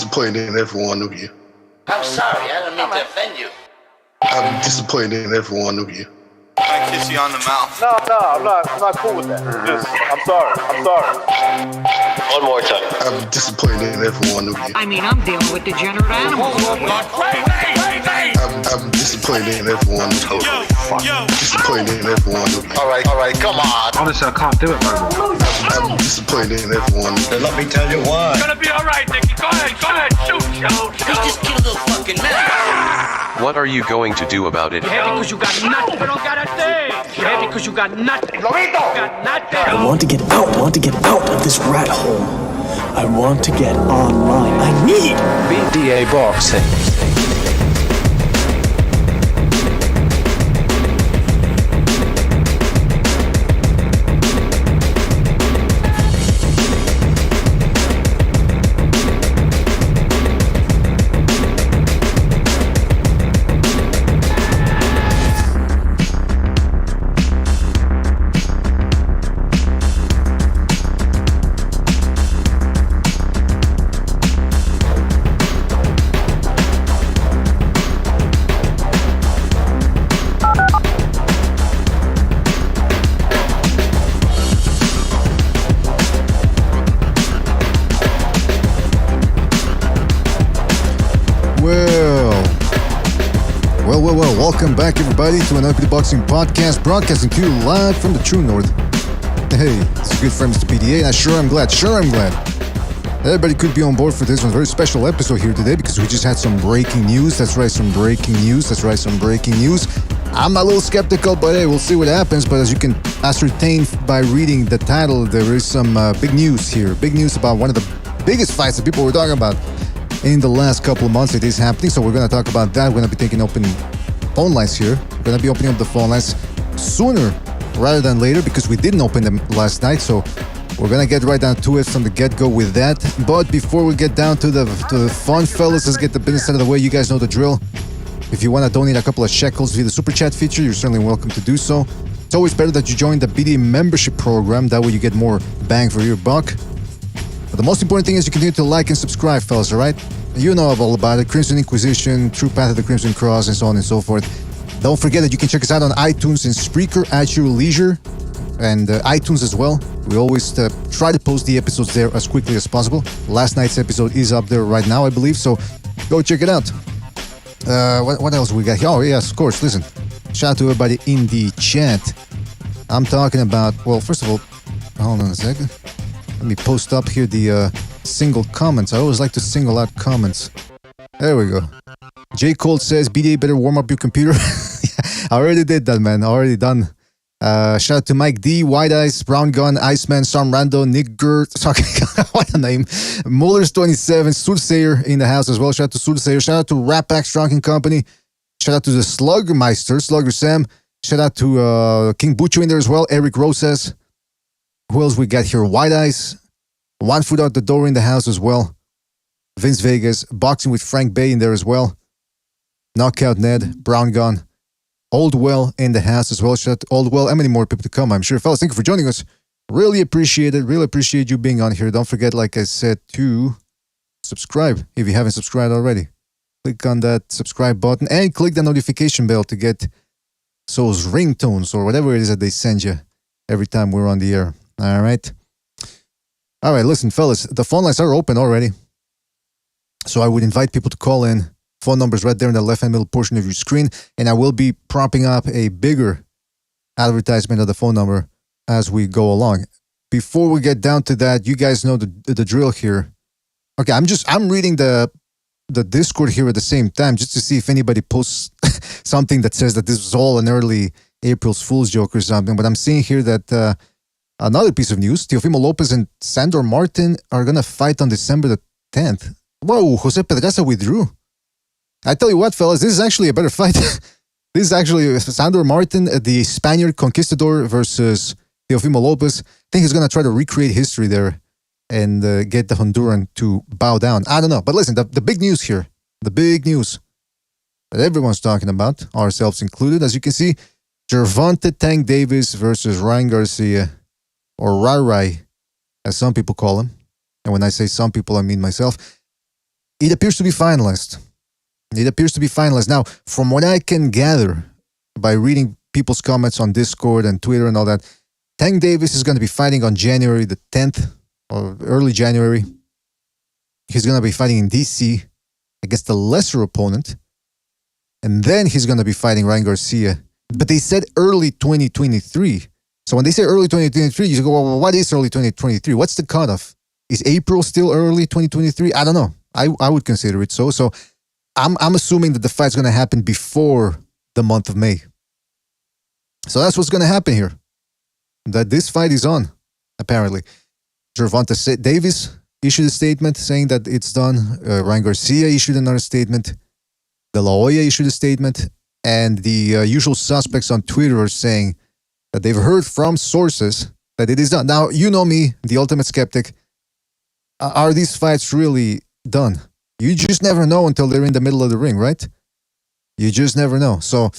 disappointed in every one of you. I'm sorry, I don't mean to offend you. I'm disappointed in every one of you. I kiss you on the mouth. No, I'm not cool with that. Just, I'm sorry. One more time. I'm disappointed in every one of you. I mean, I'm dealing with degenerate animals. Wait. I'm disappointed in every one of you. Disappointed in every one of you. All right, come on. Honestly, I can't do it, man. I'm disappointed in every one of you. Let me tell you why. It's gonna be all right, Nicky. Go ahead. Shoot. He just killed a fucking man. What are you going to do about it? Yeah, because you got nothing. You don't got a thing. Yeah, because you got nothing. Got nothing. I want to get out of this rat hole. I want to get online. I need BDA boxing. Well, welcome back everybody to another BDA Boxing Podcast, broadcasting to you live from the True North. Hey, it's a good friend Mr. PDA, and I'm glad everybody could be on board for this one. Very special episode here today because we just had some breaking news. That's right, some breaking news. I'm a little skeptical, but hey, we'll see what happens. But as you can ascertain by reading the title, there is some big news here. Big news about one of the biggest fights that people were talking about in the last couple of months. It is happening, so we're going to talk about that. We're going to be taking open phone lines here. We're going to be opening up the phone lines sooner rather than later because we didn't open them last night, so we're going to get right down to it from the get-go with that. But before we get down to the fun, fellas, let's get the business out of the way. You guys know the drill. If you want to donate a couple of shekels via the Super Chat feature, you're certainly welcome to do so. It's always better that you join the BDA membership program. That way you get more bang for your buck. But the most important thing is you continue to like and subscribe, fellas, all right? You know all about it. Crimson Inquisition, True Path of the Crimson Cross, and so on and so forth. Don't forget that you can check us out on iTunes and Spreaker at your leisure. And iTunes as well. We always try to post the episodes there as quickly as possible. Last night's episode is up there right now, I believe. So go check it out. What else we got here? Oh, yes, of course. Listen, shout out to everybody in the chat. I'm talking about, well, first of all, hold on a second. Let me post up here the single comments. I always like to single out comments. There we go. J. Cole says, BDA better warm up your computer. I already did that, man. Already done. Shout out to Mike D, White Eyes, Brown Gun, Iceman, Storm Rando, Nick Gert, what a name. Mullers27, Soothsayer in the house as well. Shout out to Soothsayer. Shout out to Rapax Drunken Company. Shout out to the Slugmeister, Slugger Sam. Shout out to King Bucho in there as well. Eric Rosas. Who else we got here? White Eyes. One Foot Out the Door in the house as well. Vince Vegas. Boxing with Frank Bay in there as well. Knockout Ned. Brown Gun. Oldwell in the house as well. Shout out to Oldwell. How many more people to come? I'm sure. Fellas, thank you for joining us. Really appreciate it. Really appreciate you being on here. Don't forget, like I said, to subscribe if you haven't subscribed already. Click on that subscribe button and click the notification bell to get those ringtones or whatever it is that they send you every time we're on the air. All right. Listen, fellas, the phone lines are open already. So I would invite people to call in. Phone number's right there in the left-hand middle portion of your screen. And I will be propping up a bigger advertisement of the phone number as we go along. Before we get down to that, you guys know the drill here. Okay, I'm reading the Discord here at the same time just to see if anybody posts something that says that this was all an early April's Fool's joke or something. But I'm seeing here that another piece of news, Teofimo Lopez and Sandor Martin are going to fight on December the 10th. Whoa, Jose Pedraza withdrew. I tell you what, fellas, this is actually a better fight. This is actually Sandor Martin, the Spaniard conquistador versus Teofimo Lopez. I think he's going to try to recreate history there and get the Honduran to bow down. I don't know. But listen, the big news here, the big news that everyone's talking about, ourselves included, as you can see, Gervonta Tank Davis versus Ryan Garcia, or Rai, as some people call him. And when I say some people, I mean myself. it appears to be finalized. It appears to be finalized. Now, from what I can gather by reading people's comments on Discord and Twitter and all that, Tank Davis is going to be fighting on January the 10th or early January. He's going to be fighting in DC against a lesser opponent. And then he's going to be fighting Ryan Garcia. But they said early 2023. So when they say early 2023, you go, well, what is early 2023? What's the cutoff? Is April still early 2023? I don't know. I would consider it so. So I'm assuming that the fight's going to happen before the month of May. So that's what's going to happen here. That this fight is on, apparently. Gervonta said Davis issued a statement saying that it's done. Ryan Garcia issued another statement. De La Hoya issued a statement. And the usual suspects on Twitter are saying that they've heard from sources that it is done. Now, you know me, the ultimate skeptic. Are these fights really done? You just never know until they're in the middle of the ring, right? You just never know. So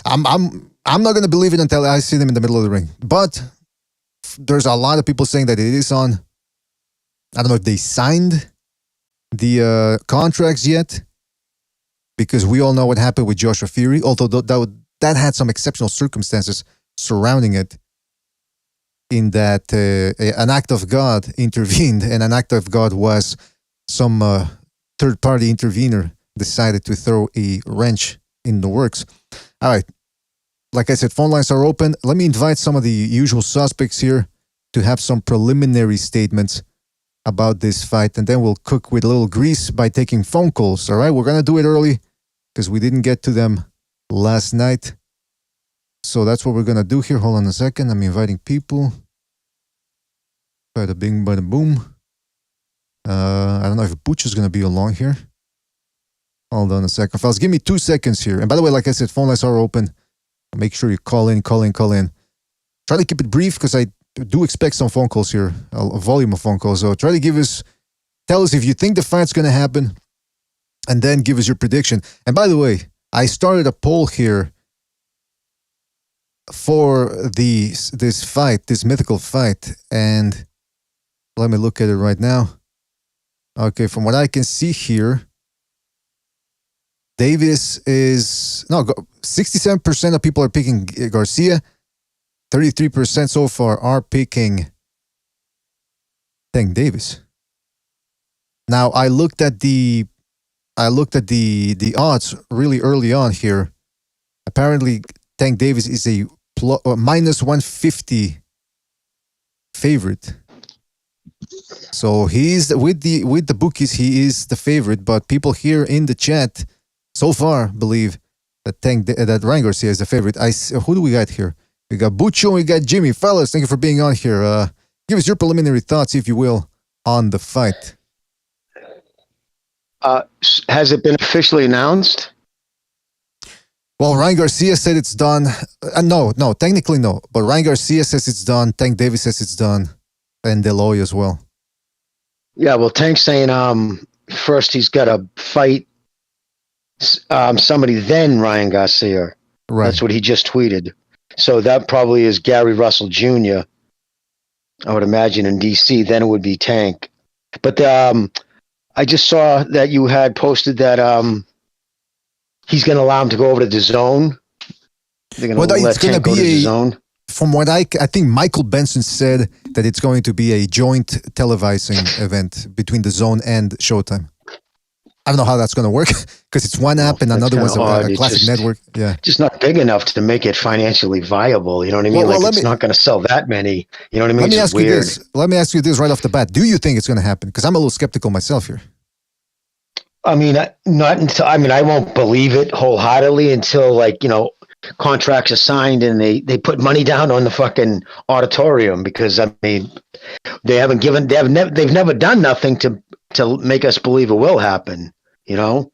I'm not going to believe it until I see them in the middle of the ring. But there's a lot of people saying that it is on. I don't know if they signed the contracts yet, because we all know what happened with Joshua Fury, although that had some exceptional circumstances surrounding it, in that an act of God intervened, and an act of God was some third-party intervener decided to throw a wrench in the works. All right. Like I said, phone lines are open. Let me invite some of the usual suspects here to have some preliminary statements about this fight, and then we'll cook with a little grease by taking phone calls. All right, we're going to do it early because we didn't get to them last night. So that's what we're going to do here. Hold on a second. I'm inviting people. Bada bing, bada boom. I don't know if Butch is going to be along here. Hold on a second. Fellas, give me 2 seconds here. And by the way, like I said, phone lines are open. Make sure you call in. Try to keep it brief because I do expect some phone calls here, a volume of phone calls. So try to tell us if you think the fight's going to happen, and then give us your prediction. And by the way, I started a poll here for this fight, this mythical fight, and let me look at it right now. Okay, from what I can see here, Davis is 67% of people are picking Garcia. 33% so far are picking Tank Davis. Now I looked at the odds really early on here. Apparently, Tank Davis is a minus 150 favorite. So he's with the bookies. He is the favorite, but people here in the chat so far believe that Ryan Garcia is the favorite. Who do we got here? We got Bucho and we got Jimmy. Fellas, thank you for being on here. Give us your preliminary thoughts, if you will, on the fight. Has it been officially announced? Well, Ryan Garcia said it's done. No, technically no. But Ryan Garcia says it's done. Tank Davis says it's done. And De La Hoya as well. Yeah, well, Tank's saying first he's got to fight somebody, then Ryan Garcia. Right. That's what he just tweeted. So that probably is Gary Russell Jr., I would imagine, in DC. Then it would be Tank. But I just saw that you had posted that he's going to allow him to go over to the zone. They're going to let Tank go to the zone. From what I think Michael Benson said that it's going to be a joint televising event between the Zone and Showtime. I don't know how that's going to work because it's one app and another one's a classic network. Yeah, just not big enough to make it financially viable. You know what I mean? It's not going to sell that many. You know what I mean? Let me ask you this right off the bat. Do you think it's going to happen? Because I'm a little skeptical myself here. I mean, not until. I mean, I won't believe it wholeheartedly until contracts are signed and they put money down on the fucking auditorium, because I mean they've never done nothing to make us believe it will happen, you know?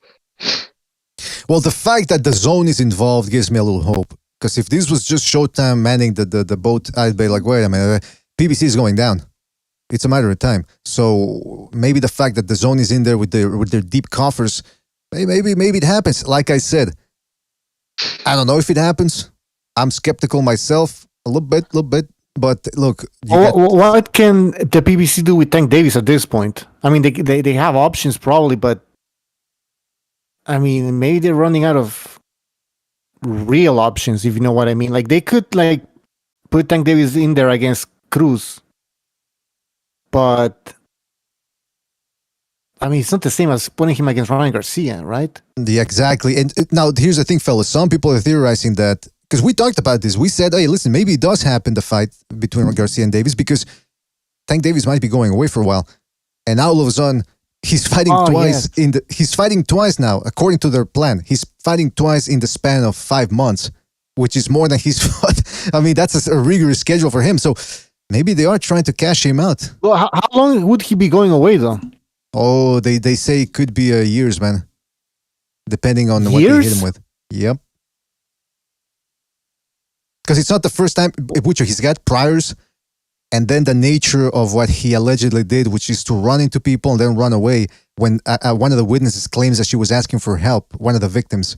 Well, the fact that the Zone is involved gives me a little hope, because if this was just Showtime manning the boat, I'd be like, wait a minute, PBC is going down. It's a matter of time. So maybe the fact that the Zone is in there with their deep coffers, maybe it happens. Like I said, I don't know if it happens. I'm skeptical myself a little bit. But look, what can the PBC do with Tank Davis at this point? I mean, they have options probably, but I mean, maybe they're running out of real options, if you know what I mean. Like, they could, like, put Tank Davis in there against Cruz. But, I mean, it's not the same as putting him against Ryan Garcia, right? Yeah, exactly. And now, here's the thing, fellas. Some people are theorizing that, because we talked about this. We said, hey, listen, maybe it does happen, the fight between Garcia and Davis, because Tank Davis might be going away for a while. And now all of a sudden, he's fighting twice he's fighting twice now, according to their plan. He's fighting twice in the span of 5 months, which is more than he's fought. I mean, that's a rigorous schedule for him. So maybe they are trying to cash him out. Well, how long would he be going away, though? Oh, they say it could be years, man. Depending on what they hit him with. Yep. Because it's not the first time, Bucho, he's got priors, and then the nature of what he allegedly did, which is to run into people and then run away when one of the witnesses claims that she was asking for help, one of the victims,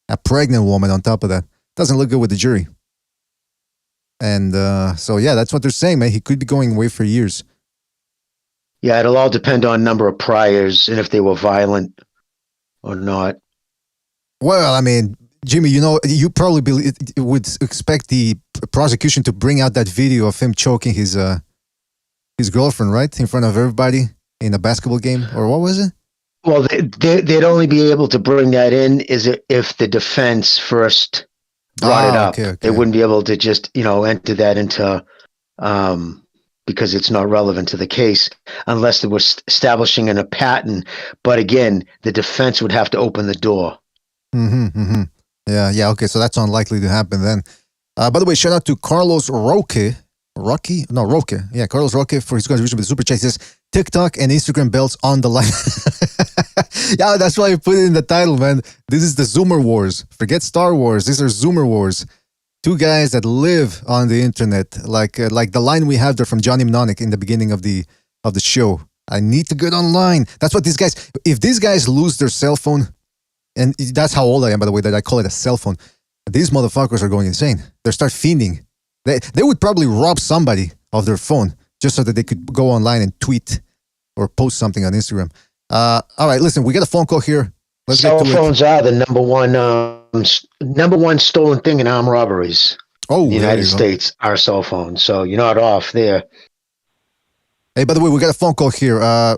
a pregnant woman on top of that. Doesn't look good with the jury. And so, yeah, that's what they're saying, man. He could be going away for years. Yeah, it'll all depend on number of priors and if they were violent or not. Well, I mean, Jimmy, you know, you probably would expect the prosecution to bring out that video of him choking his girlfriend, right, in front of everybody in a basketball game, or what was it? Well, they'd only be able to bring that in if the defense first brought it up. Okay. They wouldn't be able to just, enter that into, because it's not relevant to the case, unless they were establishing a pattern. But again, the defense would have to open the door. Yeah, okay, so that's unlikely to happen then. By the way, shout out to Carlos Roque. Yeah, Carlos Roque for his contribution with the Super Chat. He says, TikTok and Instagram belts on the line. Yeah, that's why I put it in the title, man. This is the Zoomer Wars. Forget Star Wars. These are Zoomer Wars. Two guys that live on the internet, like the line we have there from Johnny Mnemonic in the beginning of the show. I need to get online. That's what these guys, if these guys lose their cell phone, and that's how old I am, by the way, that I call it a cell phone. These motherfuckers are going insane. They start fiending. They would probably rob somebody of their phone just so that they could go online and tweet or post something on Instagram. All right, listen, we got a phone call here. Let's Cell get to phones are the number one stolen thing in armed robberies. Oh, in the United States are cell phones. So you're not off there. Hey, by the way, we got a phone call here.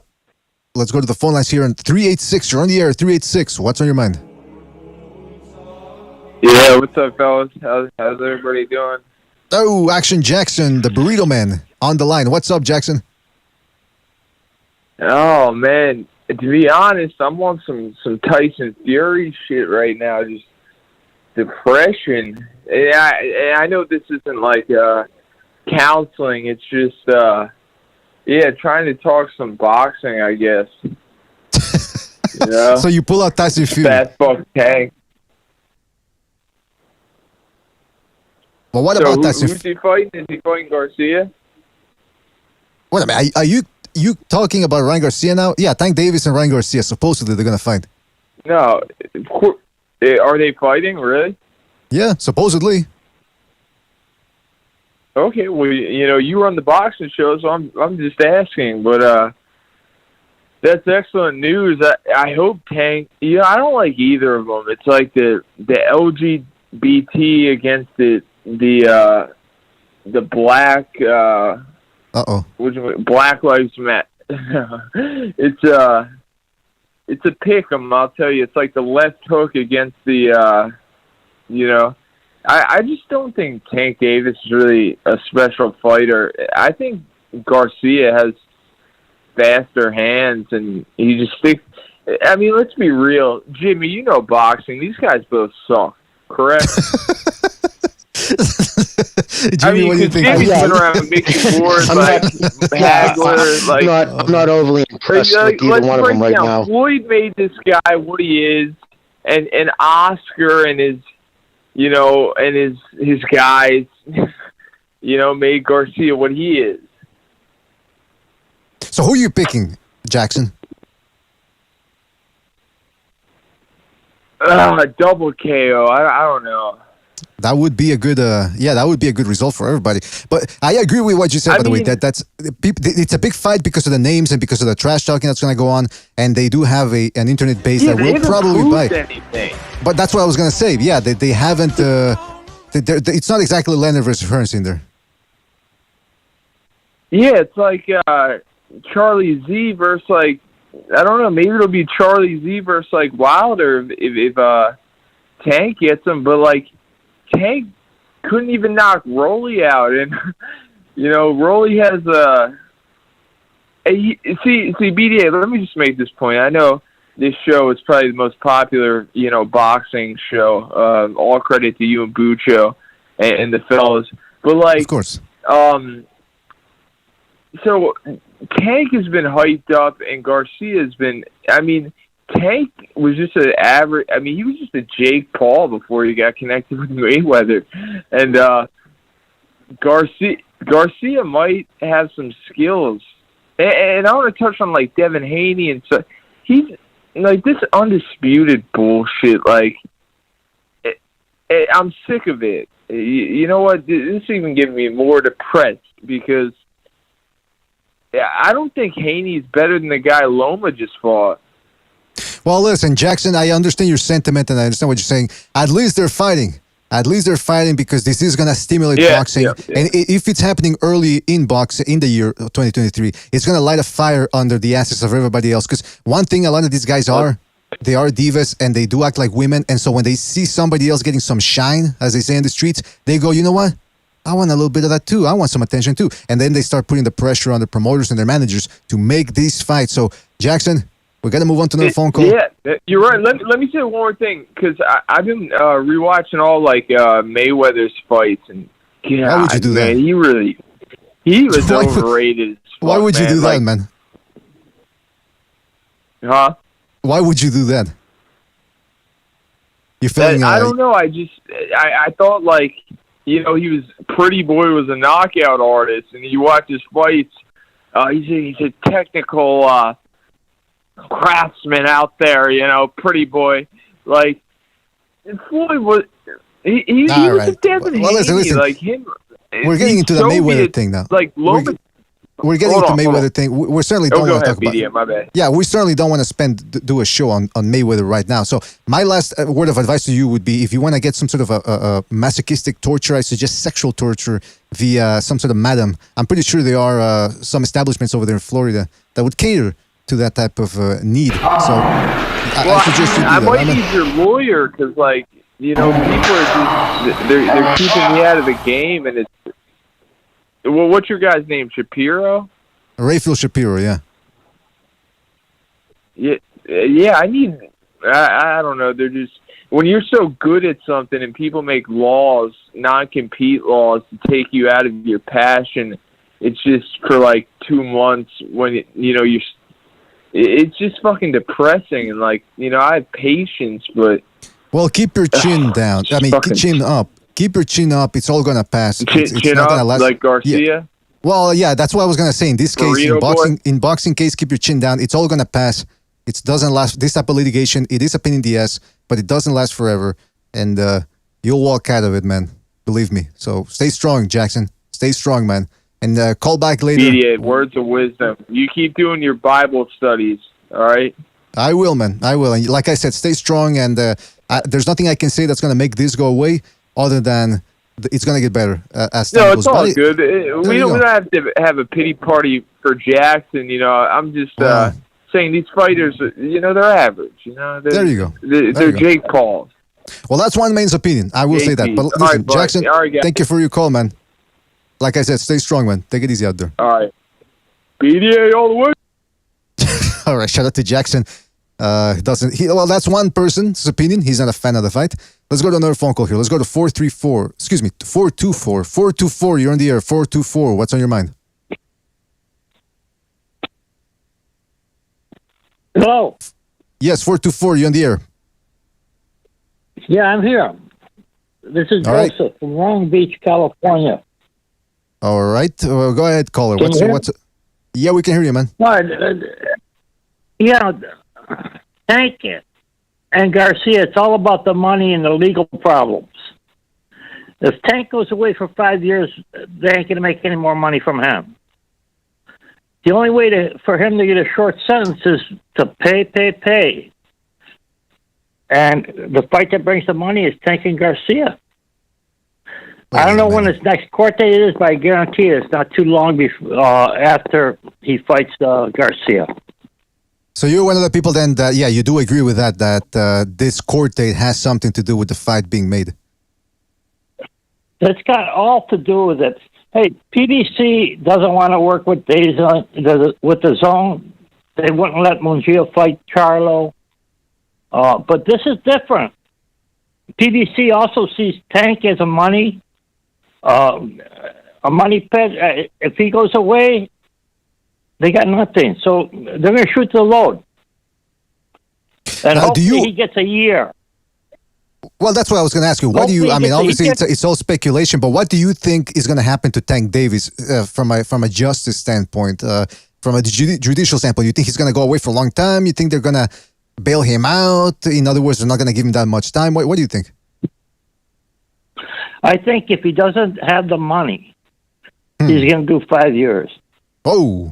Let's go to the phone lines here. And 386, you're on the air. 386, what's on your mind? Yeah, what's up, fellas? How's everybody doing? Oh, Action Jackson, the Burrito Man, on the line. What's up, Jackson? Oh, man. To be honest, I'm on some Tyson Fury shit right now. Just depression. I know this isn't like counseling. It's just, trying to talk some boxing, I guess. So you pull out Tyson Fury. Fast buck Tank. Well, what about Tyson? Who's he fighting? Is he fighting Garcia? Wait a minute. Are you talking about Ryan Garcia now? Yeah, Tank Davis and Ryan Garcia. Supposedly they're gonna fight. No, are they fighting really? Yeah, supposedly. Okay, well, you run the boxing show, so I'm just asking, but that's excellent news. I hope Tank. I don't like either of them. It's like the LGBT against the black. Black Lives Matter. It's a pick 'em. I'll tell you. It's like the left hook against the. I just don't think Tank Davis is really a special fighter. I think Garcia has faster hands, and he just sticks. I mean, let's be real, Jimmy. You know boxing; these guys both suck. Correct. Jimmy, what do you think? Jimmy's been around making boards like Hagler. I'm not overly impressed with either one of them right now. Floyd made this guy what he is, and Oscar and his. And his guys, made Garcia what he is. So who are you picking, Jackson? Double KO. I don't know. That would be a good, that would be a good result for everybody. But I agree with what you said, by the way. That's it's a big fight because of the names and because of the trash talking that's going to go on. And they do have an internet base that will probably bite. Anything. But that's what I was going to say. Yeah, they haven't. It's not exactly Leonard versus Hearns in there. Yeah, it's like Charlie Z versus like, I don't know. Maybe it'll be Charlie Z versus like Wilder if Tank gets him. But like, Tank couldn't even knock Rolly out, and Rolly has see BDA. Let me just make this point. I know this show is probably the most popular boxing show. All credit to you and Bucho and the fellas, but like, of course. So Tank has been hyped up, and Garcia has been. I mean, Tank was just an average. I mean, he was just a Jake Paul before he got connected with Mayweather, and Garcia might have some skills. And I want to touch on like Devin Haney and so he's like this undisputed bullshit. Like, I'm sick of it. You know what? This is even giving me more depressed because I don't think Haney's better than the guy Loma just fought. Well, listen, Jackson, I understand your sentiment and I understand what you're saying. At least they're fighting. At least they're fighting because this is going to stimulate boxing. Yeah. And if it's happening early in boxing in the year 2023, it's going to light a fire under the asses of everybody else. Because one thing a lot of these guys are, they are divas and they do act like women. And so when they see somebody else getting some shine, as they say in the streets, they go, you know what? I want a little bit of that too. I want some attention too. And then they start putting the pressure on the promoters and their managers to make these fights. So, Jackson, we got to move on to another phone call. Yeah, you're right. Let me say one more thing because I've been rewatching all like Mayweather's fights and why would you do man, that? He was overrated. Why would you do that, man? Huh? Why would you do that? You feeling? I don't know. I thought like he was Pretty Boy was a knockout artist, and you watch his fights. He's a technical. Craftsman out there, Pretty Boy. Like Floyd was he was a Devin Haney. Listen. Like him. We're getting into the Mayweather thing now. Like we're getting into the Mayweather thing. We certainly don't want to talk about. My bad. Yeah, we certainly don't want to do a show on Mayweather right now. So my last word of advice to you would be: if you want to get some sort of a masochistic torture, I suggest sexual torture via some sort of madam. I'm pretty sure there are some establishments over there in Florida that would cater to that type of need. So I suggest you do that. I might need your lawyer because, like, people are just they're keeping me out of the game, and it's what's your guy's name? Shapiro? Raphael Shapiro, yeah. Yeah. I don't know. They're just when you're so good at something, and people make laws, non-compete laws, to take you out of your passion. It's just for like 2 months when you're. It's just fucking depressing, and like I have patience, but keep your chin down. I mean, chin up. Keep your chin up. It's all gonna pass. It's chin not up, gonna last. like Garcia. Yeah. Well, yeah, that's what I was gonna say. In this case, in boxing case, keep your chin down. It's all gonna pass. It doesn't last. This type of litigation, it is a pain in the ass, but it doesn't last forever, and you'll walk out of it, man. Believe me. So stay strong, Jackson. Stay strong, man. And call back later. Mediate words of wisdom. You keep doing your Bible studies, all right? I will, man. I will. And like I said, stay strong. And there's nothing I can say that's going to make this go away other than it's going to get better as time goes by. No, it's all good. We don't have to have a pity party for Jackson. I'm just saying these fighters, they're average. There you go. They're Jake Pauls. Well, that's one man's opinion. I will say that. But listen, right, Jackson, thank you for your call, man. Like I said, stay strong, man. Take it easy out there. All right. BDA all the way. All right. Shout out to Jackson. That's one person's opinion. He's not a fan of the fight. Let's go to another phone call here. Let's go to 434. Excuse me, 424. 424. You're on the air. 424. What's on your mind? Hello. Yes, 424. You're on the air. Yeah, I'm here. This is Joseph from Long Beach, California. All right. Go ahead, caller. Yeah, we can hear you, man. Tank and Garcia, it's all about the money and the legal problems. If Tank goes away for 5 years, they ain't gonna make any more money from him. The only way for him to get a short sentence is to pay. And the fight that brings the money is Tank and Garcia. I don't know when his next court date is, but I guarantee it's not too long after he fights Garcia. So you're one of the people then that, yeah, you do agree with that this court date has something to do with the fight being made. It's got all to do with it. Hey, PBC doesn't want to work with with the zone. They wouldn't let Munguia fight Charlo. But this is different. PBC also sees Tank as a money pit. If he goes away, they got nothing. So they're going to shoot the load. And hopefully he gets a year. Well, that's what I was going to ask you. What do you? I mean, obviously it's all speculation, but what do you think is going to happen to Tank Davis from a justice standpoint, from a judicial standpoint? You think he's going to go away for a long time? You think they're going to bail him out? In other words, they're not going to give him that much time. What do you think? I think if he doesn't have the money, he's going to do 5 years. Oh.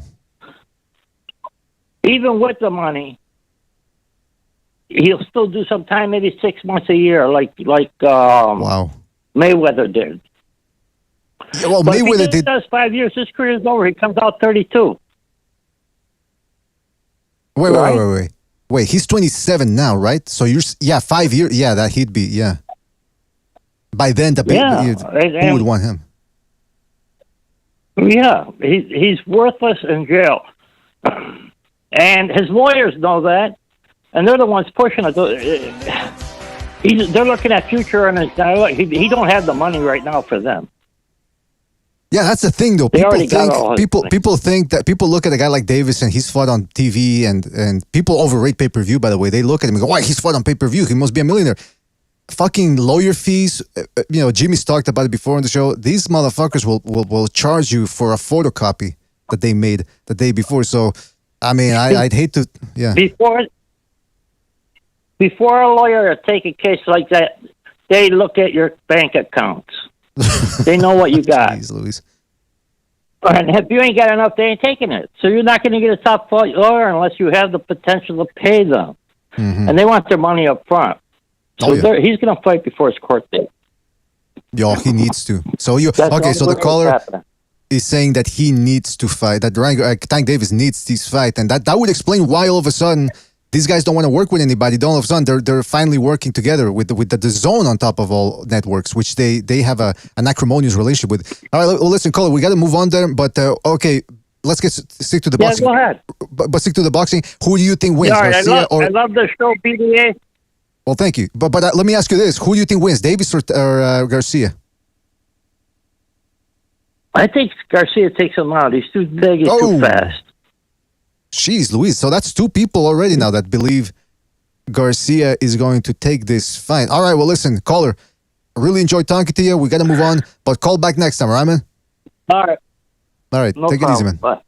Even with the money, he'll still do some time, maybe 6 months a year, like wow. Mayweather did. Yeah, well, but Mayweather if he does 5 years, his career is over. He comes out 32. Wait, he's 27 now, right? So 5 years. Yeah, that he'd be, yeah. By then, who would want him? Yeah, he's worthless in jail. And his lawyers know that, and they're the ones pushing it. They're looking at future, and he don't have the money right now for them. Yeah, that's the thing, though. People think that people look at a guy like Davis and he's fought on TV, and people overrate pay-per-view. By the way, they look at him and go, "Why he's fought on pay-per-view? He must be a millionaire." Fucking lawyer fees. Jimmy's talked about it before on the show. These motherfuckers will charge you for a photocopy that they made the day before. So, I mean, I'd hate to. Yeah. Before a lawyer take a case like that, they look at your bank accounts. They know what you got. Jeez, Louise. And if you ain't got enough, they ain't taking it. So you're not going to get a top lawyer unless you have the potential to pay them. Mm-hmm. And they want their money up front. So he's going to fight before his court date. Yo, he needs to. So so the caller is saying that he needs to fight. That Tank Davis needs this fight, and that would explain why all of a sudden these guys don't want to work with anybody. All of a sudden they're finally working together with the zone on top of all networks, which they have an acrimonious relationship with. All right, well, listen, caller, we got to move on there. But okay, let's stick to the boxing. Yeah, go ahead. But stick to the boxing. Who do you think wins? Yeah, Garcia I love the show, BDA. Well, thank you. But let me ask you this. Who do you think wins, Davis or Garcia? I think Garcia takes him out. He's too big. He's too fast. Jeez, Luis. So that's two people already now that believe Garcia is going to take this fight. All right, well, listen, caller, I really enjoyed talking to you. We got to move on, but call back next time, all right, man? All right. All right, no take problem. it easy, man. Bye.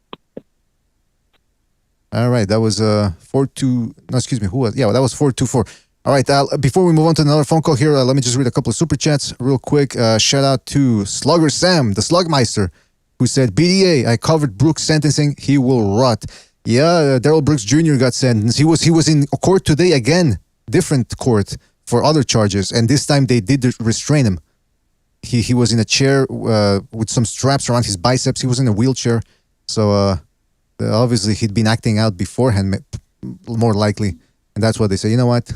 All right, that was 4-2. No, excuse me. Who was? Yeah, that was 424. All right, before we move on to another phone call here, let me just read a couple of super chats real quick. Shout out to Slugger Sam, the Slugmeister, who said, BDA, I covered Brooks' sentencing. He will rot. Yeah, Daryl Brooks Jr. got sentenced. He was in court today again, different court for other charges, and this time they did restrain him. He was in a chair with some straps around his biceps. He was in a wheelchair, so obviously he'd been acting out beforehand, more likely. And that's what they say. You know what?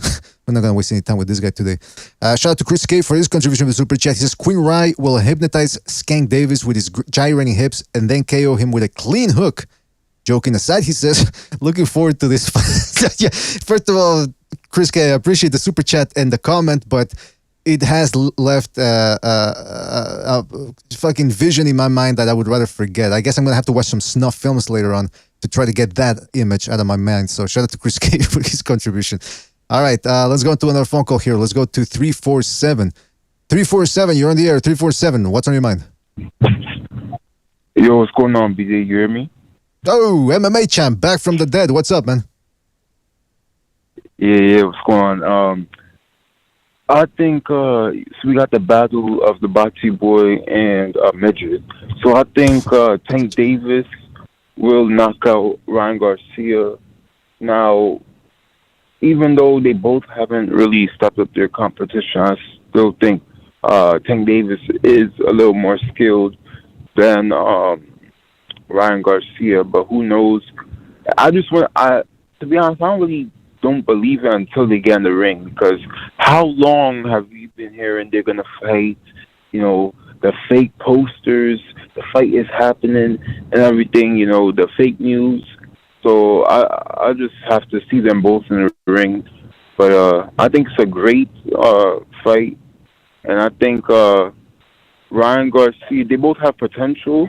We're not going to waste any time with this guy today. Shout out to Chris K for his contribution to the super chat. He says, Quinn Rye will hypnotize Skank Davis with his gyrating hips and then KO him with a clean hook. Joking aside, he says, looking forward to this fight. Yeah, first of all, Chris K, I appreciate the super chat and the comment, but it has left a fucking vision in my mind that I would rather forget. I guess I'm going to have to watch some snuff films later on to try to get that image out of my mind. So shout out to Chris K for his contribution. All right, let's go to another phone call here. Let's go to 347. 347, you're on the air. 347, what's on your mind? Yo, what's going on, BJ? You hear me? Oh, MMA champ, back from the dead. What's up, man? Yeah, what's going on? I think so we got the battle of the Boxy Boy and Midget. So I think Tank Davis will knock out Ryan Garcia. Now, even though they both haven't really stepped up their competition, I still think Tank Davis is a little more skilled than Ryan Garcia. But who knows? To be honest, don't believe it until they get in the ring, because how long have we been hearing they're gonna fight? The fake posters, the fight is happening and everything, the fake news. So I just have to see them both in the ring. But I think it's a great fight, and I think Ryan Garcia, they both have potential,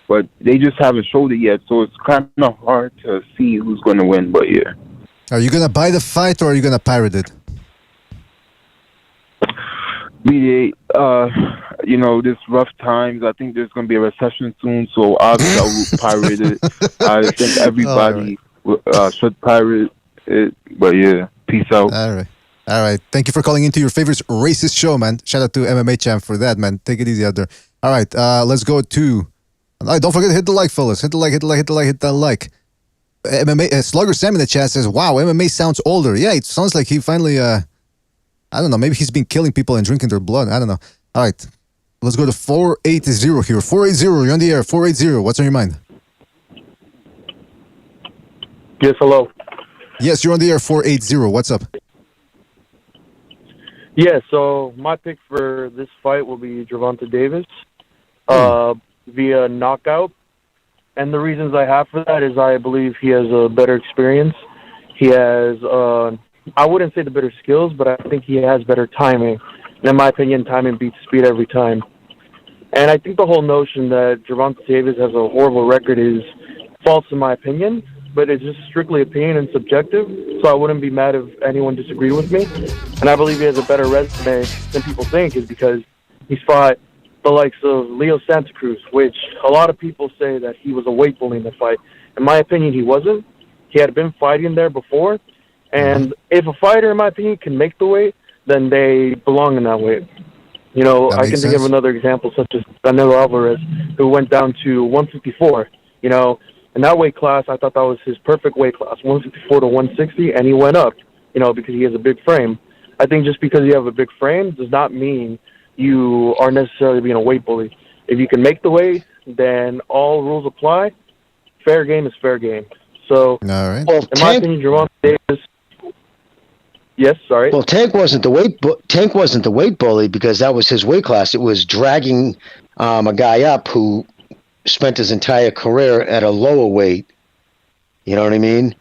but they just haven't showed it yet. So it's kind of hard to see who's going to win. But yeah. Are you gonna buy the fight or are you gonna pirate it? This rough times. I think there's going to be a recession soon, so obviously I will pirate it. I think everybody should pirate it. But yeah, peace out. All right. Thank you for calling into your favorite racist show, man. Shout out to MMA Champ for that, man. Take it easy out there. All right, let's go to. Don't forget to hit the like, fellas. Hit the like. Hit that like. MMA Slugger Sam in the chat says, "Wow, MMA sounds older." Yeah, it sounds like he finally. I don't know. Maybe he's been killing people and drinking their blood. I don't know. All right, let's go to 480 here. 480, you're on the air. 480. What's on your mind? Yes, hello. Yes, you're on the air. 480. What's up? Yeah, so my pick for this fight will be Gervonta Davis via knockout. And the reasons I have for that is I believe he has a better experience. He has, I wouldn't say the better skills, but I think he has better timing. And in my opinion, timing beats speed every time. And I think the whole notion that Gervonta Davis has a horrible record is false in my opinion, but it's just strictly opinion and subjective. So I wouldn't be mad if anyone disagreed with me. And I believe he has a better resume than people think, is because he's fought the likes of Leo Santa Cruz, which a lot of people say that he was a weight bully in the fight. In my opinion, he wasn't. He had been fighting there before. And if a fighter, in my opinion, can make the weight, then they belong in that weight. I can think of another example, such as Canelo Alvarez, who went down to 154. In that weight class, I thought that was his perfect weight class, 154 to 160, and he went up, because he has a big frame. I think just because you have a big frame does not mean you are necessarily being a weight bully. If you can make the weight, then all rules apply. Fair game is fair game. So, all right. Well, in my opinion, Gervonta Davis. Yes, sorry. Well, Tank wasn't the weight bully because that was his weight class. It was dragging a guy up who spent his entire career at a lower weight. You know what I mean?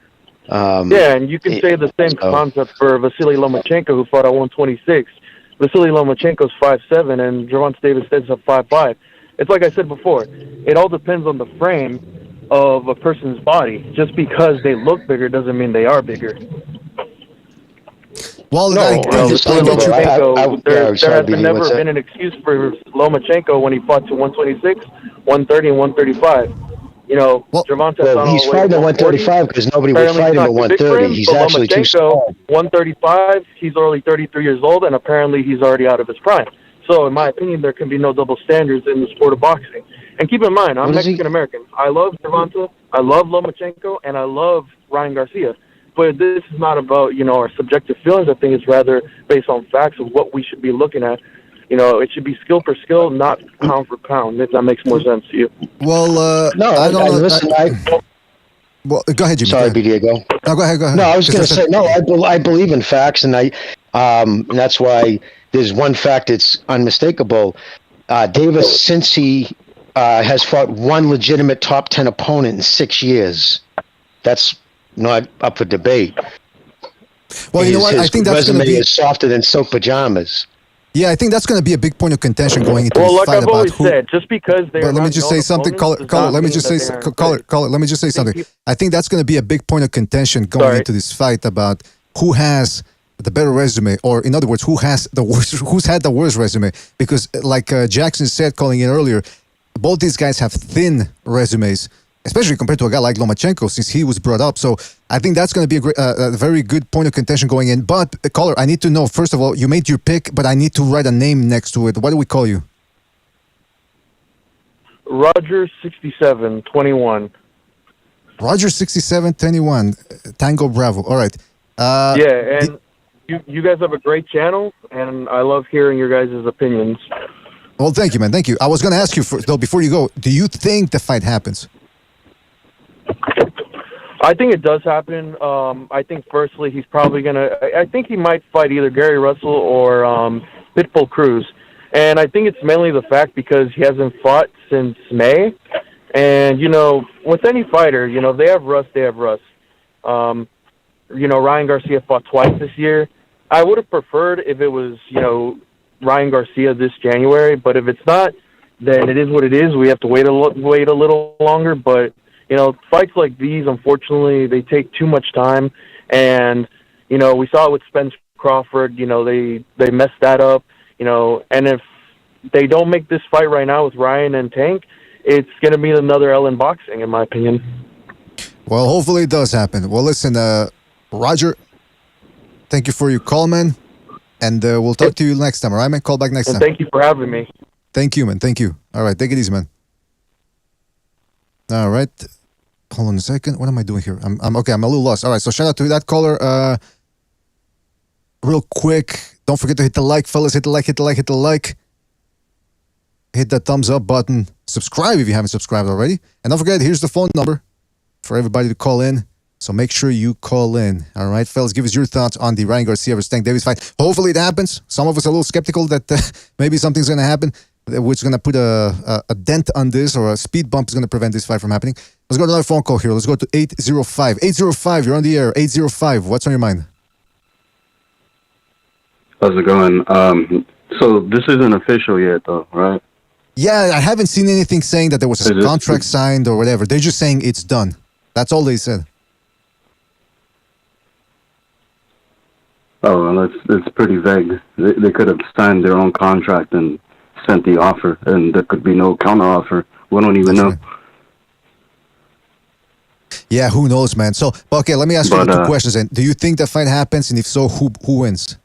Yeah, and you can say the same concept for Vasily Lomachenko, who fought at 126. Vasily Lomachenko's 5'7", and Gervonta Davis is a 5'5". It's like I said before, it all depends on the frame of a person's body. Just because they look bigger doesn't mean they are bigger. Well, there has never been an excuse for Lomachenko when he fought to 126, 130, and 135. Gervonta. He's fighting at 135 because nobody would fight him at 130. He's actually too small. 135. He's only 33 years old, and apparently he's already out of his prime. So, in my opinion, there can be no double standards in the sport of boxing. And keep in mind, I'm Mexican American. I love Gervonta, I love Lomachenko, and I love Ryan Garcia. But this is not about our subjective feelings. I think it's rather based on facts of what we should be looking at. It should be skill for skill, not pound for pound, if that makes more sense to you. Well, no, I don't know. Listen, well, go ahead, Jimmy. Sorry, BDA, go. No, go ahead. No, I was going to say, no, I believe in facts, and and that's why there's one fact that's unmistakable. Davis, since he has fought one legitimate top 10 opponent in 6 years, that's not up for debate. Well, you know what? I think that's resume is softer than silk pajamas. Yeah, I think that's going to be a big point of contention going into this fight. Well, like I've always said, just because they're let me just say something. Call it. Let me just say. Let me just say something. I think that's going to be a big point of contention going into this fight about who has the better resume, or in other words, who's had the worst resume. Because, like Jackson said, calling in earlier, both these guys have thin resumes. especially compared to a guy like Lomachenko, since he was brought up. So I think that's going to be a very good point of contention going in. But, caller, I need to know, first of all, you made your pick, but I need to write a name next to it. What do we call you? Roger 6721. Roger 6721, Tango Bravo. All right. And you guys have a great channel, and I love hearing your guys' opinions. Well, thank you, man. Thank you. I was going to ask you, though, before you go, do you think the fight happens? I think it does happen. I think, firstly, he's probably going to... I think he might fight either Gary Russell or Pitbull Cruz. And I think it's mainly the fact because he hasn't fought since May. And, with any fighter, they have rust, Ryan Garcia fought twice this year. I would have preferred if it was, Ryan Garcia this January. But if it's not, then it is what it is. We have to wait a little longer. But, fights like these, unfortunately, they take too much time. And, we saw it with Spence Crawford. They messed that up. And if they don't make this fight right now with Ryan and Tank, it's going to be another L in boxing, in my opinion. Well, hopefully it does happen. Well, listen, Roger, thank you for your call, man. And we'll talk to you next time, all right, man? Call back next time. Thank you for having me. Thank you, man. Thank you. All right, take it easy, man. All right. Hold on a second. What am I doing here? I'm okay. I'm a little lost. All right, so shout out to that caller. Real quick, don't forget to hit the like, fellas. Hit the like. Hit that thumbs up button. Subscribe if you haven't subscribed already. And don't forget, here's the phone number for everybody to call in. So make sure you call in. All right, fellas, give us your thoughts on the Ryan Garcia versus Tank Davis fight. Hopefully it happens. Some of us are a little skeptical that maybe something's going to happen, which is going to put a dent on this, or a speed bump is going to prevent this fight from happening. Let's go to another phone call here. Let's go to 805. 805, you're on the air. 805, what's on your mind? How's it going? So this isn't official yet, though, right? Yeah, I haven't seen anything saying that there was a contract signed or whatever. They're just saying it's done. That's all they said. Oh, well, it's pretty vague. They could have signed their own contract and sent the offer, and there could be no counter offer. We don't even know. Right. Yeah, who knows, man. So, okay, let me ask you two questions then. Do you think the fight happens, and if so, who wins?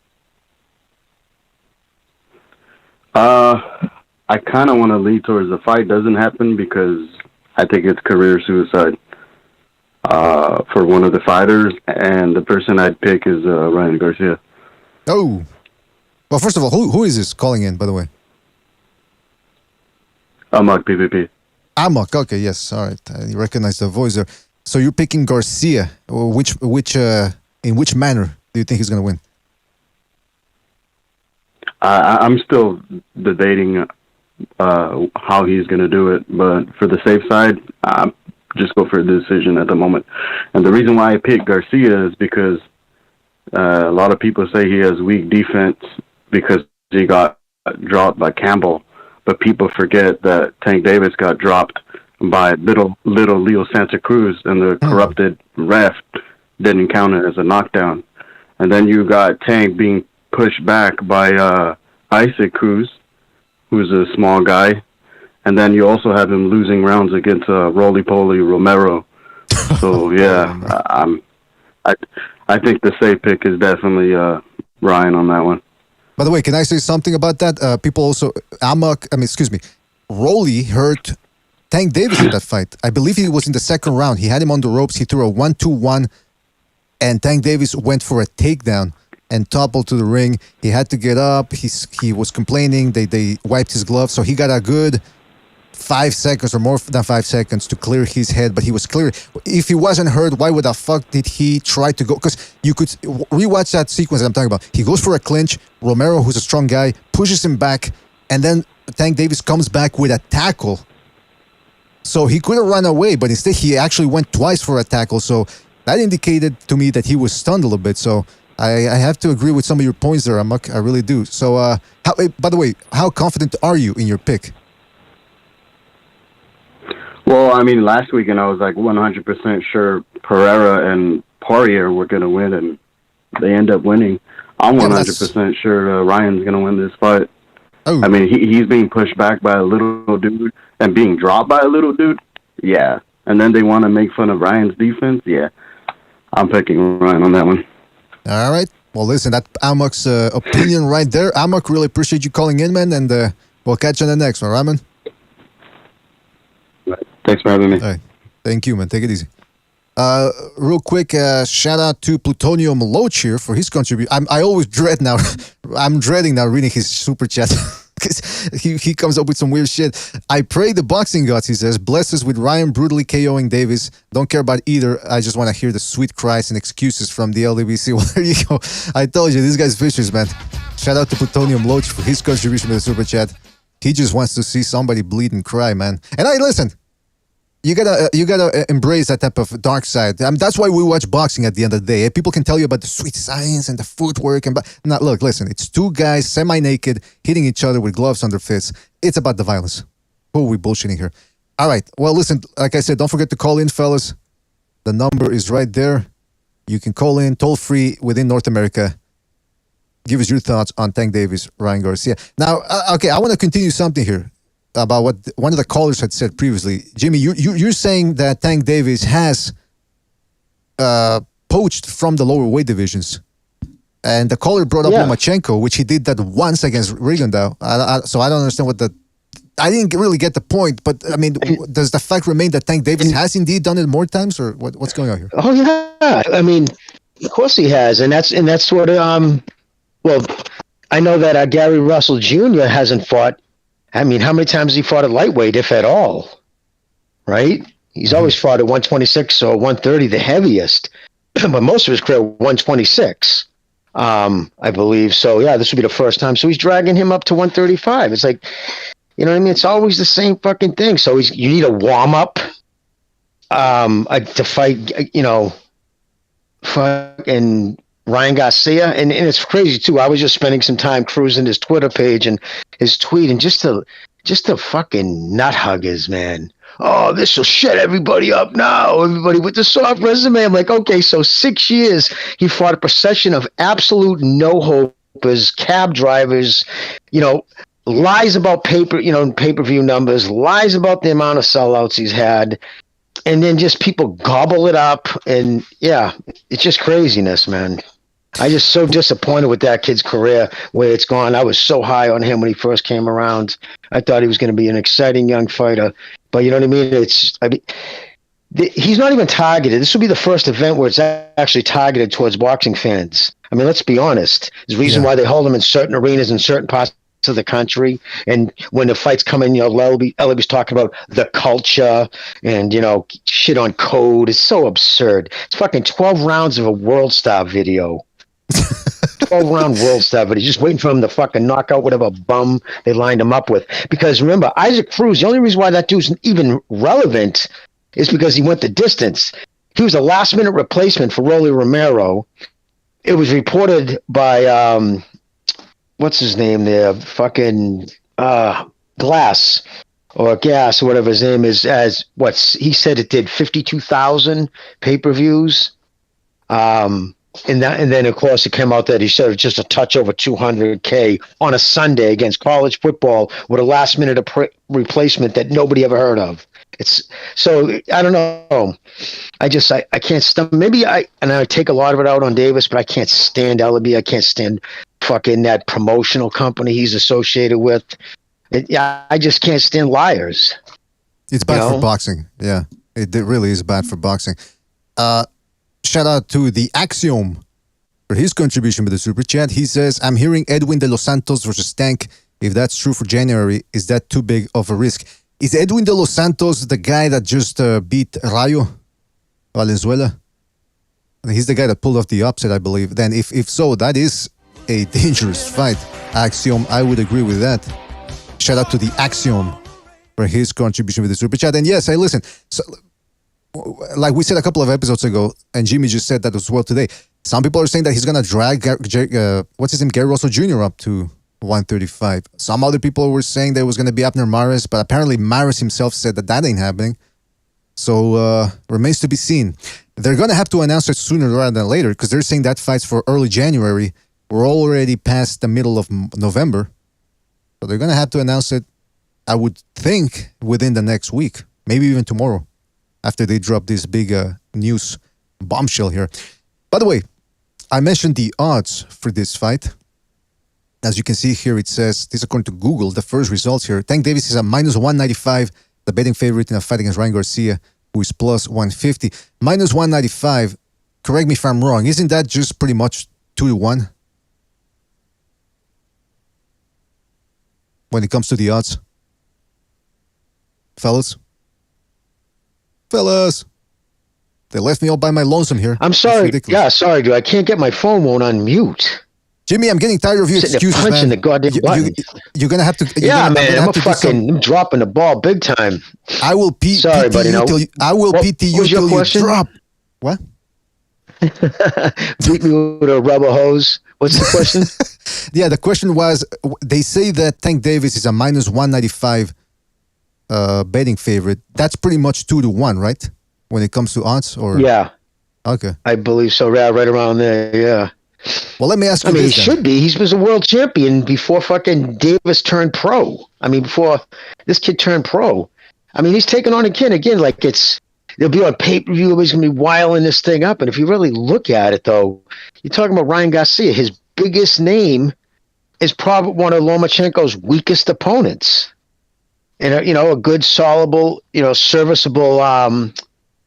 I kind of want to lead towards the fight doesn't happen because I think it's career suicide for one of the fighters, and the person I'd pick is Ryan Garcia. Oh. Well, first of all, who is this calling in, by the way? Amok PvP. Amok, okay, yes, all right. I recognize the voice there. So you're picking Garcia. In which manner do you think he's going to win? I'm still debating how he's going to do it, but for the safe side, just go for a decision at the moment. And the reason why I picked Garcia is because a lot of people say he has weak defense because he got dropped by Campbell, but people forget that Tank Davis got dropped by little Leo Santa Cruz, and the corrupted ref didn't count it as a knockdown. And then you got Tank being pushed back by Isaac Cruz, who's a small guy, and then you also have him losing rounds against Roly-Poly Romero. So yeah, I think the safe pick is definitely Ryan on that one. By the way, can I say something about that? People also, Roly hurt Tank Davis in that fight. I believe he was in the second round. He had him on the ropes. He threw a 1-2-1, and Tank Davis went for a takedown and toppled to the ring. He had to get up. He was complaining. They wiped his glove, so he got a good 5 seconds or more than 5 seconds to clear his head, but he was clear. If he wasn't hurt, why would the fuck did he try to go? Because you could rewatch that sequence that I'm talking about. He goes for a clinch. Romero, who's a strong guy, pushes him back, and then Tank Davis comes back with a tackle. So he could have run away, but instead he actually went twice for a tackle. So that indicated to me that he was stunned a little bit. So I have to agree with some of your points there, Amok. I really do. So, by the way, how confident are you in your pick? Well, I mean, last weekend I was like 100% sure Pereira and Poirier were going to win, and they end up winning. I'm 100% sure Ryan's going to win this fight. Oh. I mean, he's being pushed back by a little dude and being dropped by a little dude. Yeah, and then they want to make fun of Ryan's defense, yeah, I'm picking Ryan on that one. All right. Well, listen, that's Amok's opinion right there. Amok, really appreciate you calling in, man, and we'll catch you on the next one, right, man? Thanks for having me. All right. Thank you, man. Take it easy. Real quick, shout out to Plutonium Loach here for his contribution. I always dread now. I'm dreading now reading his super chat because he comes up with some weird shit. I pray the boxing gods, he says, bless us with Ryan brutally KOing Davis. Don't care about either. I just want to hear the sweet cries and excuses from the LDBC. Well, there you go. I told you, this guy's vicious, man. Shout out to Plutonium Loach for his contribution to the super chat. He just wants to see somebody bleed and cry, man. And listen. You gotta embrace that type of dark side. That's why we watch boxing at the end of the day. People can tell you about the sweet science and the footwork now look, listen, it's two guys semi-naked hitting each other with gloves on their fists. It's about the violence. Who are we bullshitting here? All right. Well, listen, like I said, don't forget to call in, fellas. The number is right there. You can call in toll free within North America. Give us your thoughts on Tank Davis, Ryan Garcia. Now, okay, I want to continue something here about what one of the callers had said previously. Jimmy, you're saying that Tank Davis has poached from the lower weight divisions. And the caller brought up Lomachenko, which he did that once against Rigondeaux. So I don't understand I didn't really get the point, but I mean, does the fact remain that Tank Davis has indeed done it more times, or what's going on here? Oh yeah, I mean, of course he has, and that's what well, I know that Gary Russell Jr. hasn't fought. I mean, how many times has he fought at lightweight, if at all? Right? He's always fought at 126 or 130, the heaviest, but most of his career 126, I believe. So yeah, this would be the first time. So he's dragging him up to 135. It's like, you know what I mean? It's always the same fucking thing. So you need a warm up to fight, fucking Ryan Garcia, and it's crazy too. I was just spending some time cruising his Twitter page and his tweet, and just the fucking nut huggers, man. Oh, this will shut everybody up now. Everybody with the soft resume. I'm like, okay, so 6 years he fought a procession of absolute no-hopers, cab drivers, lies about pay-per-view numbers, lies about the amount of sellouts he's had. And then just people gobble it up, and yeah, it's just craziness, man. I'm just so disappointed with that kid's career, where it's gone. I was so high on him when he first came around. I thought he was going to be an exciting young fighter, but you know what I mean? He's not even targeted. This will be the first event where it's actually targeted towards boxing fans. I mean, let's be honest. There's a reason why they hold them in certain arenas in certain parts of the country, and when the fights come in, Ellerby's talking about the culture and shit on code. It's so absurd. It's fucking 12 rounds of a World Star video. 12-round World Star video. Just waiting for him to fucking knock out whatever bum they lined him up with. Because remember, Isaac Cruz, the only reason why that dude's even relevant is because he went the distance. He was a last-minute replacement for Rolly Romero. It was reported by what's his name there? Fucking Glass or Gas or whatever his name is. He said it did 52,000 pay-per-views. And then of course it came out that he said it was just a touch over 200K on a Sunday against college football with a last-minute replacement that nobody ever heard of. It's so I don't know. I can't stand. Maybe I take a lot of it out on Davis, but I can't stand Ellerby. I can't stand fucking that promotional company he's associated with. I just can't stand liars. It's bad for boxing. Yeah, it really is bad for boxing. Shout out to the Axiom for his contribution with the super chat. He says, I'm hearing Edwin de los Santos versus Tank. If that's true for January, is that too big of a risk? Is Edwin de los Santos the guy that just beat Rayo Valenzuela? He's the guy that pulled off the upset, I believe. Then if so, that is a dangerous fight. Axiom, I would agree with that. Shout out to the Axiom for his contribution with the super chat. And yes, hey, listen. So, like we said a couple of episodes ago, and Jimmy just said that as well today, some people are saying that he's going to drag, Gary Russell Jr. up to 135. Some other people were saying that it was going to be Abner Mares, but apparently Mares himself said that ain't happening. So, remains to be seen. They're going to have to announce it sooner rather than later, because they're saying that fight's for early January. We're already past the middle of November. So they're going to have to announce it, I would think, within the next week, maybe even tomorrow. after they dropped this big news bombshell here. By the way, I mentioned the odds for this fight. As you can see here, it says, this is according to Google, the first results here. Tank Davis is a minus 195, the betting favorite in a fight against Ryan Garcia, who is plus 150. Minus 195, correct me if I'm wrong, isn't that just pretty much 2-1? When it comes to the odds? Fellas? They left me all by my lonesome here. I'm sorry. Yeah, sorry, dude. I can't get my phone won't unmute. Jimmy, I'm getting tired of your excuses, punching man. the goddamn button. You're gonna have to. Yeah, man. I'm dropping the ball big time. I will sorry, buddy. I will PT you till you drop. What? Beat me with a rubber hose. What's the question? Yeah, the question was, they say that Tank Davis is a minus 195 betting favorite. That's pretty much 2-1, right? When it comes to odds, or yeah. Okay. I believe so. Yeah, right around there. Yeah. Well, let me ask you. I mean, this, he should be. He was a world champion before fucking Davis turned pro. I mean, before this kid turned pro. I mean, he's taking on a kid again. Like they'll be on pay-per-view. He's going to be wiling this thing up. And if you really look at it, though, you're talking about Ryan Garcia. His biggest name is probably one of Lomachenko's weakest opponents. And, a good, soluble, serviceable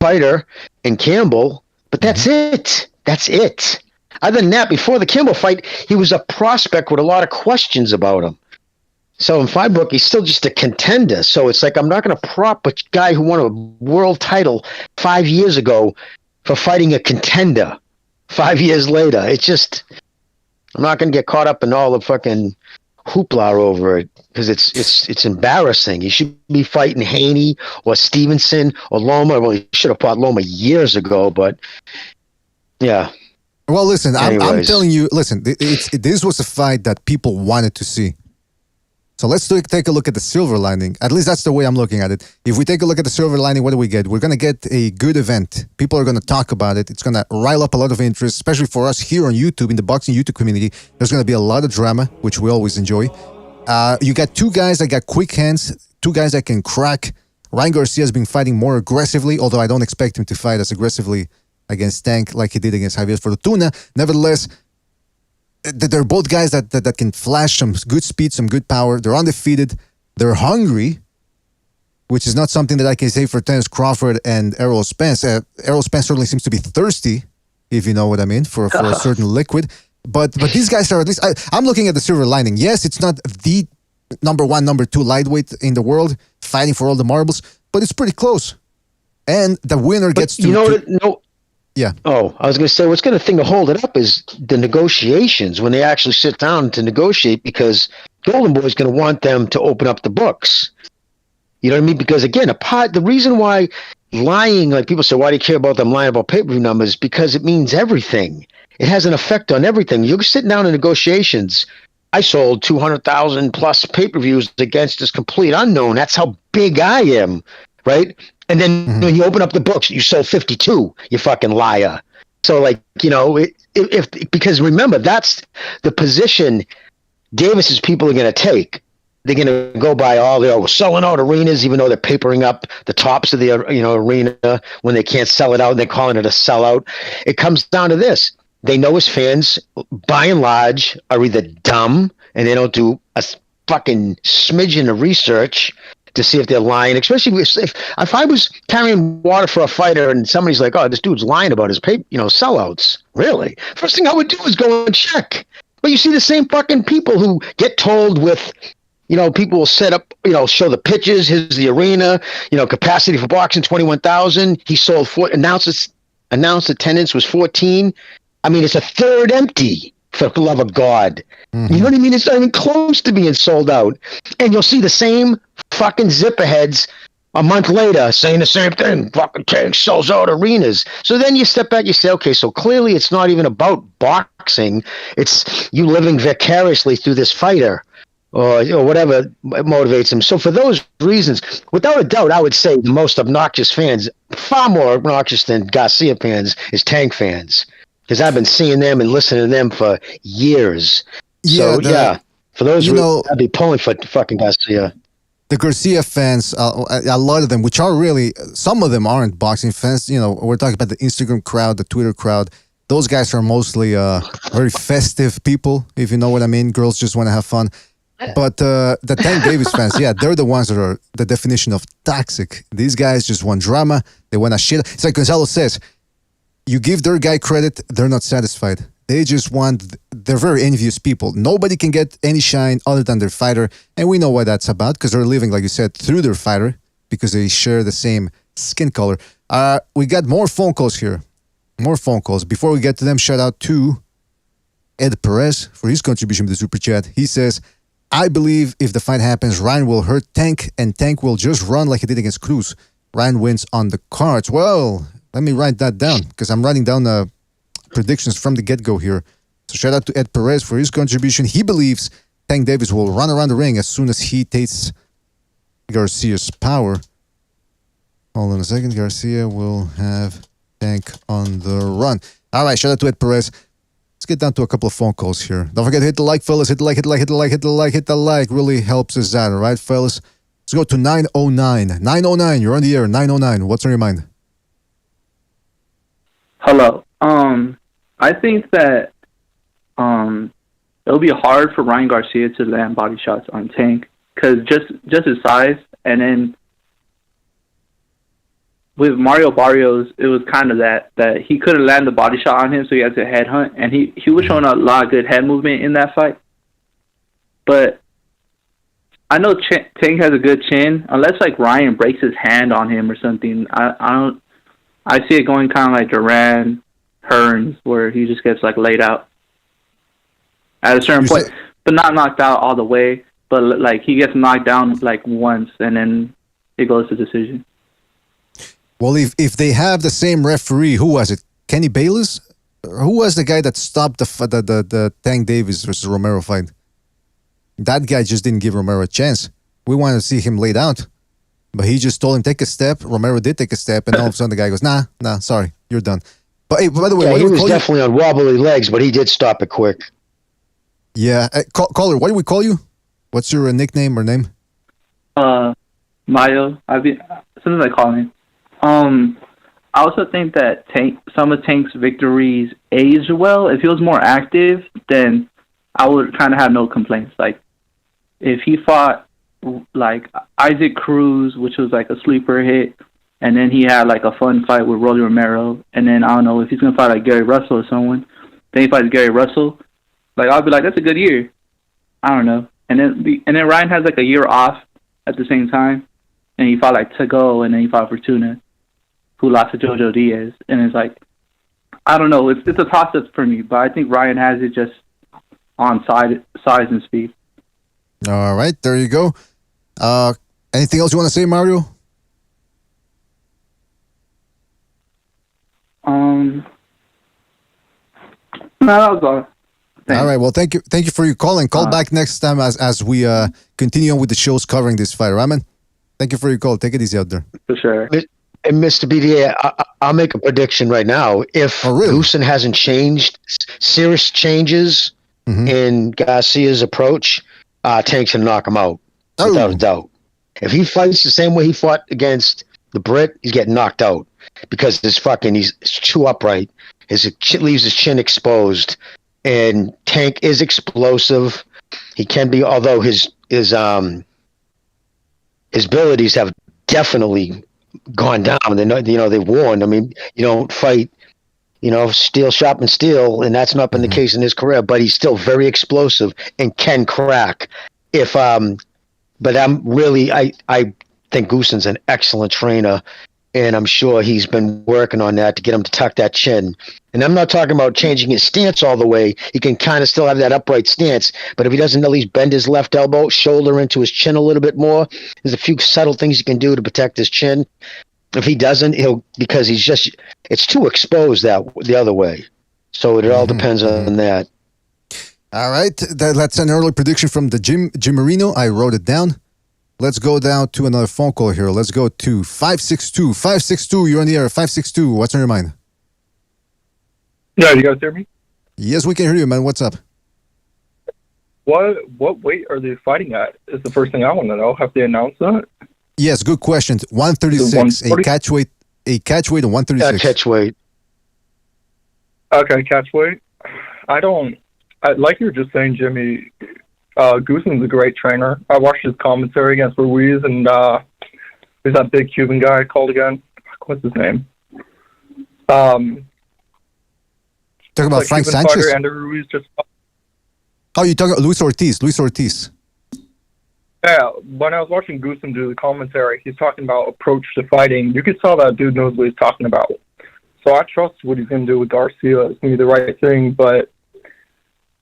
fighter in Campbell. But that's it. That's it. Other than that, before the Campbell fight, he was a prospect with a lot of questions about him. So in my book, he's still just a contender. So it's like I'm not going to prop a guy who won a world title 5 years ago for fighting a contender 5 years later. It's just, I'm not going to get caught up in all the fucking hoopla over it because it's embarrassing. You should be fighting Haney or Stevenson or Loma. Well, you should have fought Loma years ago, but yeah. Well, listen, I'm telling you, listen, this was a fight that people wanted to see. So let's take a look at the silver lining. At least that's the way I'm looking at it. If we take a look at the silver lining, what do we get? We're going to get a good event. People are going to talk about it. It's going to rile up a lot of interest, especially for us here on YouTube, in the boxing YouTube community. There's going to be a lot of drama, which we always enjoy. You got two guys that got quick hands, two guys that can crack. Ryan Garcia has been fighting more aggressively, although I don't expect him to fight as aggressively against Tank like he did against Javier Fortuna. Nevertheless, they're both guys that can flash some good speed, some good power. They're undefeated. They're hungry, which is not something that I can say for Terence Crawford and Errol Spence. Errol Spence certainly seems to be thirsty, if you know what I mean, for a certain liquid. But these guys are at least... I'm looking at the silver lining. Yes, it's not the number one, number two lightweight in the world fighting for all the marbles, but it's pretty close. And the winner gets to... Yeah. Oh, I was going to say, what's going to hold it up is the negotiations when they actually sit down to negotiate, because Golden Boy is going to want them to open up the books. You know what I mean? Because again, the reason why lying, like people say, why do you care about them lying about pay-per-view numbers? Because it means everything. It has an effect on everything. You're sitting down in negotiations. I sold 200,000 plus pay-per-views against this complete unknown. That's how big I am, right? And then when you open up the books, you sold 52, you fucking liar. So because remember, that's the position Davis's people are going to take. They're going to go by we're selling out arenas, even though they're papering up the tops of the arena when they can't sell it out. They're calling it a sellout. It comes down to this. They know his fans, by and large, are either dumb and they don't do a fucking smidgen of research to see if they're lying, especially if I was carrying water for a fighter and somebody's like, oh, this dude's lying about his sellouts. Really? First thing I would do is go and check. But you see the same fucking people who get told with, people will set up, show the pitches, here's the arena, capacity for boxing, 21,000. He sold announced attendance was 14. I mean, it's a third empty, for the love of God. You know what I mean? It's not even close to being sold out. And you'll see the same fucking zipperheads a month later saying the same thing. Fucking Tank sells out arenas. So then you step back, you say, okay, so clearly it's not even about boxing. It's you living vicariously through this fighter or whatever motivates him. So for those reasons, without a doubt, I would say the most obnoxious fans, far more obnoxious than Garcia fans, is Tank fans. Because I've been seeing them and listening to them for years. For those reasons, I'd be pulling for fucking Garcia. the Garcia fans, a lot of them, which are really, some of them aren't boxing fans. You know, we're talking about the Instagram crowd, the Twitter crowd. Those guys are mostly very festive people, if you know what I mean. Girls just want to have fun. But the Tank Davis fans, yeah, they're the ones that are the definition of toxic. These guys just want drama. They want to shit. It's like Gonzalo says, you give their guy credit, they're not satisfied. They just want, they're very envious people. Nobody can get any shine other than their fighter. And we know what that's about because they're living, like you said, through their fighter because they share the same skin color. We got more phone calls here. More phone calls. Before we get to them, shout out to Ed Perez for his contribution to the Super Chat. He says, I believe if the fight happens, Ryan will hurt Tank and Tank will just run like he did against Cruz. Ryan wins on the cards. Well, let me write that down because I'm writing down predictions from the get-go here. So shout out to Ed Perez for his contribution. He believes Tank Davis will run around the ring as soon as he tastes Garcia's power. Hold on a second. Garcia will have Tank on the run. All right, shout out to Ed Perez. Let's get down to a couple of phone calls here. Don't forget to hit the like, fellas. Hit the like, hit the like, hit the like, hit the like, hit the like. Really helps us out, all right, fellas? Let's go to 909. 909, you're on the air. 909, what's on your mind? Hello. I think that it'll be hard for Ryan Garcia to land body shots on Tank because just his size, and then with Mario Barrios, it was kind of that he couldn't land the body shot on him, so he had to headhunt, and he was showing a lot of good head movement in that fight. But I know Tank has a good chin, unless like Ryan breaks his hand on him or something. I see it going kind of like Duran, Hearns, where he just gets like laid out at a certain point, but not knocked out all the way. But like he gets knocked down like once, and then it goes to decision. Well, if they have the same referee, who was it? Kenny Bayless? Who was the guy that stopped the Tank Davis versus Romero fight? That guy just didn't give Romero a chance. We wanted to see him laid out. But he just told him, take a step. Romero did take a step, and all of a sudden the guy goes, nah, sorry, you're done. But hey, by the way, he was definitely on wobbly legs, but he did stop it quick. Yeah. Caller, what do we call you? What's your nickname or name? Mayo. Sometimes I call him. I also think that some of Tank's victories aged well. If he was more active, then I would kind of have no complaints. Like, if he fought like Isaac Cruz, which was like a sleeper hit, and then he had like a fun fight with Rolly Romero, and then I don't know if he's gonna fight like Gary Russell or someone, then he fights Gary Russell, like I'll be like, that's a good year. I don't know. And then Ryan has like a year off at the same time, and he fought like Tago, and then he fought Fortuna, who lost to Jojo Diaz, and it's like, I don't know, it's a toss up for me, but I think Ryan has it just on size and speed. All right, there you go. Anything else you want to say, Mario? No, that was all. Thanks. All right, well, thank you for your call, and call back next time as we continue on with the shows covering this fight, right, man? Thank you for your call. Take it easy out there. For sure. And Mr. BDA, I'll make a prediction right now. If Goosen hasn't changed, serious changes in Garcia's approach, Tank's gonna knock him out without a doubt. If he fights the same way he fought against the Brit, he's getting knocked out because he's too upright. His chin leaves his chin exposed, and Tank is explosive. He can be, although his abilities have definitely gone down. They've warned. I mean, you don't fight, steel sharpen steel, and that's not been the case in his career. But he's still very explosive and can crack. But I think Goosen's an excellent trainer, and I'm sure he's been working on that to get him to tuck that chin. And I'm not talking about changing his stance all the way. He can kind of still have that upright stance, but if he doesn't at least bend his left elbow, shoulder into his chin a little bit more, there's a few subtle things he can do to protect his chin. If he doesn't, because it's too exposed the other way. So it all depends on that. All right, that's an early prediction from the Jim Marino. I wrote it down. Let's go down to another phone call here. Let's go to 562. 562, you're on the air. 562, what's on your mind? Yeah, you guys hear me? Yes, we can hear you, man. What's up? What weight are they fighting at? Is the first thing I want to know. Have they announced that? Yes, good question. 136, a catch weight of 136. Yeah, catch weight. Okay, catch weight. Like you were just saying, Jimmy, Goosum's a great trainer. I watched his commentary against Ruiz, and who's that big Cuban guy called again? What's his name? Talking about Frank Cuban Sanchez? fighter, Andy Ruiz just. Oh, you're talking about Luis Ortiz. Yeah, when I was watching Goosum do the commentary, he's talking about approach to fighting. You could tell that dude knows what he's talking about. So I trust what he's going to do with Garcia. It's going to be the right thing, but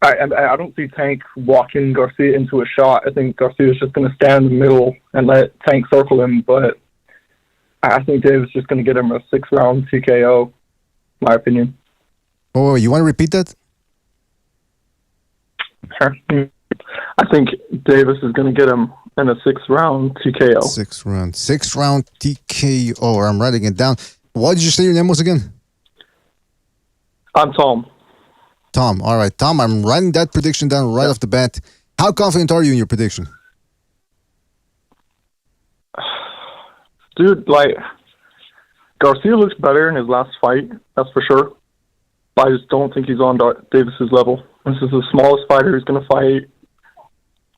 I don't see Tank walking Garcia into a shot. I think Garcia is just going to stand in the middle and let Tank circle him, but I think Davis is just going to get him a 6-round TKO, my opinion. Oh, you want to repeat that? Sure. I think Davis is going to get him in a 6-round TKO. 6-round TKO. I'm writing it down. What did you say your name was again? I'm Tom. Tom. All right, Tom, I'm writing that prediction down right off the bat. How confident are you in your prediction? Dude, Garcia looks better in his last fight, that's for sure. But I just don't think he's on Davis's level. This is the smallest fighter he's going to fight.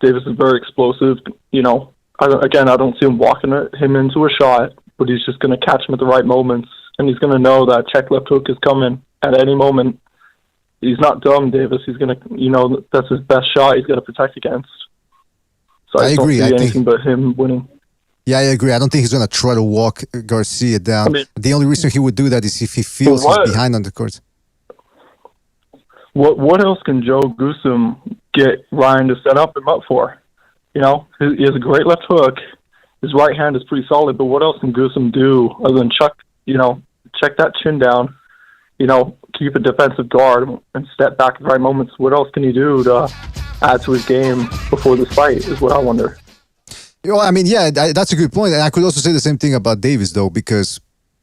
Davis is very explosive. I don't see him walking him into a shot, but he's just going to catch him at the right moments. And he's going to know that check left hook is coming at any moment. He's not dumb, Davis. He's going to, that's his best shot he's got to protect against. So I agree. don't see anything but him winning. Yeah, I agree. I don't think he's going to try to walk Garcia down. The only reason he would do that is if he feels he's behind on the court. What else can Joe Goosum get Ryan to set him up for? He has a great left hook. His right hand is pretty solid, but what else can Goosum do other than check that chin down, keep a defensive guard and step back at the right moments? What else can he do to add to his game before this fight is what I wonder. That's a good point. And I could also say the same thing about Davis, though, because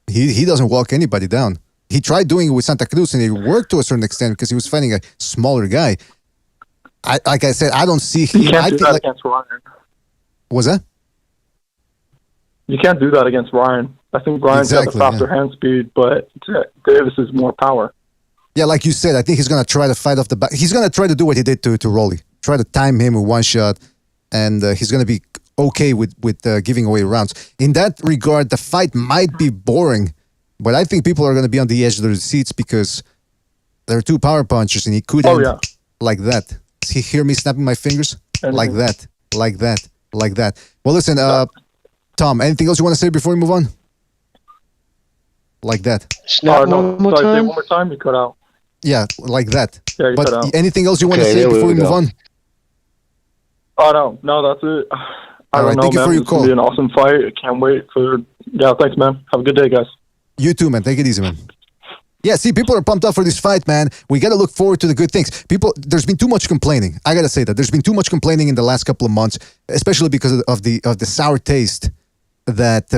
he doesn't walk anybody down. He tried doing it with Santa Cruz, and it worked to a certain extent because he was fighting a smaller guy. Like I said, I don't see him. You can't do that against Ryan. Was that? You can't do that against Ryan. I think Ryan's got the faster hand speed, but Davis is more power. Yeah, like you said, I think he's going to try to fight off the back. He's going to try to do what he did to Rolly. Try to time him with one shot, and he's going to be okay with giving away rounds. In that regard, the fight might be boring, but I think people are going to be on the edge of their seats because there are two power punchers, and he could end like that. See, hear me snapping my fingers? Like that. Well, listen, Tom, anything else you want to say before we move on? Like that. One more time, you cut out. Yeah, like that. Yeah, but cut out. Anything else you want to say before we move on? Oh, no, that's it. I don't know, thank you man. for your It's call. going to be an awesome fight. I can't wait for... Yeah, thanks, man. Have a good day, guys. You too, man. Take it easy, man. Yeah, see, people are pumped up for this fight, man. We got to look forward to the good things. There's been too much complaining. I got to say that. There's been too much complaining in the last couple of months, especially because of the sour taste that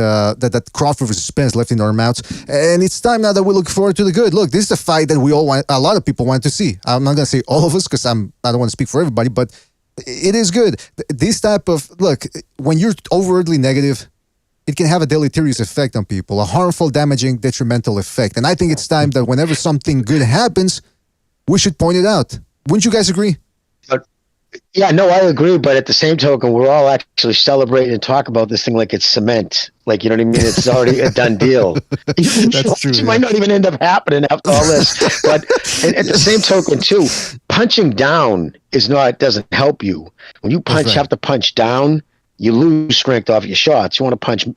Crawford versus Spence left in our mouths. And it's time now that we look forward to the good. Look, this is a fight that we all want, a lot of people want to see. I'm not going to say all of us because I don't want to speak for everybody, but it is good. This type of, look, when you're overtly negative, it can have a deleterious effect on people, a harmful, damaging, detrimental effect. And I think it's time that whenever something good happens, we should point it out. Wouldn't you guys agree? Yeah, no, I agree. But at the same token, we're all actually celebrating and talk about this thing like it's cement. Like, you know what I mean? It's already a done deal. That's true. It might not even end up happening after all this. But at the same token, too, punching down doesn't help you. When you have to punch down, you lose strength off your shots. You want to punch,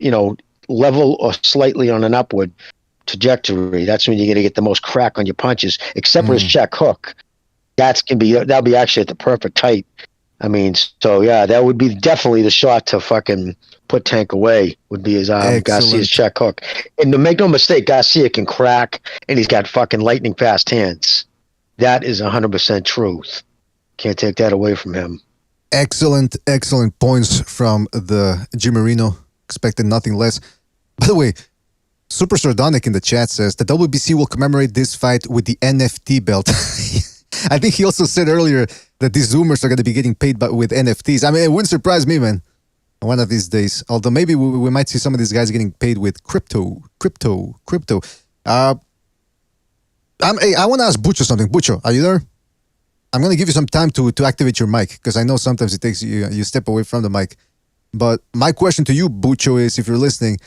level or slightly on an upward trajectory. That's when you're going to get the most crack on your punches, except for his check hook. That'll be actually at the perfect height. I mean, so yeah, that would be definitely the shot to fucking put Tank away, would be his Garcia's check hook. And to make no mistake, Garcia can crack, and he's got fucking lightning fast hands. That is 100% truth. Can't take that away from him. Excellent points from the Jimerino. Expected nothing less. By the way, Super Sardonic in the chat says the WBC will commemorate this fight with the NFT belt. I think he also said earlier that these Zoomers are going to be getting paid with NFTs. I mean, it wouldn't surprise me, man. One of these days. Although maybe we might see some of these guys getting paid with crypto. I want to ask Bucho something. Bucho, are you there? I'm going to give you some time to activate your mic because I know sometimes it takes you step away from the mic. But my question to you, Bucho, is if you're listening,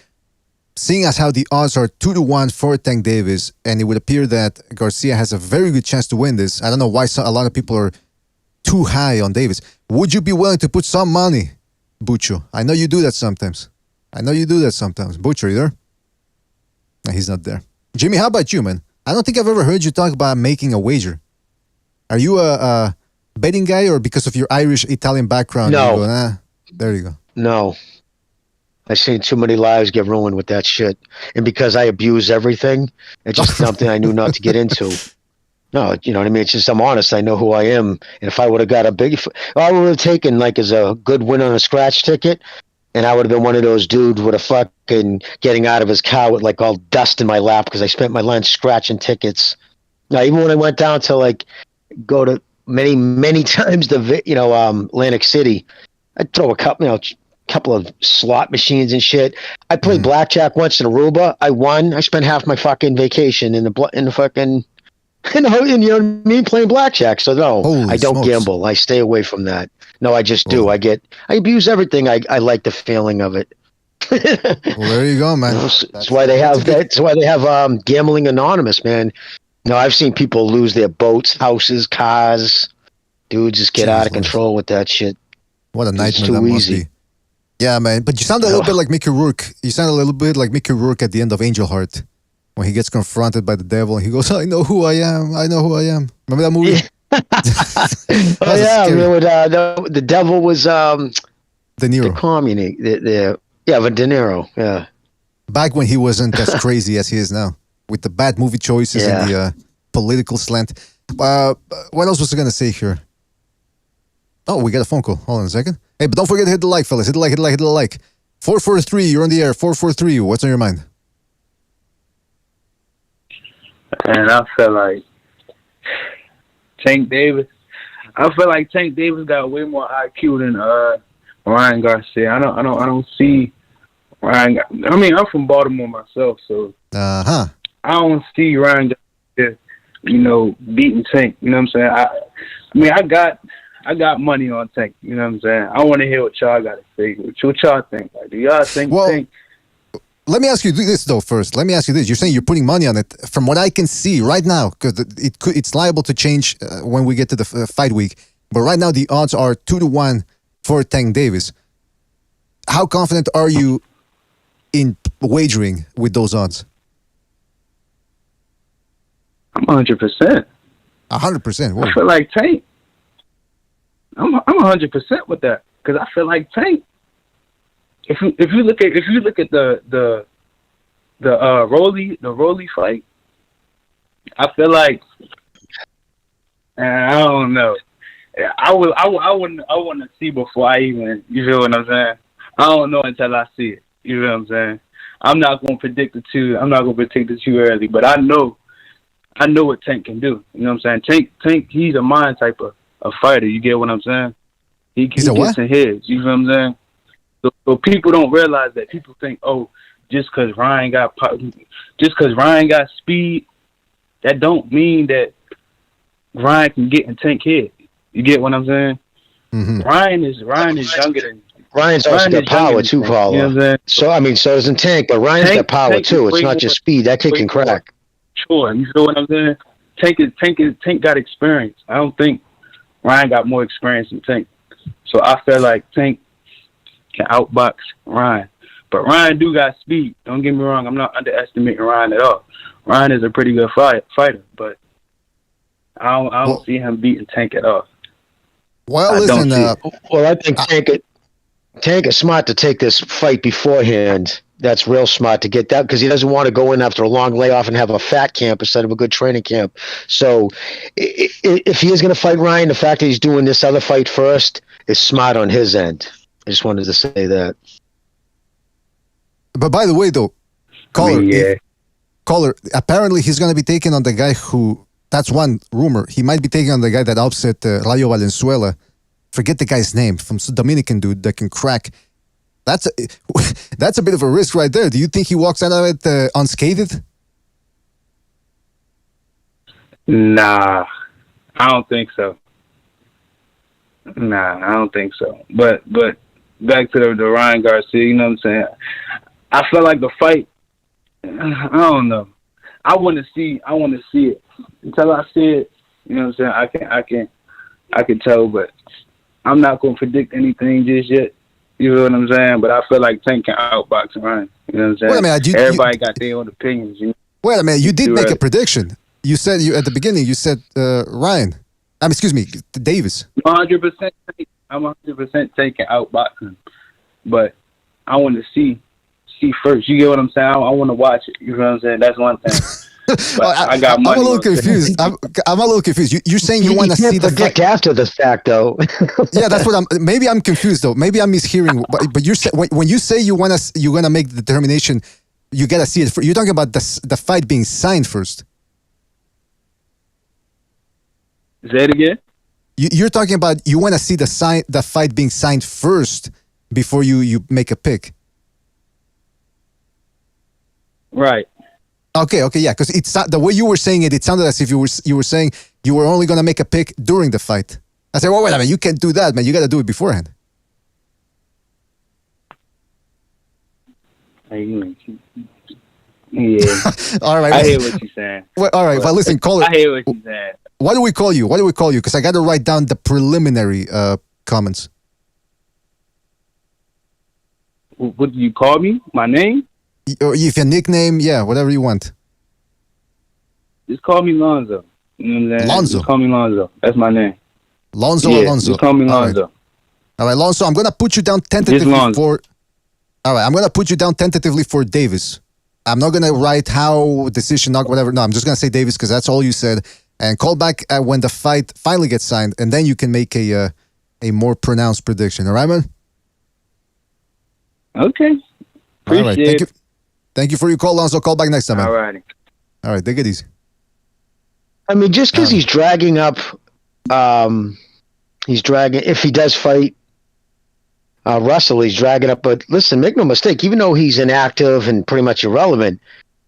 seeing as how the odds are 2-1 for Tank Davis, and it would appear that Garcia has a very good chance to win this. I don't know why a lot of people are too high on Davis. Would you be willing to put some money, Bucho? I know you do that sometimes. Bucho, are you there? No, he's not there. Jimmy, how about you, man? I don't think I've ever heard you talk about making a wager. Are you a betting guy, or because of your Irish-Italian background? No. You go, there you go. No. I've seen too many lives get ruined with that shit. And because I abuse everything, it's just something I knew not to get into. No, you know what I mean? It's just, I'm honest. I know who I am. And if I would have got I would have taken like as a good win on a scratch ticket, and I would have been one of those dudes with a fucking getting out of his car with like all dust in my lap because I spent my lunch scratching tickets. Now, even when I went down to like go to many times to, Atlantic City, I'd throw a couple of slot machines and shit. I played blackjack once in Aruba. I won. I spent half my fucking vacation in the fucking, you know what I mean, playing blackjack. So no, Holy I don't smokes. gamble. I stay away from that. No, I just do. I abuse everything. I like the feeling of it. Well, there you go, man. That's why they have Gambling Anonymous, man. No, I've seen people lose their boats, houses, cars. Dudes just get out of control with that shit. What a nightmare It's too that must easy. be. Yeah, man. But you sound a little bit like Mickey Rourke. You sound a little bit like Mickey Rourke at the end of Angel Heart, when he gets confronted by the devil and he goes, "I know who I am. I know who I am." Remember that movie? Oh yeah, I mean, the devil was De Niro. the communist. De Niro. Yeah. Back when he wasn't as crazy as he is now, with the bad movie choices and the political slant. What else was I gonna say here? Oh, we got a phone call. Hold on a second. Hey, but don't forget to hit the like, fellas. Hit the like. 443, you're on the air. 443, what's on your mind? And I feel like Tank Davis. I feel like Tank Davis got way more IQ than Ryan Garcia. I don't see Ryan. I mean, I'm from Baltimore myself, so I don't see Ryan Garcia, beating Tank. You know what I'm saying? I got money on Tank. You know what I'm saying? I want to hear what y'all got to say. What y'all think? Like, do y'all think Tank? Let me ask you this though first. Let me ask you this. You're saying you're putting money on it. From what I can see right now, because it's liable to change when we get to the fight week. But right now the odds are 2-1 for Tank Davis. How confident are you in wagering with those odds? I'm 100%. 100%. I feel like Tank. I'm 100% with that because I feel like Tank. If you look at the Rolly fight, I feel like I don't know. I want to see before I even. You feel what I'm saying? I don't know until I see it. You feel what I'm saying? I'm not gonna predict it too early, but I know what Tank can do. You know what I'm saying? Tank, he's a mind type of fighter. You get what I'm saying? He gets in his. You know what I'm saying? So people don't realize that. People think, oh, just because Ryan got speed, that don't mean that Ryan can get in Tank head. You get what I'm saying? Mm-hmm. Ryan is younger than. Ryan's also got power too, Paulo. You know what I'm saying? So doesn't Tank, but Ryan's got power too. It's not just speed. That kid can crack. Sure, you feel what I'm saying? Tank got experience. I don't think Ryan got more experience than Tank. So I feel like Tank can outbox Ryan. But Ryan do got speed. Don't get me wrong. I'm not underestimating Ryan at all. Ryan is a pretty good fighter, but I don't see him beating Tank at all. Well, listen. I think Tank is smart to take this fight beforehand. That's real smart to get that because he doesn't want to go in after a long layoff and have a fat camp instead of a good training camp. So if he is going to fight Ryan, the fact that he's doing this other fight first is smart on his end. I just wanted to say that. But by the way, though, caller, apparently he's going to be taking on the guy who That's one rumor. He might be taking on the guy that upset Rayo Valenzuela. Forget the guy's name, from Dominican dude that can crack. That's a bit of a risk right there. Do you think he walks out of it unscathed? Nah, I don't think so. Nah, I don't think so. But back to the Ryan Garcia, you know what I'm saying? I feel like the fight, I don't know. I want to see it. Until I see it, you know what I'm saying? I can tell, but I'm not going to predict anything just yet. You know what I'm saying? But I feel like Tank can outbox Ryan. You know what I'm saying? Wait a minute, everybody got their own opinions. You know? Wait a minute, you did make a prediction. You said at the beginning. You said Ryan. Excuse me, Davis. 100%. I'm 100% taking outbox him, but I want to see first. You get what I'm saying? I want to watch it. You know what I'm saying? That's one thing. But I got money. I'm a little confused. I'm a little confused. You're saying you want to see the fight after the fact, though. Yeah, that's what Maybe I'm confused though. Maybe I'm mishearing. But you're when you say you're gonna make the determination, you gotta see it. You're talking about the fight being signed first. Say it again. You're talking about you want to see the fight being signed first before you make a pick. Right. Okay, yeah, because it's the way you were saying it. It sounded as if you were saying you were only going to make a pick during the fight. I said, well, wait a minute, you can't do that, man. You got to do it beforehand. Yeah. All right. I hear what you're saying. Well, all right, but listen, call it. I hear what you're saying. What do we call you? Because I got to write down the preliminary comments. What do you call me? My name? Or if your nickname, yeah, whatever you want. Just call me Lonzo. You know what I'm saying? Lonzo. Just call me Lonzo. That's my name. Lonzo yeah, or Lonzo? Just call me Lonzo. All right, Lonzo, I'm going to put you down tentatively for... All right, I'm going to put you down tentatively for Davis. I'm not going to write how, decision, not whatever. No, I'm just going to say Davis because that's all you said. And call back when the fight finally gets signed, and then you can make a more pronounced prediction. All right, man? Okay. Appreciate all right, thank you. Thank you for your call, Lonzo. Call back next time, man. All righty. All right, take it easy. I mean, just because he's dragging up, if he does fight Russell, he's dragging up. But listen, make no mistake, even though he's inactive and pretty much irrelevant,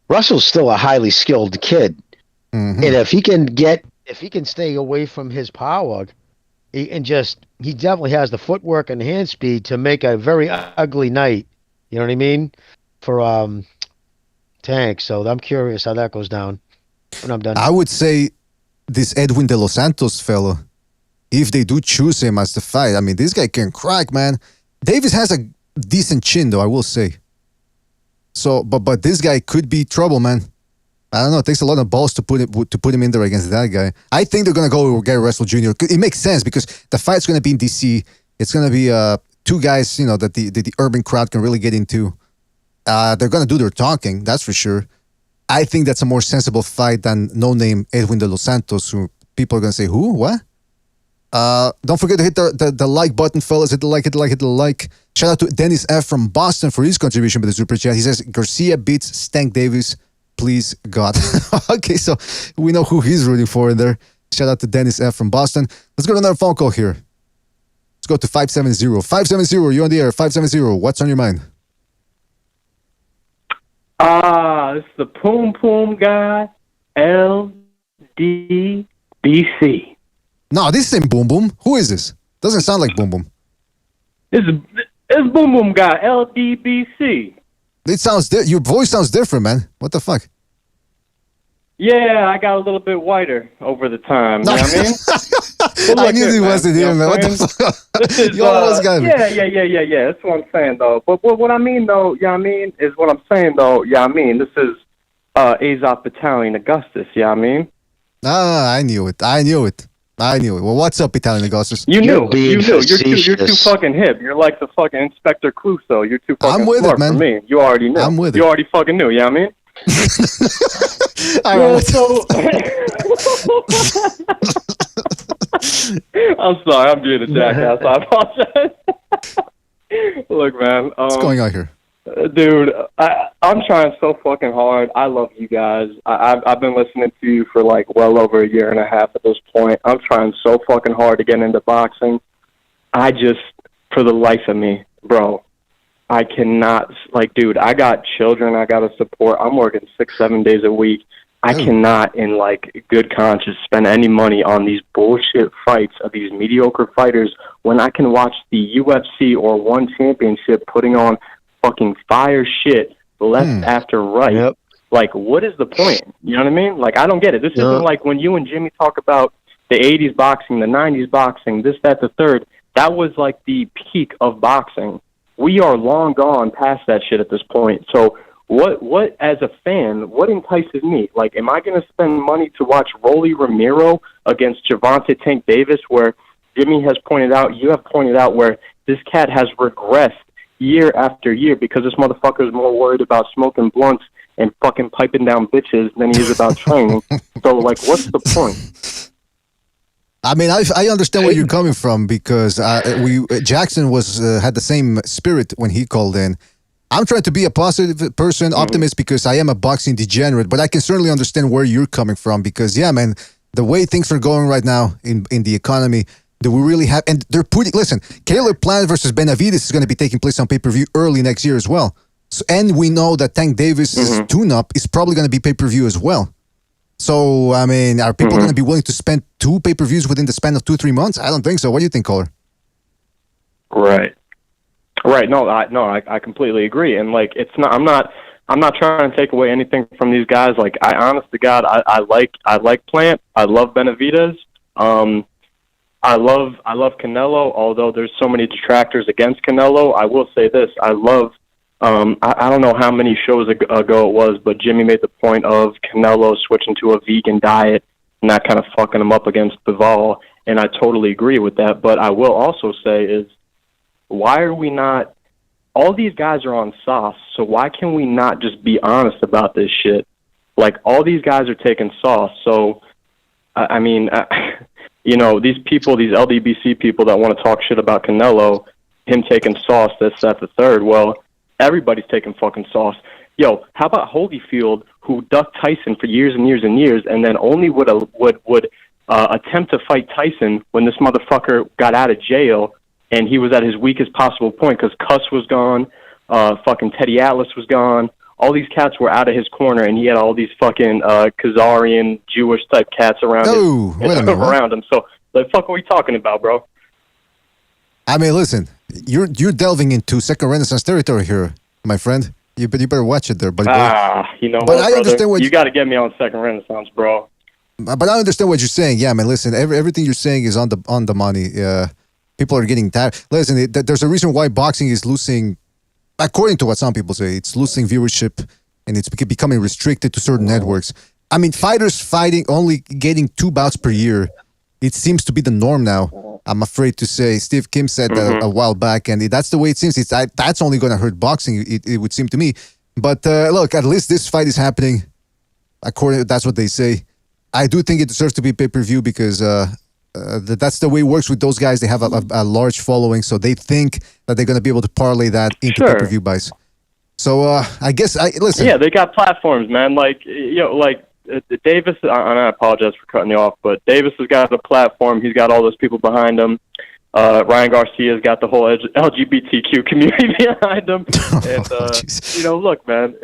Russell's still a highly skilled kid. Mm-hmm. And if he can stay away from his power, he definitely has the footwork and hand speed to make a very ugly night. You know what I mean? For Tank. So I'm curious how that goes down when I'm done. I would say this Edwin de los Santos fellow, if they do choose him as the fight, I mean, this guy can crack, man. Davis has a decent chin, though, I will say. So, but this guy could be trouble, man. I don't know. It takes a lot of balls to put him in there against that guy. I think they're gonna go with Gary Russell Jr. It makes sense because the fight's gonna be in DC. It's gonna be two guys, you know, that the urban crowd can really get into. They're gonna do their talking, that's for sure. I think that's a more sensible fight than no-name Edwin de los Santos, who people are gonna say, who? What? Don't forget to hit the like button, fellas. Hit the like. Shout out to Dennis F. from Boston for his contribution with the super chat. He says Garcia beats Stank Davis. Please, God. Okay, so we know who he's rooting for in there. Shout out to Dennis F. from Boston. Let's go to another phone call here. Let's go to 570. 570, you're on the air. 570, what's on your mind? It's the Poom Poom guy, LDBC. No, this isn't Boom Boom. Who is this? Doesn't sound like Boom Boom. It's Boom Boom guy, LDBC. It sounds your voice sounds different, man. What the fuck? Yeah, I got a little bit whiter over the time. You know what I mean? I knew he wasn't here, man. What the fuck? This is, you almost got me. Yeah. That's what I'm saying, though. But what I mean, though, you know what I mean, is what I'm saying, though, yeah, I mean, this is Azov Battalion Augustus, you know what I mean? I knew it. Well, what's up, Italian Augustus? You knew. You're too fucking hip. You're like the fucking Inspector Clouseau. You're too fucking smart for me. You already knew. I'm with it. You already fucking knew, you know what I mean? All right. So... I'm sorry, I'm being a jackass. I apologize. Look, man. What's going on here? Dude, I'm trying so fucking hard. I love you guys. I've been listening to you for like well over a year and a half at this point. I'm trying so fucking hard to get into boxing. I just, for the life of me, bro, I cannot, like, dude, I got children I got to support. I'm working 6-7 days a week. I cannot, in like good conscience, spend any money on these bullshit fights of these mediocre fighters when I can watch the UFC or One Championship putting on fucking fire shit left after right. Yep. Like, what is the point? You know what I mean? Like, I don't get it. This isn't like when you and Jimmy talk about the 80s boxing, the 90s boxing, this, that, the third. That was like the peak of boxing. We are long gone past that shit at this point. So what as a fan, what entices me? Like, am I going to spend money to watch Rolly Romero against Gervonta Tank Davis, where Jimmy has pointed out, you have pointed out, where this cat has regressed year after year because this motherfucker is more worried about smoking blunts and fucking piping down bitches than he is about training. So, like, what's the point? I mean, I understand where you're coming from because Jackson was had the same spirit when he called in. I'm trying to be a positive person, optimist, because I am a boxing degenerate, but I can certainly understand where you're coming from because, yeah, man, the way things are going right now in the economy, do we really have, and they're putting, listen, Caleb Plant versus Benavidez is going to be taking place on pay-per-view early next year as well. So, and we know that Tank Davis' tune-up is probably going to be pay-per-view as well. So, I mean, are people going to be willing to spend 2 pay-per-views within the span of 2-3 months? I don't think so. What do you think, Caller? Right. No, I completely agree. And like, it's not. I'm not trying to take away anything from these guys. Like, I honest to God, I like Plant. I love Benavidez. I love Canelo. Although there's so many detractors against Canelo, I will say this: I love. I don't know how many shows ago it was, but Jimmy made the point of Canelo switching to a vegan diet and that kind of fucking him up against Bivol, and I totally agree with that. But I will also say is, why are we not, all these guys are on sauce, so why can we not just be honest about this shit? Like, all these guys are taking sauce, so, I mean, you know, these people, these LDBC people that want to talk shit about Canelo, him taking sauce, this, that, the third, well, everybody's taking fucking sauce. Yo, how about Holyfield, who ducked Tyson for years and years and years, and then only would attempt to fight Tyson when this motherfucker got out of jail, and he was at his weakest possible point because Cuss was gone, fucking Teddy Atlas was gone. All these cats were out of his corner, and he had all these fucking Khazarian Jewish type cats around him. So, the fuck are we talking about, bro? I mean, listen, you're delving into second Renaissance territory here, my friend. You better watch it there, buddy. You know but what, I understand what you got to get me on second Renaissance, bro. But I understand what you're saying. Yeah, man. Listen, everything you're saying is on the money. People are getting tired. Listen, there's a reason why boxing is losing, according to what some people say, it's losing viewership and it's becoming restricted to certain networks. I mean, fighters fighting, only getting 2 bouts per year, it seems to be the norm now. I'm afraid to say. Steve Kim said that a while back, and that's the way it seems. That's only going to hurt boxing, it would seem to me. But look, at least this fight is happening. That's what they say. I do think it deserves to be pay-per-view because that's the way it works with those guys. They have a large following, so they think that they're going to be able to parlay that into pay-per-view buys. So I guess listen. Yeah, they got platforms, man. Like, you know, like Davis. And I apologize for cutting you off, but Davis has got a platform. He's got all those people behind him. Ryan Garcia's got the whole LGBTQ community behind him. And you know, look, man,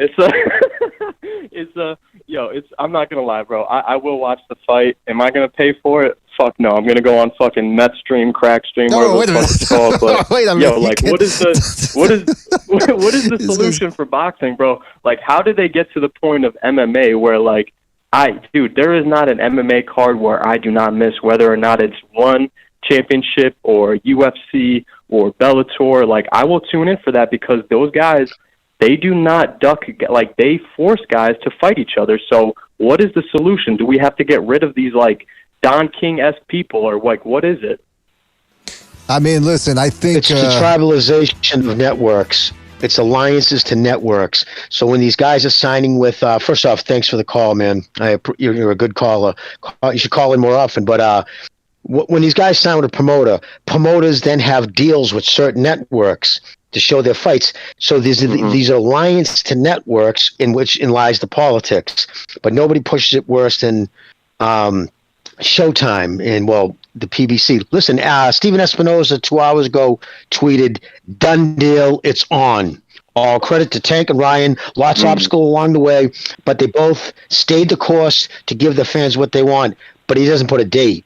I'm not gonna lie, bro. I will watch the fight. Am I gonna pay for it? Fuck no. I'm gonna go on fucking Metstream, Crackstream, whatever the fuck it's called. But wait a minute, yo, like, what is the solution for boxing, bro? Like, how did they get to the point of MMA where, like, there is not an MMA card where I do not miss, whether or not it's one championship or UFC or Bellator. Like, I will tune in for that because those guys, they do not duck, like, they force guys to fight each other. So what is the solution? Do we have to get rid of these, like, Don King-esque people, or, like, what is it? I mean, listen, I think it's the tribalization of networks. It's alliances to networks. So when these guys are signing with, first off, thanks for the call, man. You're a good caller. You should call in more often. But when these guys sign with a promoter, promoters then have deals with certain networks to show their fights. So these are alliance to networks in lies the politics, but nobody pushes it worse than Showtime and the PBC. Listen, Steven Espinoza 2 hours ago tweeted, "Done deal, it's on." All credit to Tank and Ryan. Lots of obstacles along the way, but they both stayed the course to give the fans what they want. But he doesn't put a date,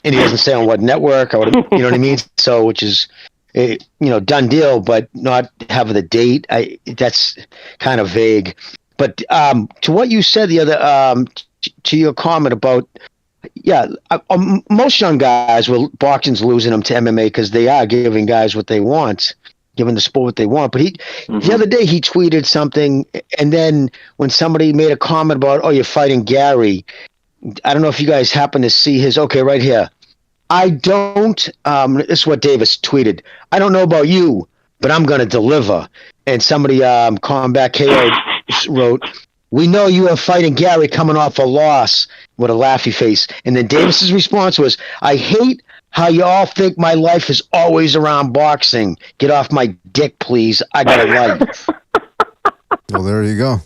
and he doesn't say on what network or what, you know what I mean. So, which is done deal, but not have the date. That's kind of vague. But to what you said the other, to your comment about, most young guys, boxing's losing them to MMA because they are giving guys what they want. Giving the sport what they want. But the other day he tweeted something, and then when somebody made a comment about, you're fighting Gary, I don't know if you guys happen to see his, right here. I don't, this is what Davis tweeted. I don't know about you, but I'm going to deliver. And somebody, Combat KO wrote, "We know you are fighting Gary coming off a loss," with a laughy face. And then Davis's response was, "I hate how you all think my life is always around boxing. Get off my dick, please. I got a life." Well, there you go.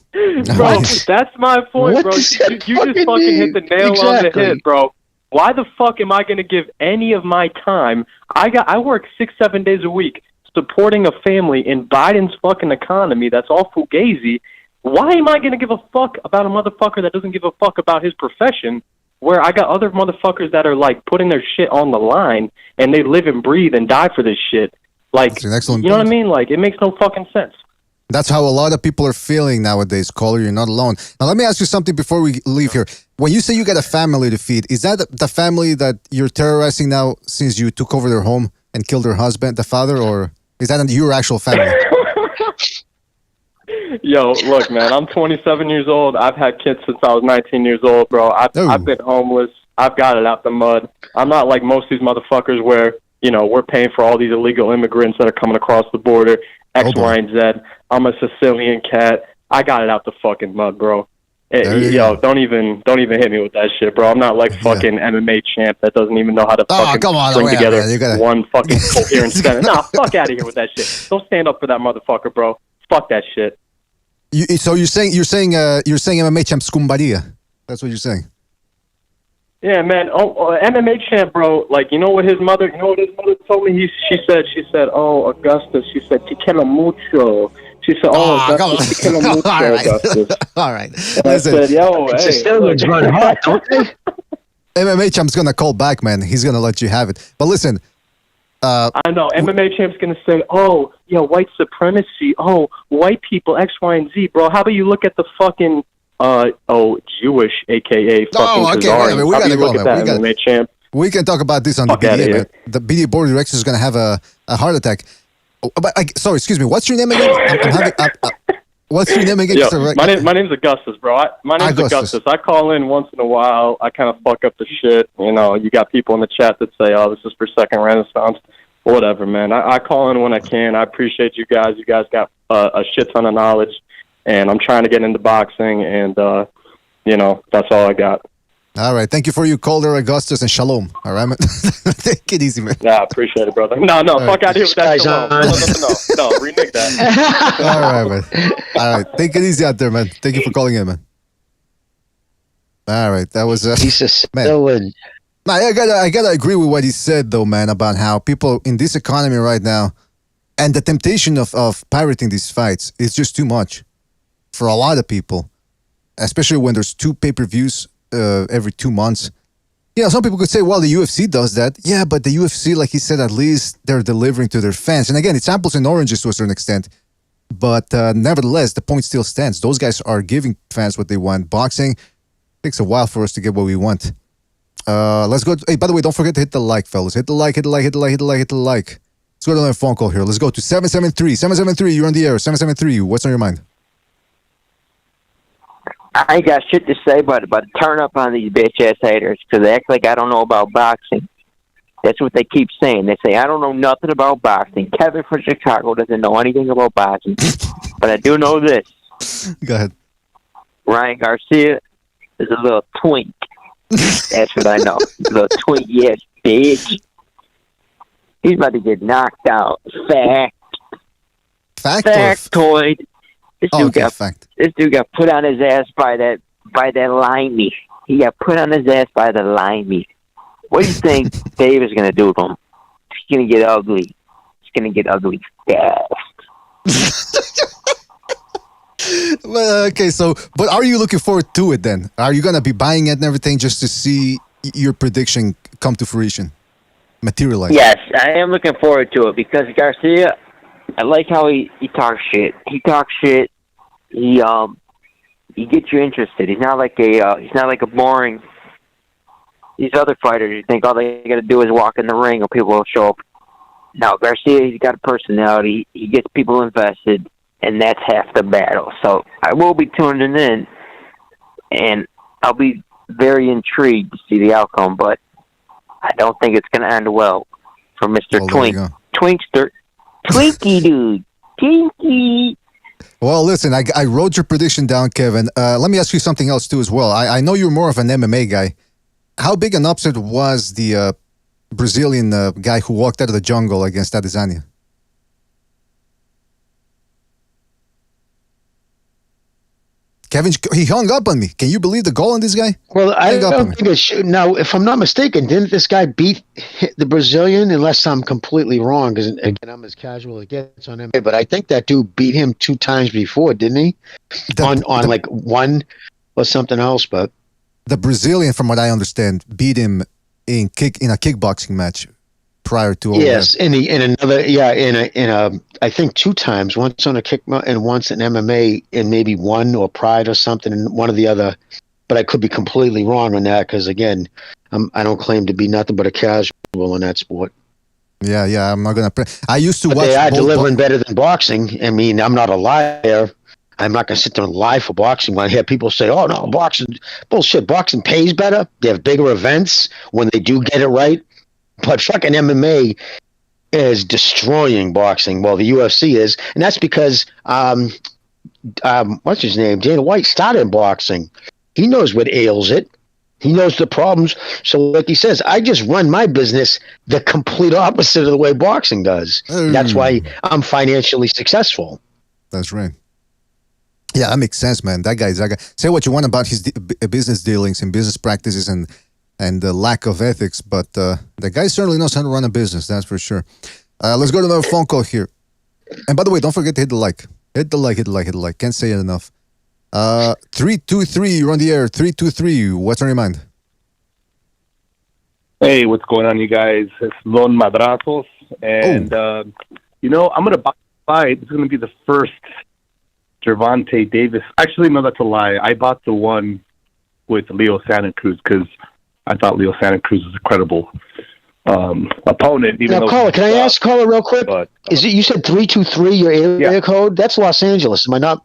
Bro, that's my point, bro. You just fucking hit the nail on the head, bro. Why the fuck am I going to give any of my time? I work 6-7 days a week supporting a family in Biden's fucking economy that's all fugazi. Why am I going to give a fuck about a motherfucker that doesn't give a fuck about his profession, where I got other motherfuckers that are, like, putting their shit on the line, and they live and breathe and die for this shit? Like, that's an excellent you know point. what I mean? Like, it makes no fucking sense. That's how a lot of people are feeling nowadays, caller. You're not alone. Now, let me ask you something before we leave here. When you say you got a family to feed, is that the family that you're terrorizing now since you took over their home and killed their husband, the father, or is that your actual family? Yo, look, man, I'm 27 years old. I've had kids since I was 19 years old, bro. I've been homeless. I've got it out the mud. I'm not like most of these motherfuckers where, we're paying for all these illegal immigrants that are coming across the border, X, Y, and Z. I'm a Sicilian cat. I got it out the fucking mud, bro. Don't even hit me with that shit, bro. I'm not like fucking MMA champ that doesn't even know how to fucking string together one fucking coherent sentence. Nah, fuck out of here with that shit. Don't stand up for that motherfucker, bro. Fuck that shit. So you're saying MMA champ scumbaria? That's what you're saying? Yeah, man. MMA champ, bro. Like, you know what his mother told me? She said, "Oh, Augustus." She said, "Te quiero mucho." She said, Augustus, te quiero mucho, All right. Augustus. All right. And I said, yo, hey. Run hot, don't they? MMA champ's gonna call back, man. He's gonna let you have it. But listen, I know MMA champ's gonna say, "Oh, white supremacy. Oh, white people, X, Y, and Z, bro." How about you look at the fucking Jewish, aka fucking Khazarian? We gotta go, man. MMA champ. We can talk about this on Fuck the BDA, man. man. The BDA board of directors is gonna have a heart attack. Sorry, excuse me. What's your name again? What's your name again? Yo, my name's Augustus, bro. My name's Augustus. I call in once in a while. I kind of fuck up the shit. You got people in the chat that say, "Oh, this is for Second Renaissance." Whatever, man. I call in when I can. I appreciate you guys. You guys got a shit ton of knowledge, and I'm trying to get into boxing, and that's all I got. All right. Thank you for your call there, Augustus, and shalom. All right, man. Take it easy, man. Yeah, I appreciate it, brother. No, fuck out of here with that shalom. No, renege that. All right, man. All right. Take it easy out there, man. Thank you for calling in, man. All right. That was man. I gotta agree with what he said, though, man, about how people in this economy right now, and the temptation of pirating these fights is just too much for a lot of people, especially when there's 2 pay-per-views every 2 months. Some people could say, well, the UFC does that. Yeah, but the UFC, like he said, at least they're delivering to their fans. And again, it's apples and oranges to a certain extent. But nevertheless, the point still stands. Those guys are giving fans what they want. Boxing takes a while for us to get what we want. Let's go. Hey, by the way, don't forget to hit the like, fellas. Hit the like. Let's go to another phone call here. Let's go to 773. 773, you're on the air. 773, what's on your mind? I ain't got shit to say but turn up on these bitch-ass haters because they act like I don't know about boxing. That's what they keep saying. They say, I don't know nothing about boxing. Kevin from Chicago doesn't know anything about boxing. But I do know this. Go ahead. Ryan Garcia is a little twink. That's what I know. A little twink-ass bitch. He's about to get knocked out. Fact. Fact. Factoid. This Fact. This dude got put on his ass by that limey. He got put on his ass by the limey. What do you think Dave is gonna do to him? It's gonna get ugly. It's gonna get ugly fast. Well, okay, so, but are you looking forward to it then? Are you gonna be buying it and everything just to see your prediction come to fruition, materialize? Yes, I am looking forward to it because Garcia, I like how he talks shit. He talks shit. He gets you interested. He's not like a boring. These other fighters, you think all they got to do is walk in the ring, or people will show up. Now Garcia, he's got a personality. He gets people invested. And that's half the battle. So I will be tuning in, and I'll be very intrigued to see the outcome. But I don't think it's going to end well for Mr. Twinkster, Twinkie dude, Twinkie. Well, listen, I wrote your prediction down, Kevin. Let me ask you something else too as well. I know you're more of an MMA guy. How big an upset was the Brazilian guy who walked out of the jungle against Adesanya? Kevin, he hung up on me. Can you believe the goal on this guy? Well, I don't think it should. Now, if I'm not mistaken, didn't this guy beat the Brazilian? Unless I'm completely wrong, because again, I'm as casual as it gets on MMA. But I think that dude beat him 2 times before, didn't he? On like one or something else. But the Brazilian, from what I understand, beat him in a kickboxing match prior to all yes, that. in a I think 2 times, once on a kick and once in MMA, and maybe one or Pride or something, and one or the other. But I could be completely wrong on that because again, I don't claim to be nothing but a casual in that sport. Yeah, I'm not gonna. I used to watch. They are delivering better than boxing. I mean, I'm not a liar. I'm not gonna sit there and lie for boxing when I hear people say, "Oh no, boxing bullshit. Boxing pays better. They have bigger events when they do get it right." But fucking MMA is destroying boxing. Well, the UFC is, and that's because what's his name? Dana White started in boxing. He knows what ails it. He knows the problems. So, like he says, I just run my business the complete opposite of the way boxing does. That's why I'm financially successful. That's right. Yeah, that makes sense, man. That guy. Say what you want about his business dealings and business practices and the lack of ethics, but the guy certainly knows how to run a business, that's for sure. Let's go to another phone call here. And by the way, don't forget to hit the like. Hit the like. Can't say it enough. 323, you're on the air. 323, what's on your mind? Hey, what's going on, you guys? It's Lon Madrazos. And, I'm going to buy it. It's going to be the first Gervonta Davis. Actually, no, that's a lie. I bought the one with Leo Santa Cruz because I thought Leo Santa Cruz was a credible opponent. Now, caller, can I ask caller real quick? Is it you said 323 your area code? That's Los Angeles. Am I not?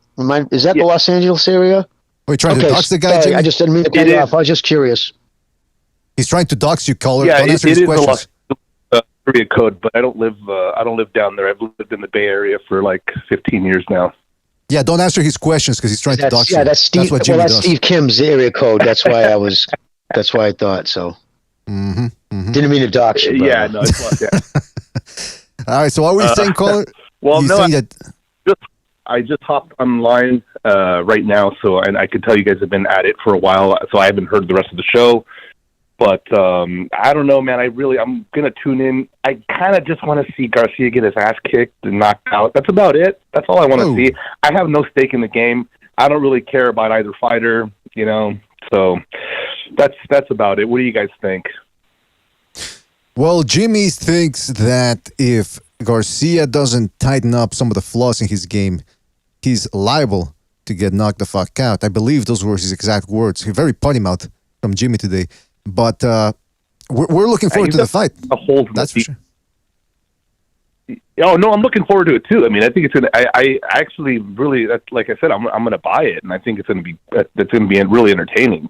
Is that the Los Angeles area? Are you trying to dox the guy? Sorry, I just didn't mean to cut you off. I was just curious. He's trying to dox you, caller. Yeah, don't answer it his is questions. the Los area code, but I don't live down there. I've lived in the Bay Area for like 15 years now. Yeah, don't answer his questions because he's trying to dox you. Yeah, that's Steve. That's Steve Kim's area code. That's why I was. That's why I thought so. Didn't mean to dox you. Yeah, no, it's All right, so what were you saying, caller? Well, I just hopped online right now, and I can tell you guys have been at it for a while, so I haven't heard the rest of the show. But I don't know, man. I'm gonna tune in. I kind of just want to see Garcia get his ass kicked and knocked out. That's about it. That's all I want to see. I have no stake in the game. I don't really care about either fighter, So that's about it. What do you guys think? Well, Jimmy thinks that if Garcia doesn't tighten up some of the flaws in his game, he's liable to get knocked the fuck out. I believe those were his exact words. Very potty mouth from Jimmy today. But we're looking forward to the fight. That's for sure. Oh no, I'm looking forward to it too. I mean, I think it's gonna. I actually really, like I said, I'm gonna buy it, and I think it's gonna be really entertaining.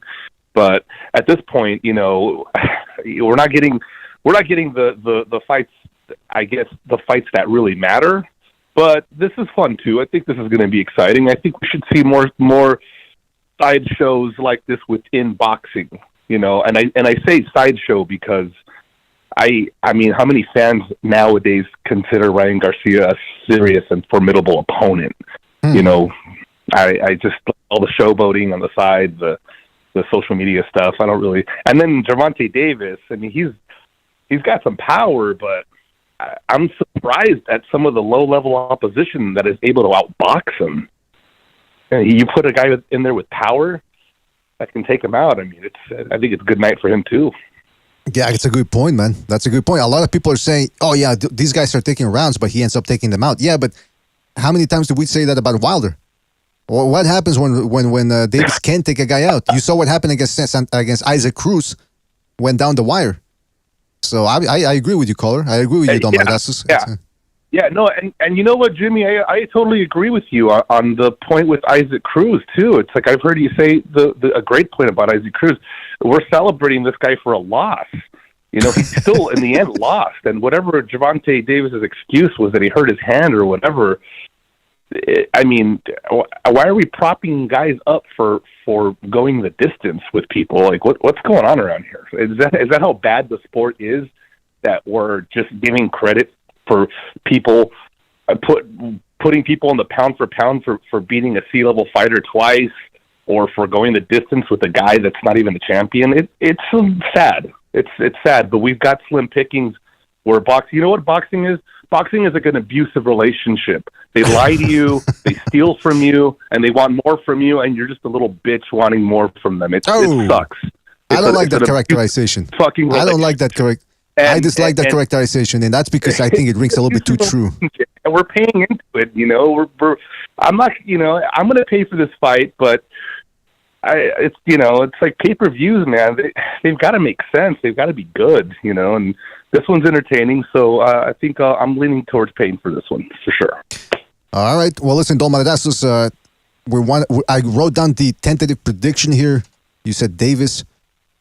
But at this point, we're not getting the fights. I guess the fights that really matter. But this is fun too. I think this is going to be exciting. I think we should see more side shows like this within boxing. And I say sideshow because I mean, how many fans nowadays consider Ryan Garcia a serious and formidable opponent? You know, I just, all the showboating on the side, the social media stuff, I don't really. And then Gervonta Davis, I mean, he's got some power, but I'm surprised at some of the low-level opposition that is able to outbox him. You put a guy in there with power that can take him out. I mean, I think it's a good night for him too. Yeah, it's a good point, man. That's a good point. A lot of people are saying, "Oh yeah, these guys are taking rounds," but he ends up taking them out. Yeah, but how many times did we say that about Wilder? Well, what happens when Davis can't take a guy out? You saw what happened against Isaac Cruz, went down the wire. So I agree with you, caller. I agree with you, Don Mardassus. Yeah, no, and you know what, Jimmy, I totally agree with you on the point with Isaac Cruz too. It's like I've heard you say a great point about Isaac Cruz. We're celebrating this guy for a loss. You know, he still in the end lost, and whatever Gervonta Davis's excuse was that he hurt his hand or whatever. I mean, why are we propping guys up for going the distance with people? Like, what's going on around here? Is that how bad the sport is, that we're just giving credit for people putting people in the pound for pound for beating a C-level fighter twice, or for going the distance with a guy that's not even the champion? It's sad. It's sad, but we've got slim pickings where boxing. You know what boxing is? Boxing is like an abusive relationship. They lie to you, they steal from you, and they want more from you, and you're just a little bitch wanting more from them. It sucks. I don't like that characterization. I don't like that correct. I dislike that characterization, and that's because I think it rings a little bit too true. And we're paying into it, you know. I'm not, you know, I'm going to pay for this fight, but it's, you know, it's like pay-per-views, man. They've got to make sense. They've got to be good, you know. And this one's entertaining, so I think I'm leaning towards paying for this one for sure. All right. Well, listen, Don Mardassus, I wrote down the tentative prediction here. You said Davis.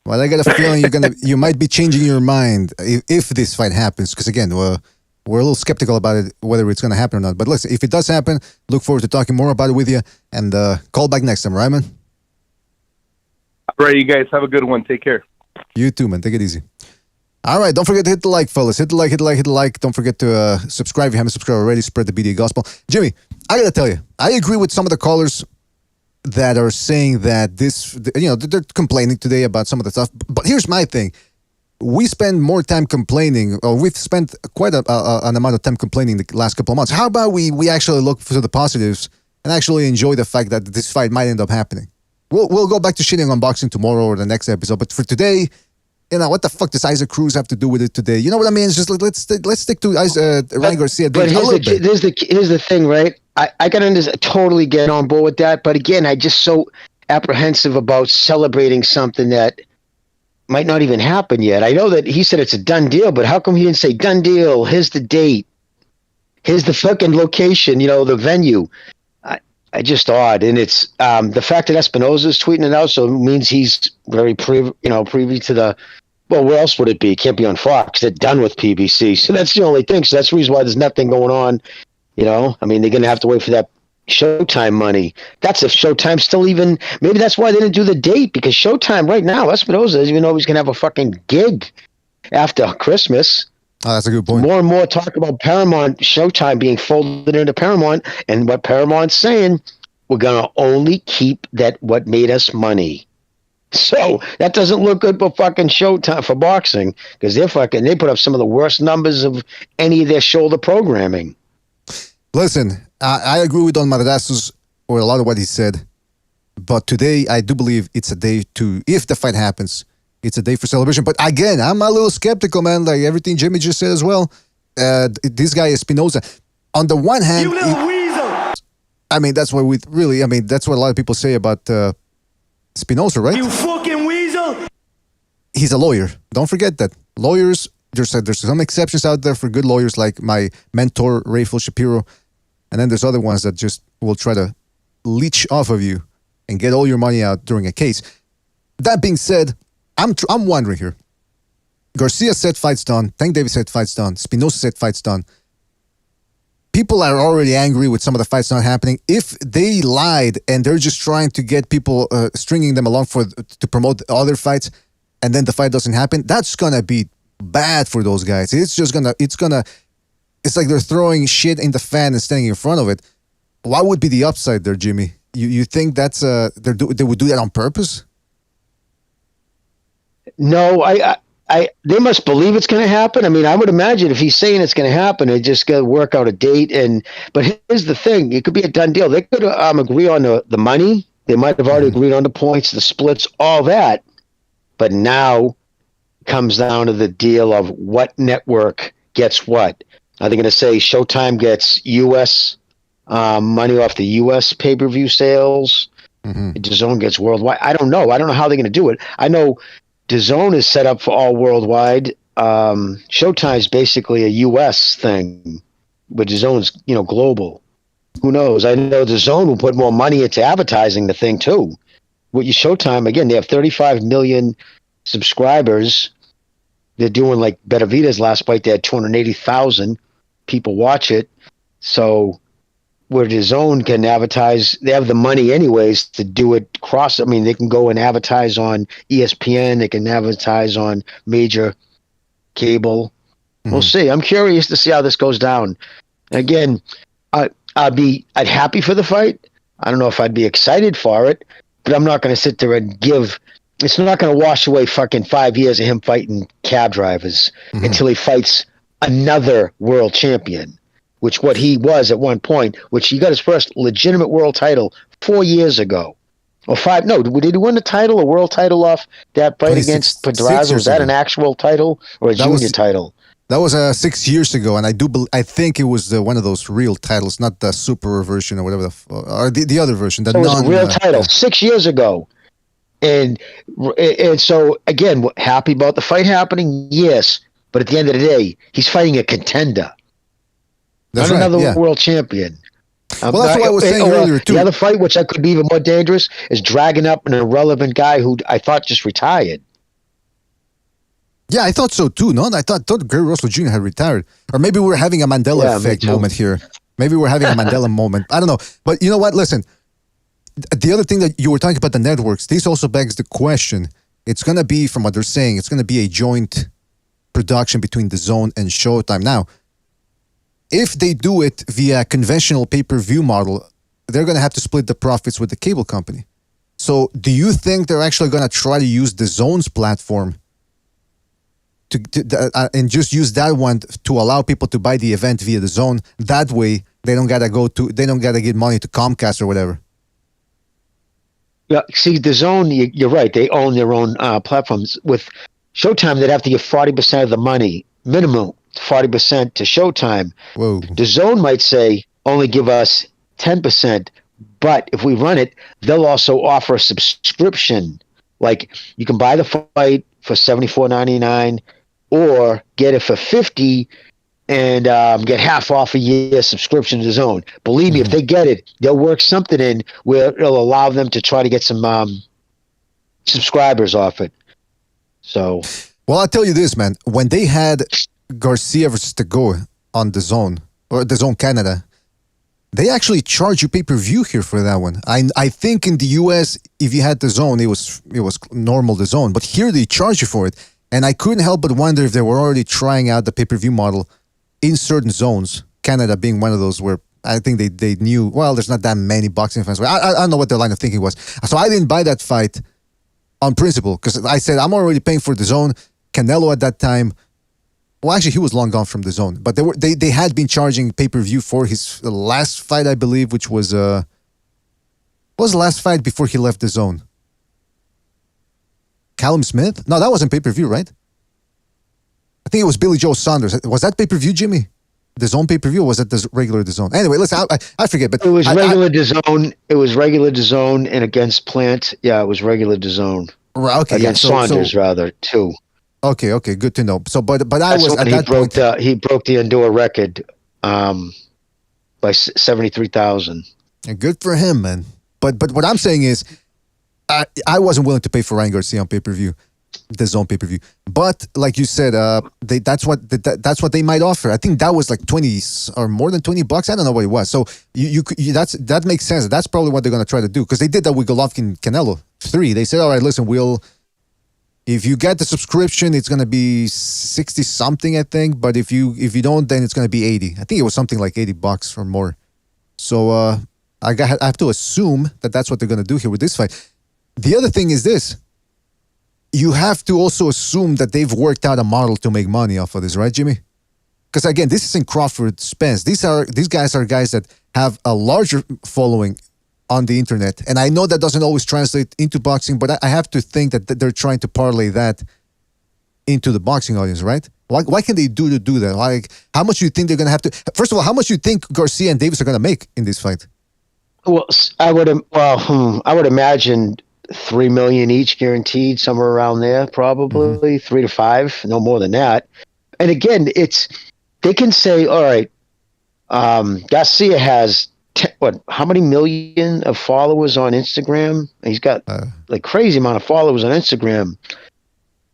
Well, I got a feeling you might be changing your mind if this fight happens. Because again, we're a little skeptical about it, whether it's going to happen or not. But listen, if it does happen, look forward to talking more about it with you, and call back next time, right, man? All right, you guys have a good one. Take care. You too, man. Take it easy. All right, don't forget to hit the like, fellas. Hit the like. Don't forget to subscribe if you haven't subscribed already. Spread the BDA gospel. Jimmy, I got to tell you, I agree with some of the callers that are saying that this, you know, they're complaining today about some of the stuff. But here's my thing. We spend more time complaining, or we've spent quite an amount of time complaining the last couple of months. How about we actually look for the positives and actually enjoy the fact that this fight might end up happening? We'll go back to shitting on boxing tomorrow or the next episode. But for today, you know, what the fuck does Isaac Cruz have to do with it today? You know what I mean? It's just let's stick to Ryan Garcia. But here's the thing, right? I can totally get on board with that. But again, I'm just so apprehensive about celebrating something that might not even happen yet. I know that he said it's a done deal, but how come he didn't say done deal? Here's the date. Here's the fucking location, you know, the venue. I just odd. And it's the fact that Espinosa's tweeting it out, so it means he's very privy to the, well, where else would it be? It can't be on Fox. They're done with PBC. So that's the only thing. So that's the reason why there's nothing going on. You know, I mean, they're going to have to wait for that Showtime money. That's if Showtime still even, maybe that's why they didn't do the date, because Showtime right now, Espinosa doesn't even know he's going to have a fucking gig after Christmas. Oh, that's a good point. More and more talk about Paramount, Showtime being folded into Paramount, and what Paramount's saying, we're going to only keep that what made us money. So that doesn't look good for fucking Showtime for boxing, because they put up some of the worst numbers of any of their shoulder programming. Listen, I agree with Don Mardassus or a lot of what he said, but today I do believe it's a day if the fight happens, it's a day for celebration. But again, I'm a little skeptical, man, like everything Jimmy just said as well. This guy Espinosa, on the one hand, You little weasel! I mean, that's what that's what a lot of people say about Espinosa, right? You fucking weasel! He's a lawyer. Don't forget that. Lawyers, there's some exceptions out there for good lawyers, like my mentor, Rayful Shapiro. And then there's other ones that just will try to leech off of you and get all your money out during a case. That being said, I'm wondering here. Garcia said fight's done. Tank Davis said fight's done. Espinosa said fight's done. People are already angry with some of the fights not happening. If they lied and they're just trying to get people stringing them along to promote other fights, and then the fight doesn't happen, that's gonna be bad for those guys. It's like they're throwing shit in the fan and standing in front of it. What would be the upside there, Jimmy? You think that's they would do that on purpose? No, they must believe it's going to happen. I mean, I would imagine if he's saying it's going to happen, it just got to work out a date. But here's the thing: it could be a done deal. They could agree on the money. They might have already agreed on the points, the splits, all that. But now it comes down to the deal of what network gets what. Are they going to say Showtime gets U.S. Money off the U.S. pay-per-view sales? DAZN gets worldwide. I don't know. I don't know how they're going to do it. I know DAZN is set up for all worldwide. Showtime's basically a U.S. thing, but DAZN's global. Who knows? I know DAZN will put more money into advertising the thing too. With your Showtime, again, they have 35 million subscribers. They're doing like Bettavita's last fight. They had 280,000 people watch it. So where DAZN can advertise, they have the money anyways to do it cross. I mean, they can go and advertise on ESPN. They can advertise on major cable. We'll see. I'm curious to see how this goes down. Again, I'd happy for the fight. I don't know if I'd be excited for it, but I'm not going to sit there and give. It's not going to wash away fucking 5 years of him fighting cab drivers until he fights another world champion, which what he was at one point, which he got his first legitimate world title 4 years ago. Or five, no, did he win a world title off that fight against Pedraza? Was that an actual title or a junior title? That was 6 years ago, and I think it was one of those real titles, not the super version or whatever, or the other version. It was a real title 6 years ago. And so, again, happy about the fight happening? Yes. But at the end of the day, he's fighting a contender. That's not right, another world champion. Well, that's what I was saying earlier, too. The other fight, which I could be even more dangerous, is dragging up an irrelevant guy who I thought just retired. Yeah, I thought so, too. No, I thought Gary Russell Jr. had retired. Or maybe we're having a Mandela effect moment here. Maybe we're having a Mandela moment. I don't know. But you know what? Listen, the other thing that you were talking about, the networks, this also begs the question. It's going to be, from what they're saying, it's going to be a joint production between DAZN and Showtime. Now, if they do it via conventional pay-per-view model, they're going to have to split the profits with the cable company. So do you think they're actually going to try to use DAZN's platform and just use that one to allow people to buy the event via DAZN? That way, they don't gotta give money to Comcast or whatever. Yeah, see, DAZN, you're right. They own their own platforms. With Showtime, they'd have to give 40% of the money, minimum 40% to Showtime. Whoa. DAZN might say, only give us 10%, but if we run it, they'll also offer a subscription. Like, you can buy the fight for $74.99 or get it for $50 and get half off a year subscription to DAZN. Believe me, if they get it, they'll work something in where it'll allow them to try to get some subscribers off it. So, well, I'll tell you this, man. When they had Garcia versus Tagoe on DAZN or DAZN Canada, they actually charge you pay-per-view here for that one. I think in the US, if you had DAZN, it was normal DAZN, but here they charge you for it. And I couldn't help but wonder if they were already trying out the pay-per-view model in certain zones, Canada being one of those where I think they knew, well, there's not that many boxing fans. I don't know what their line of thinking was. So I didn't buy that fight on principle because I said, I'm already paying for DAZN. Canelo at that time, well, actually, he was long gone from DAZN, but they had been charging pay-per-view for his last fight, I believe, which was what was the last fight before he left DAZN? Callum Smith? No, that wasn't pay-per-view, right? I think it was Billy Joe Saunders. Was that pay-per-view, Jimmy? DAZN pay-per-view, or was that the regular DAZN? Anyway, listen, I forget, but it was regular DAZN. It was regular DAZN, and against Plant, yeah, it was regular DAZN. Right, okay, against Saunders, rather, too. Okay, good to know. So, but I was at that point. He broke the indoor record by 73,000. Good for him, man. But what I'm saying is, I wasn't willing to pay for Ryan Garcia on pay-per-view, DAZN pay-per-view. But like you said, that's what they might offer. I think that was like 20 or more than $20. I don't know what it was. So that makes sense. That's probably what they're going to try to do because they did that with Golovkin Canelo 3. They said, all right, listen, we'll If you get the subscription, it's gonna be 60 something, I think. But if you don't, then it's gonna be 80. I think it was something like $80 or more. So I have to assume that that's what they're gonna do here with this fight. The other thing is this: you have to also assume that they've worked out a model to make money off of this, right, Jimmy? Because again, this isn't Crawford Spence. These guys are guys that have a larger following on the internet, and I know that doesn't always translate into boxing, but I have to think that they're trying to parlay that into the boxing audience, right? Why can they do that? Like, how much do you think they're going to have to? First of all, how much do you think Garcia and Davis are going to make in this fight? Well, I would imagine $3 million each guaranteed, somewhere around there, probably 3 to 5, no more than that. And again, they can say, all right, Garcia has how many million of followers on Instagram? He's got like crazy amount of followers on Instagram.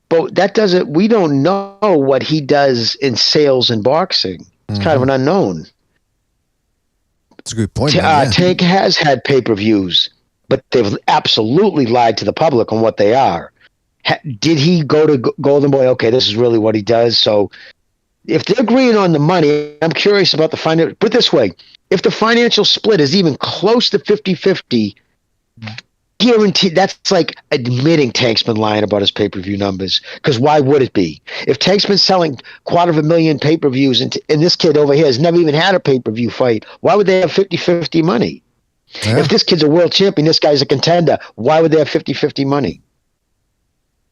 But that doesn't, we don't know what he does in sales and boxing. It's kind of an unknown. That's a good point. Tank has had pay-per-views, but they've absolutely lied to the public on what they are. Did he go to Golden Boy? Okay, this is really what he does. So if they're agreeing on the money, I'm curious about the financial. Put it this way, if the financial split is even close to 50-50, guaranteed, that's like admitting Tank's been lying about his pay-per-view numbers. Because why would it be? If Tank's been selling 250,000 pay-per-views and this kid over here has never even had a pay-per-view fight, why would they have 50-50 money? Yeah. If this kid's a world champion, this guy's a contender, why would they have 50-50 money?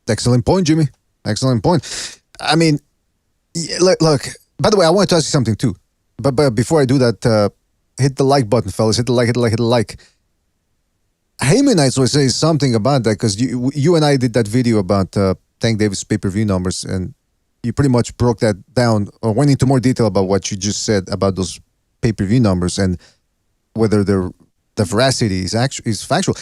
Excellent point, Jimmy. Excellent point. I mean, look, by the way, I wanted to ask you something too. But before I do that, hit the like button, fellas. Hit the like. Haymanites was saying something about that because you and I did that video about Tank Davis pay-per-view numbers, and you pretty much broke that down or went into more detail about what you just said about those pay-per-view numbers and whether the veracity is factual.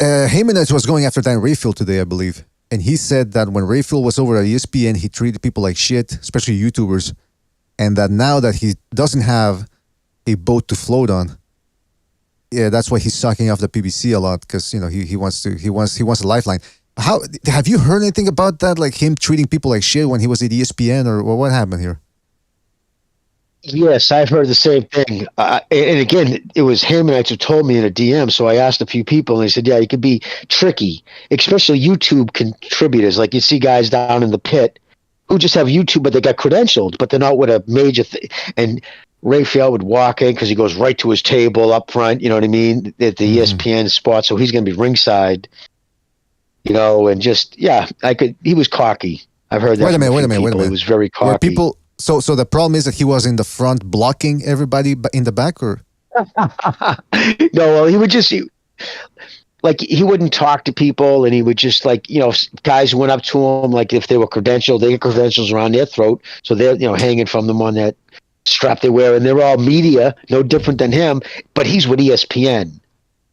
Haymanites was going after Dan Rayfield today, I believe, and he said that when Rayfield was over at ESPN, he treated people like shit, especially YouTubers, and that now that he doesn't have a boat to float on, yeah, that's why he's sucking off the PBC a lot because he wants a lifeline. How have you heard anything about that? Like him treating people like shit when he was at ESPN, or what happened here? Yes, I've heard the same thing. And again, it was Haymanites who told me in a DM. So I asked a few people, and they said, "Yeah, it could be tricky, especially YouTube contributors. Like you see guys down in the pit who just have YouTube, but they got credentialed, but they're not with a major thing." And Rayfield would walk in because he goes right to his table up front, you know what I mean, at the ESPN spot, so he's going to be ringside, and just, he was cocky. I've heard that. Wait a minute. He was very cocky. So the problem is that he was in the front blocking everybody in the back, or? No, well, he would just, he wouldn't talk to people, and he would just guys went up to him, like if they were credentialed, they get credentials around their throat, so they're, hanging from them on that strap they wear, and they're all media, no different than him, but he's with ESPN.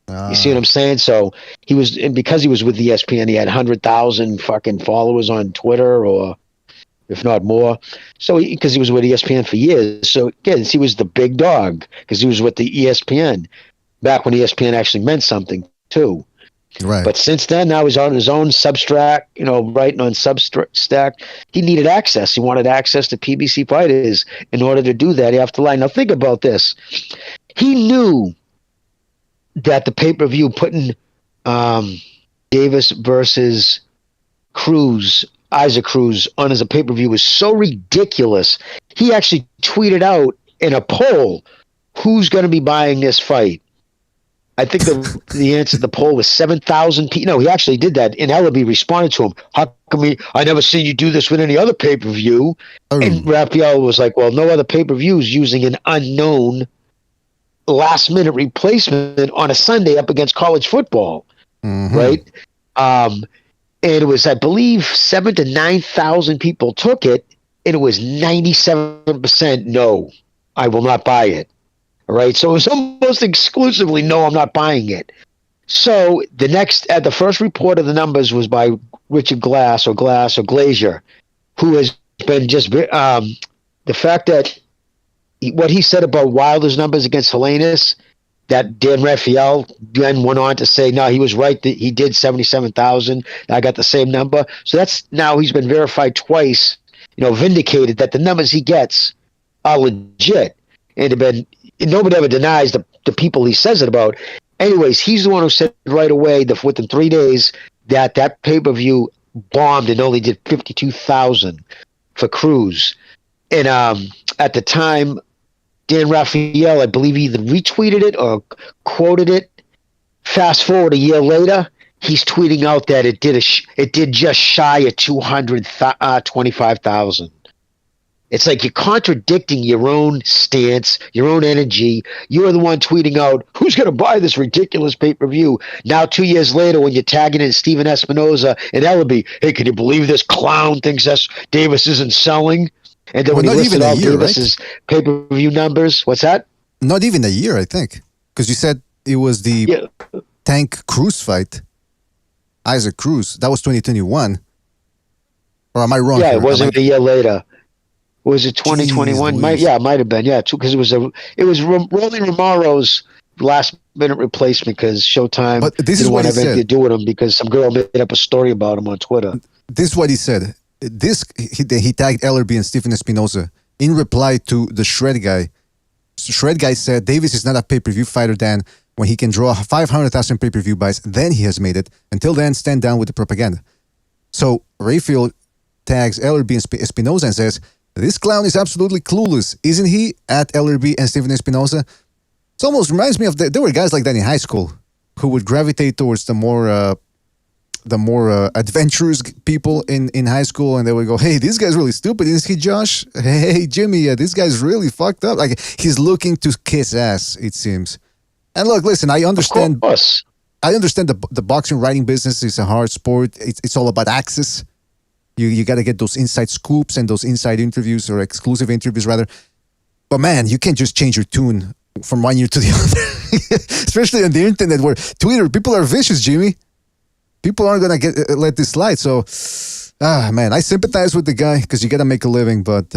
You see what I'm saying? So because he was with ESPN, he had 100,000 fucking followers on Twitter, or if not more. So because he was with ESPN for years, so again, he was the big dog because he was with the ESPN back when ESPN actually meant something too. Right. But since then, now he's on his own Substack, writing on Substack. He needed access. He wanted access to PBC fighters. In order to do that, he have to lie. Now think about this. He knew that the pay-per-view putting Davis versus Isaac Cruz on as a pay-per-view was so ridiculous. He actually tweeted out in a poll, who's going to be buying this fight? I think the answer to the poll was 7,000 people. No, he actually did that. And Ellaby responded to him. How come I never seen you do this with any other pay-per-view? And Raphael was like, well, no other pay-per-views using an unknown last-minute replacement on a Sunday up against college football, right? And it was, I believe, 7,000 to 9,000 people took it, and it was 97% no, I will not buy it. All right, so it was almost exclusively no, I'm not buying it. So the first report of the numbers was by Richard Glass or Glazier, who has been just the fact that what he said about Wilder's numbers against Helenius that Dan Raphael then went on to say, no, he was right that he did 77,000. I got the same number. So that's now he's been verified twice, vindicated that the numbers he gets are legit. And nobody ever denies the people he says it about. Anyways, he's the one who said right away within 3 days that pay-per-view bombed and only did 52,000 for Cruz. And at the time, Dan Raphael, I believe, either retweeted it or quoted it. Fast forward a year later, he's tweeting out that it did just shy of 225,000. It's like you're contradicting your own stance, your own energy. You're the one tweeting out, who's going to buy this ridiculous pay-per-view? Now, 2 years later, when you're tagging in Steven Espinoza and Ellaby, hey, can you believe this clown thinks Davis isn't selling? And then when he listed all Davis's pay-per-view numbers, what's that? Not even a year, I think. Because you said it was the Tank Cruz fight. Isaac Cruz. That was 2021. Or am I wrong? Yeah, it wasn't a year later. Was it 2021? It might have been. Yeah, because it was Rolly Romero's last-minute replacement because Showtime didn't want anything to do with him because some girl made up a story about him on Twitter. This is what he said. He tagged Ellerby and Stephen Espinoza in reply to the Shred guy. Shred guy said Davis is not a pay-per-view fighter, Dan. When he can draw 500,000 pay-per-view buys, then he has made it. Until then, stand down with the propaganda. So Rayfield tags Ellerby and Espinoza and says, this clown is absolutely clueless, isn't he? At Ellerby and Stephen Espinoza. It almost reminds me of there were guys like that in high school who would gravitate towards the more adventurous people in high school, and they would go, hey, this guy's really stupid, isn't he, Josh? Hey, Jimmy, this guy's really fucked up. Like, he's looking to kiss ass, it seems. And look, listen, I understand. I understand the boxing writing business is a hard sport. It's all about access. You got to get those inside scoops and those inside interviews, or exclusive interviews rather. But man, you can't just change your tune from one year to the other, especially on the internet where Twitter, people are vicious, Jimmy. People aren't gonna let this slide. So, man, I sympathize with the guy because you got to make a living. But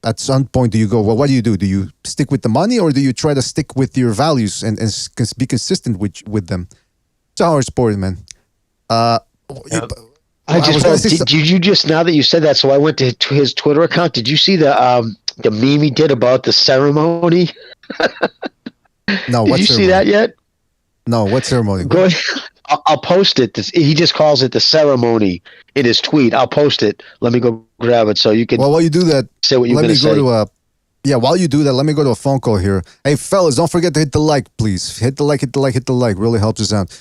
at some point, do you go, well, what do? Do you stick with the money, or do you try to stick with your values and be consistent with them? It's a hard sport, man. Did you just, now that you said that, so I went to his Twitter account. Did you see the meme he did about the ceremony? No, did you see that yet? No, what ceremony? Go ahead. I'll post it. He just calls it the ceremony in his tweet. I'll post it. Let me go grab it so you can. Well, while you do that, say what you're going to say. While you do that, let me go to a phone call here. Hey, fellas, don't forget to hit the like, please. Hit the like. Really helps us out.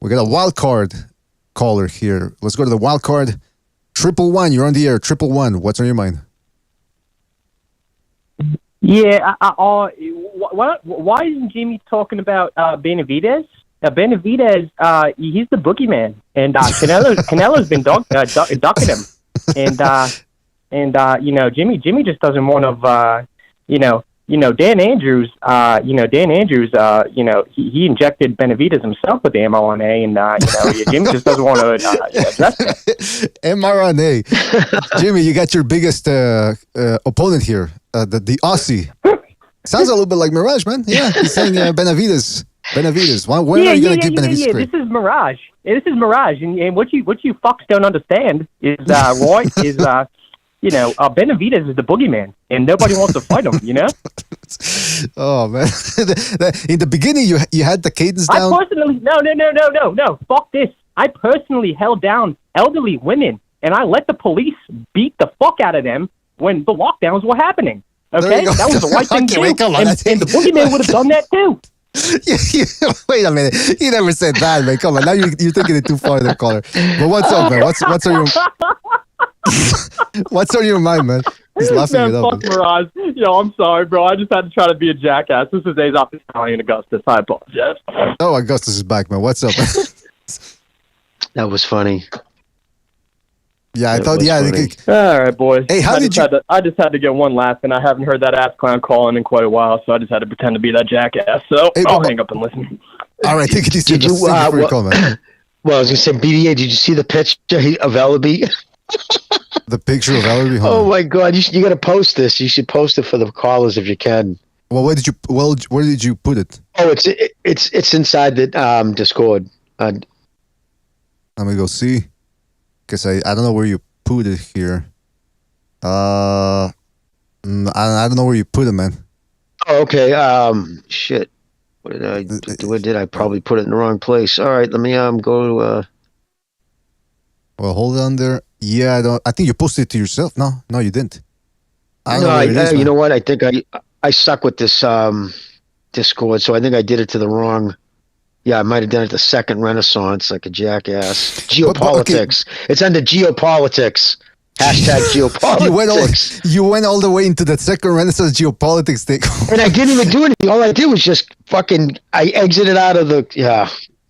We got a wild card caller here. Let's go to the wild card. 111, you're on the air. 111, what's on your mind? Yeah, why isn't Jimmy talking about Benavidez? Benavidez, he's the boogeyman, and Canelo's been ducking him, and Jimmy just doesn't want to, Dan Andrews, he injected Benavidez himself with the mRNA, and Jimmy just doesn't want to address that. mRNA, Jimmy, you got your biggest opponent here, the Aussie. Sounds a little bit like Mirage, man. Yeah, he's saying Benavidez. When are you going to keep Benavidez straight? This is Mirage. And what you fucks don't understand is Roy is Benavidez is the boogeyman, and nobody wants to fight him. Oh man! In the beginning, you had the cadence down. I personally no. Fuck this. I personally held down elderly women, and I let the police beat the fuck out of them when the lockdowns were happening. Okay, that was the right thing to do, and the boogeyman would have done that too. Wait a minute. You never said that, man. Come on. Now you're taking it too far, there, caller. But what's up, man? What's on your what's on your mind, man? He's laughing it up. Fuck Mirage. I'm sorry, bro. I just had to try to be a jackass. This is days off the Italian Augustus. I apologize. Oh, Augustus is back, man. What's up, man? That was funny. Yeah, I thought. Yeah. All right, boys. Hey, I just had to get one laugh, and I haven't heard that ass clown calling in quite a while, so I just had to pretend to be that jackass. So I'll hang up and listen. All right, take it easy. Did you? Call, man. Well, I was gonna say, BDA. Did you see the picture of Ellaby? The picture of Ellaby. Oh my God! You got to post this. You should post it for the callers if you can. Well, where did you put it? Oh, it's inside the Discord. Let me go see, because I don't know where you put it here. I don't know where you put it, man. Oh, okay. Shit. What did I do? Where did I probably put it in the wrong place? All right, let me go to. Well, hold on there. Yeah, I think you posted it to yourself. No, you didn't. You know what? I think I suck with this Discord, so I think I did it to the wrong. Yeah, I might have done it the second Renaissance, like a jackass. Geopolitics. Okay. It's under geopolitics. Hashtag geopolitics. You went all the way into the second Renaissance geopolitics thing. And I didn't even do anything. All I did was just I exited out of the,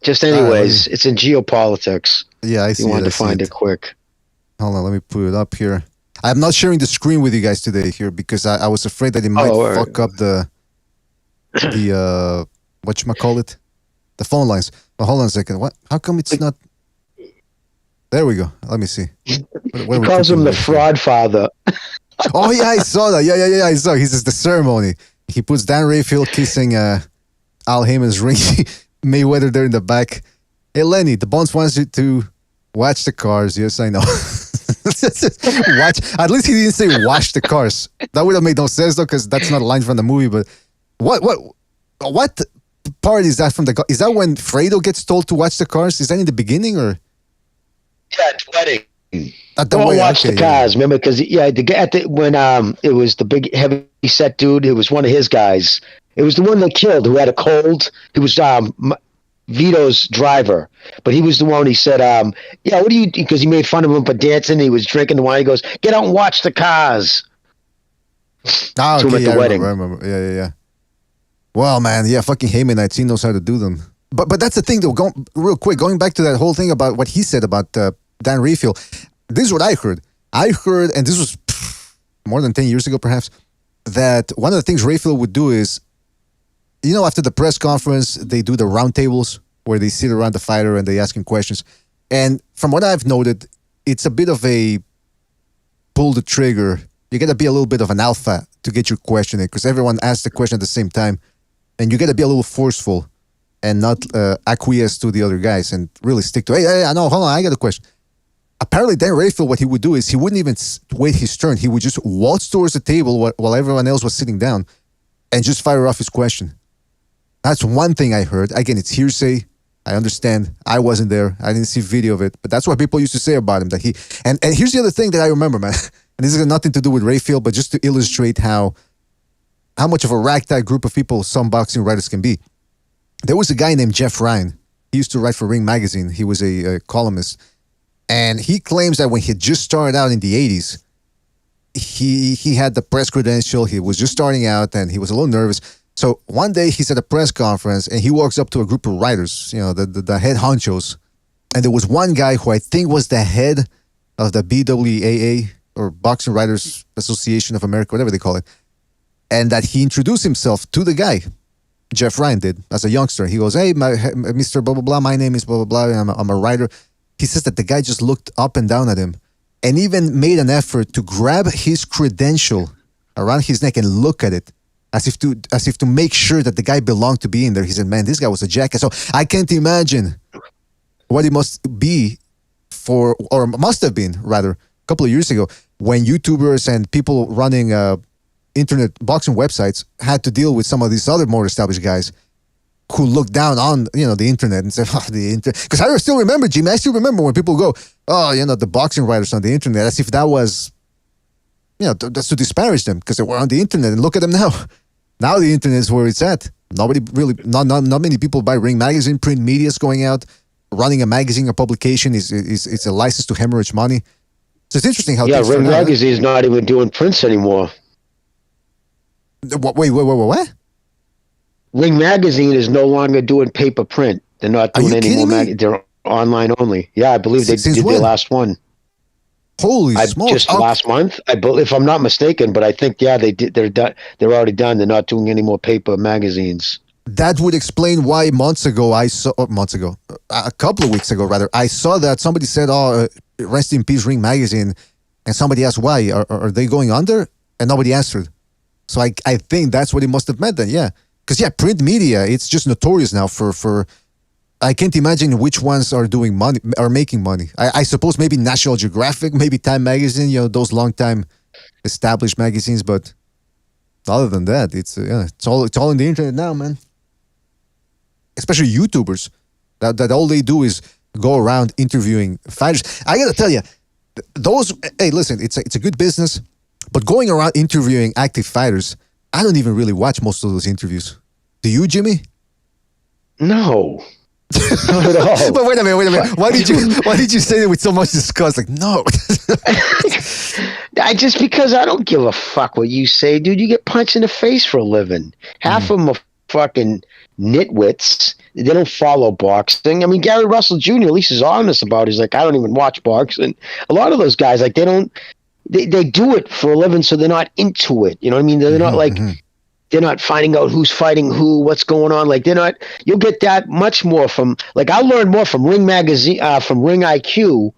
just anyways. It's in geopolitics. Yeah, I see. You wanted to find it quick. Hold on, let me put it up here. I'm not sharing the screen with you guys today here because I was afraid that it might fuck up the whatchamacallit? The phone lines. Oh, hold on a second. What? How come it's not? There we go. Let me see. He calls him the fraud father. Oh, yeah, I saw that. Yeah, I saw. He says the ceremony. He puts Dan Rayfield kissing Al Heyman's ring. Mayweather there in the back. Hey, Lenny, the Bonds wants you to watch the cars. Yes, I know. Watch. At least he didn't say wash the cars. That would have made no sense, though, because that's not a line from the movie. But what part is that from the? Is that when Fredo gets told to watch the cars? Is that in the beginning or? Yeah, it's wedding. Don't watch the cars, remember? Because when it was the big heavy set dude, it was one of his guys. It was the one they killed who had a cold. He was Vito's driver, but he was the one. He said, what do you?" Because he made fun of him for dancing. He was drinking the wine. He goes, "Get out and watch the cars." Oh, okay, at the wedding. I remember. Yeah. Well, man, fucking Heymanite, he knows how to do them. But that's the thing, though. Going back to that whole thing about what he said about Dan Rayfield. This is what I heard. And this was more than 10 years ago, perhaps, that one of the things Rayfield would do is, after the press conference, they do the roundtables where they sit around the fighter and they ask him questions. And from what I've noted, it's a bit of a pull the trigger. You got to be a little bit of an alpha to get your question in because everyone asks the question at the same time. And you got to be a little forceful and not acquiesce to the other guys and really stick to, hey, no, hold on, I got a question. Apparently, Dan Rayfield, what he would do is he wouldn't even wait his turn. He would just waltz towards the table while everyone else was sitting down and just fire off his question. That's one thing I heard. Again, it's hearsay. I understand. I wasn't there. I didn't see video of it. But that's what people used to say about him. That he and here's the other thing that I remember, man. And this has nothing to do with Rayfield, but just to illustrate how much of a ragtag group of people some boxing writers can be. There was a guy named Jeff Ryan. He used to write for Ring Magazine. He was a columnist. And he claims that when he just started out in the 80s, he had the press credential. He was just starting out and he was a little nervous. So one day he's at a press conference and he walks up to a group of writers, the head honchos. And there was one guy who I think was the head of the BWAA or Boxing Writers Association of America, whatever they call it. And that he introduced himself to the guy. Jeff Ryan did as a youngster. He goes, "Hey, Mr. Blah, blah, blah. My name is blah, blah, blah. I'm a writer." He says that the guy just looked up and down at him and even made an effort to grab his credential around his neck and look at it as if to make sure that the guy belonged to be in there. He said, "Man, this guy was a jackass." So I can't imagine what it must be or must have been, rather, a couple of years ago when YouTubers and people running internet boxing websites had to deal with some of these other more established guys who look down on the internet and say, "Oh, the internet." Because I still remember, Jimmy. I still remember when people go, "Oh, the boxing writers on the internet," as if that was, that's to disparage them because they were on the internet. And look at them now. Now the internet is where it's at. Nobody really, not many people buy Ring Magazine. Print media is going out. Running a magazine, a publication is a license to hemorrhage money. So it's interesting how. Yeah, Ring Magazine is not even doing prints anymore. Wait, what? Ring Magazine is no longer doing paper print. They're not doing any more. They're online only. Yeah, I believe they did their last one. Holy smokes! Just last month, if I'm not mistaken. But I think they did. They're done. They're already done. They're not doing any more paper magazines. That would explain why a couple of weeks ago, rather, I saw that somebody said, "Oh, rest in peace, Ring Magazine," and somebody asked why. Are they going under? And nobody answered. So I think that's what it must have meant then, yeah. Because, yeah, print media, it's just notorious now for I can't imagine which ones are doing money, are making money. I suppose maybe National Geographic, maybe Time Magazine, those long-time established magazines, but other than that, it's all in the internet now, man. Especially YouTubers, that all they do is go around interviewing fighters. I gotta tell you, hey, listen, it's a good business, but going around interviewing active fighters, I don't even really watch most of those interviews. Do you, Jimmy? No. Not at all. But wait a minute. Why did you say that with so much disgust? Like, no. Because I don't give a fuck what you say, dude. You get punched in the face for a living. Half of them are fucking nitwits. They don't follow boxing. I mean, Gary Russell Jr. at least is honest about it. He's like, I don't even watch boxing. A lot of those guys, like, they do it for a living, so they're not into it. You know what I mean? They're not like. They're not finding out who's fighting who, what's going on. Like, they're not. You'll get that much more from. Like, I learned more from Ring Magazine, from Ring IQ,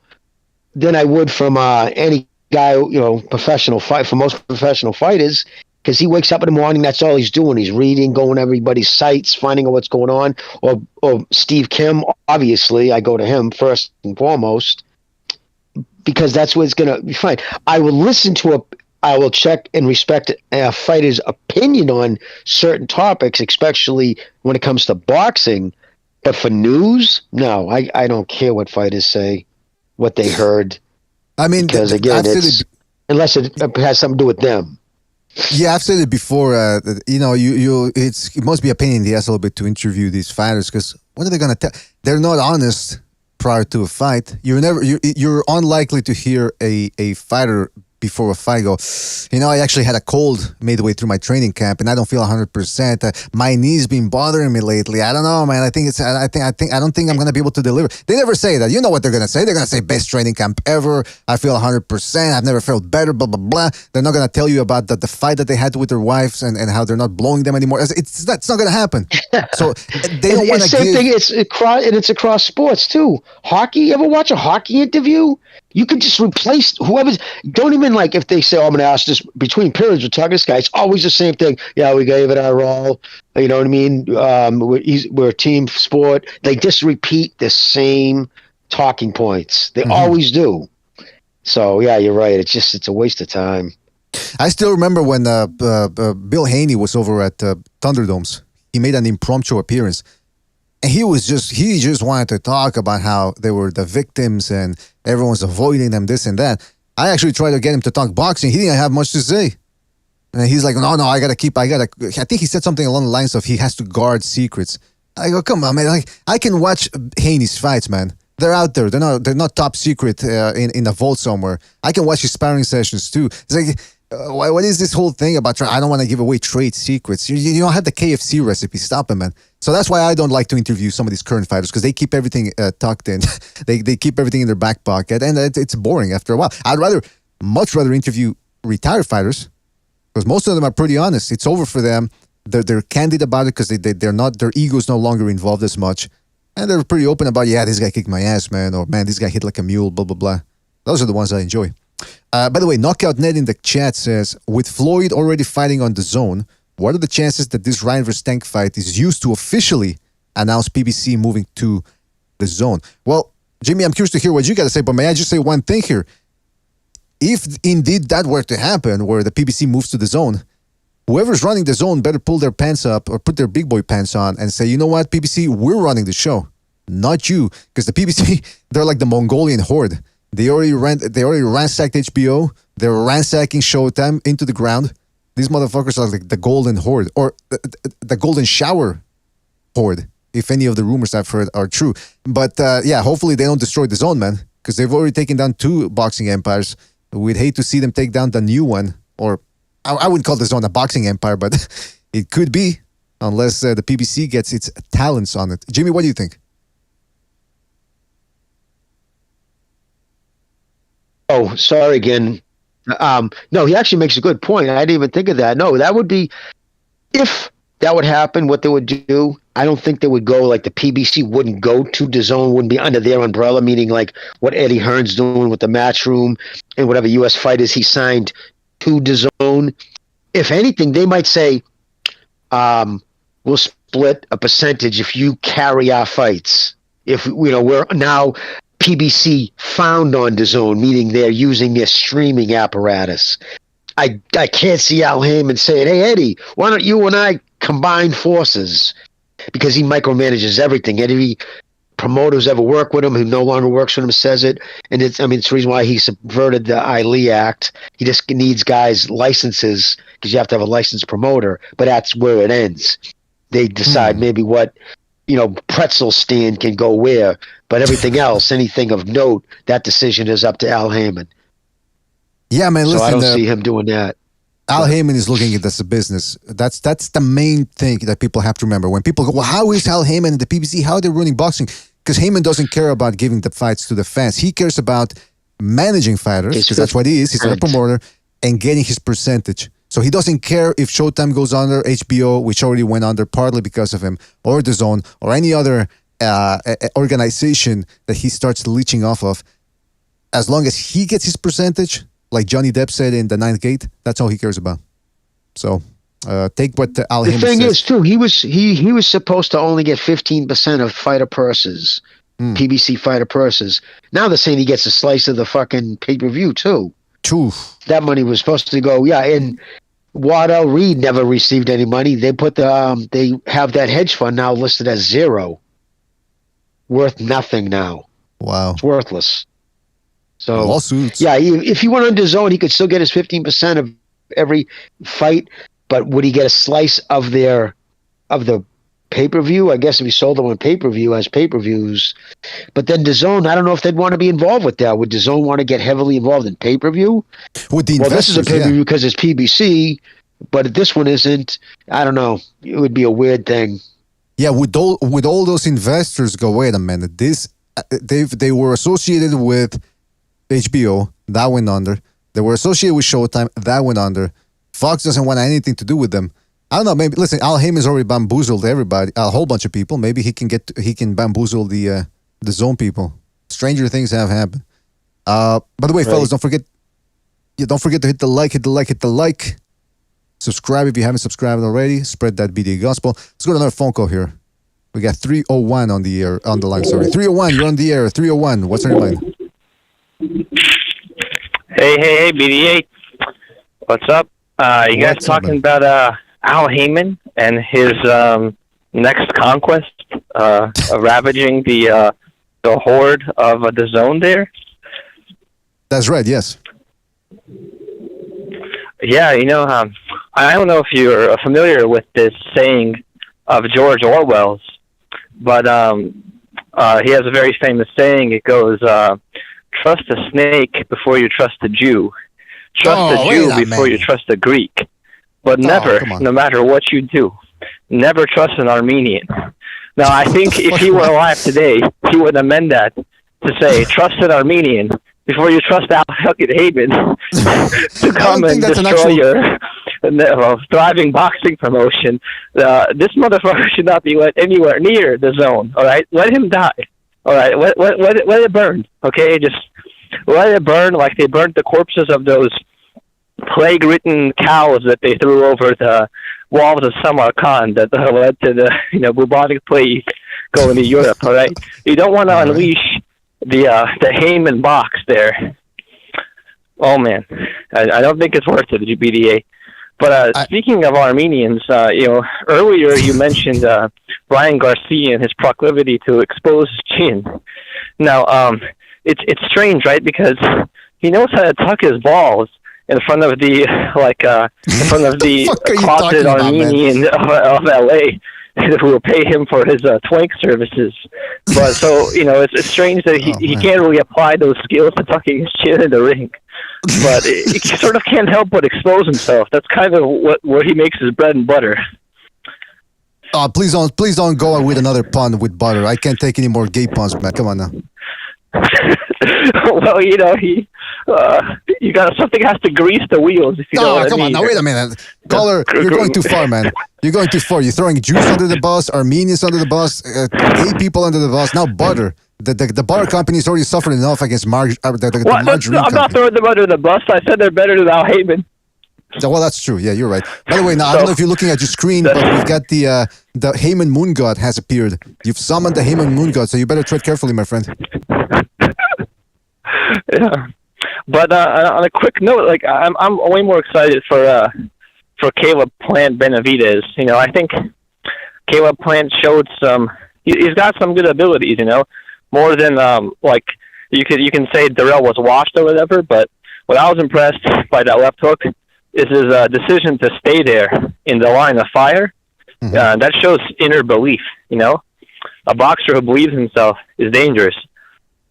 than I would from any guy. Professional fight for most professional fighters, because he wakes up in the morning. That's all he's doing. He's reading, going to everybody's sites, finding out what's going on. Or Steve Kim. Obviously, I go to him first and foremost, because that's what it's gonna be fine. I will check and respect a fighter's opinion on certain topics, especially when it comes to boxing. But for news, no, I don't care what fighters say, what they heard. I mean, because again, unless it has something to do with them. Yeah, I've said it before. It must be a pain in the ass a little bit to interview these fighters, because what are they gonna tell? They're not honest prior to a fight. You're unlikely to hear a fighter before a fight go, I actually had a cold midway through my training camp and I don't feel 100%. My knee's been bothering me lately. I don't know, man. I don't think I'm going to be able to deliver. They never say that. You know what they're going to say? They're going to say best training camp ever. I feel 100%. I've never felt better, blah, blah, blah. They're not going to tell you about the fight that they had with their wives and how they're not blowing them anymore. That's not going to happen. So they don't want to give... Same thing. It's across sports too. Hockey. You ever watch a hockey interview? You could just replace whoever's. Don't even like if they say, "Oh, I'm going to ask this between periods." We're talking to this guy. It's always the same thing. Yeah, we gave it our all. You know what I mean? We're a team sport. They just repeat the same talking points. They always do. So yeah, you're right. It's a waste of time. I still remember when Bill Haney was over at Thunderdomes. He made an impromptu appearance. And he just wanted to talk about how they were the victims and everyone's avoiding them, this and that. I actually tried to get him to talk boxing. He didn't have much to say. And he's like, no, I think he said something along the lines of he has to guard secrets. I go, come on, man. Like, I can watch Haney's fights, man. They're out there. They're not top secret in a vault somewhere. I can watch his sparring sessions too. It's like, what is this whole thing about I don't want to give away trade secrets? You don't have the KFC recipe. Stop it, man. So that's why I don't like to interview some of these current fighters, because they keep everything tucked in. they keep everything in their back pocket, and it's boring after a while. I'd much rather interview retired fighters, because most of them are pretty honest. It's over for them. They're candid about it because they're not, their ego's no longer involved as much, and they're pretty open about, yeah, this guy kicked my ass, man, or man, this guy hit like a mule, blah blah blah. Those are the ones I enjoy. By the way, Knockout Ned in the chat says, with Floyd already fighting on the zone, what are the chances that this Ryan vs. Tank fight is used to officially announce PBC moving to the zone? Well, Jimmy, I'm curious to hear what you got to say, but may I just say one thing here? If indeed that were to happen, where the PBC moves to the zone, whoever's running the zone better pull their pants up or put their big boy pants on and say, you know what, PBC, we're running the show, not you. Because the PBC, they're like the Mongolian horde. They already ransacked HBO. They're ransacking Showtime into the ground. These motherfuckers are like the Golden Horde, or the Golden Shower Horde, if any of the rumors I've heard are true. But yeah, hopefully they don't destroy the zone, man, because they've already taken down 2 boxing empires. We'd hate to see them take down the new one, or I wouldn't call the zone a boxing empire, but it could be, unless the PBC gets its talents on it. Jimmy, what do you think? Oh, sorry again. No, he actually makes a good point. I didn't even think of that. No, that would be, if that would happen, what they would do, I don't think they would go, like the PBC wouldn't go to the zone, wouldn't be under their umbrella, meaning like what Eddie Hearn's doing with the Matchroom and whatever U.S. fighters he signed to the zone. if anything, they might say, we'll split a percentage if you carry our fights. If we're now PBC found on DAZN, meaning they're using their streaming apparatus. I can't see Al Heyman saying, "Hey Eddie, why don't you and I combine forces?" Because he micromanages everything. Any promoters ever work with him who no longer works with him says it, and it's the reason why he subverted the ILE Act. He just needs guys licenses because you have to have a licensed promoter, but that's where it ends. They decide maybe what pretzel stand can go where, but everything else, anything of note, that decision is up to Al Heyman. Yeah, man. Listen, so I don't see him doing that. Al Heyman is looking at this as a business. That's the main thing that people have to remember. When people go, well, how is Al Heyman and the PBC, how are they running boxing? Because Heyman doesn't care about giving the fights to the fans. He cares about managing fighters, because that's what he is. He's a promoter, and getting his percentage. So he doesn't care if Showtime goes under, HBO, which already went under partly because of him, or DAZN, or any other organization that he starts leeching off of. As long as he gets his percentage, like Johnny Depp said in The Ninth Gate, that's all he cares about. So take what Al Heyman says. The thing is, too, he was supposed to only get 15% of fighter purses, PBC fighter purses. Now they're saying he gets a slice of the fucking pay-per-view, too. That money was supposed to go, and Waddell Reed never received any money. They put they have that hedge fund now listed as zero. Worth nothing now. Wow. It's worthless. So lawsuits. Yeah, if he went on DAZN, he could still get his 15% of every fight, but would he get a slice of the pay-per-view? I guess if he sold them on pay-per-view as pay-per-views. But then DAZN, I don't know if they'd want to be involved with that. Would DAZN want to get heavily involved in pay-per-view? This is a pay-per-view because it's PBC, but this one isn't. I don't know. It would be a weird thing. Yeah, would all those investors go, wait a minute, they were associated with HBO, that went under. They were associated with Showtime, that went under. Fox doesn't want anything to do with them. I don't know. Maybe listen. Al Heyman's already bamboozled everybody, a whole bunch of people. Maybe he can bamboozle the zone people. Stranger things have happened. By the way, fellas, don't forget to hit the like. Subscribe if you haven't subscribed already. Spread that BDA gospel. Let's go to another phone call here. We got 301 on the line. Sorry, 301. You're on the air. 301. What's on your mind? Hey, BDA. What's up? You guys talking about Al Heyman and his next conquest, ravaging the horde of the zone there? That's right, yes. Yeah, I don't know if you're familiar with this saying of George Orwell's, but he has a very famous saying. It goes, trust a snake before you trust a Jew. Trust a Jew before you trust a Greek. But never, no matter what you do, never trust an Armenian. Now, I think if he were alive today, he would amend that to say, trust an Armenian before you trust Al fucking Heyman to come and destroy your thriving boxing promotion. This motherfucker should not be let anywhere near the zone, all right? Let him die, all right? Let it burn, okay? Just let it burn like they burnt the corpses of those plague-ridden cows that they threw over the walls of Samarkand that led to the bubonic plague going to Europe, all right? You don't want to unleash the Heyman box there. Oh, man. I don't think it's worth it, the BDA. But speaking of Armenians, earlier you mentioned Ryan Garcia and his proclivity to expose his chin. Now, it's strange, right? Because he knows how to tuck his balls in front of the closet Armenian of LA who will pay him for his twank services. But so it's strange that he can't really apply those skills to tucking his chin in the ring. But he sort of can't help but expose himself. That's kind of where he makes his bread and butter. Please don't go with another pun with butter. I can't take any more gay puns, man. Come on now. Well, something has to grease the wheels. If you know what I mean. Come on, now wait a minute, caller, you're going too far, man. You're going too far. You're throwing Jews under the bus, Armenians under the bus, gay people under the bus. Now butter. The butter company is already suffering enough against margarine. I'm not throwing them under the bus. I said they're better than Al Heyman. Well, that's true. Yeah, you're right. By the way, now I don't know if you're looking at your screen, but we've got the Heyman Moon God has appeared. You've summoned the Heyman Moon God, so you better tread carefully, my friend. Yeah. But on a quick note, like I'm way more excited for Caleb Plant Benavidez. You know, I think Caleb Plant showed he's got some good abilities. You know, more than like you can say Darrell was washed or whatever. But what I was impressed by that left hook is his decision to stay there in the line of fire. Mm-hmm. That shows inner belief. You know, a boxer who believes himself is dangerous.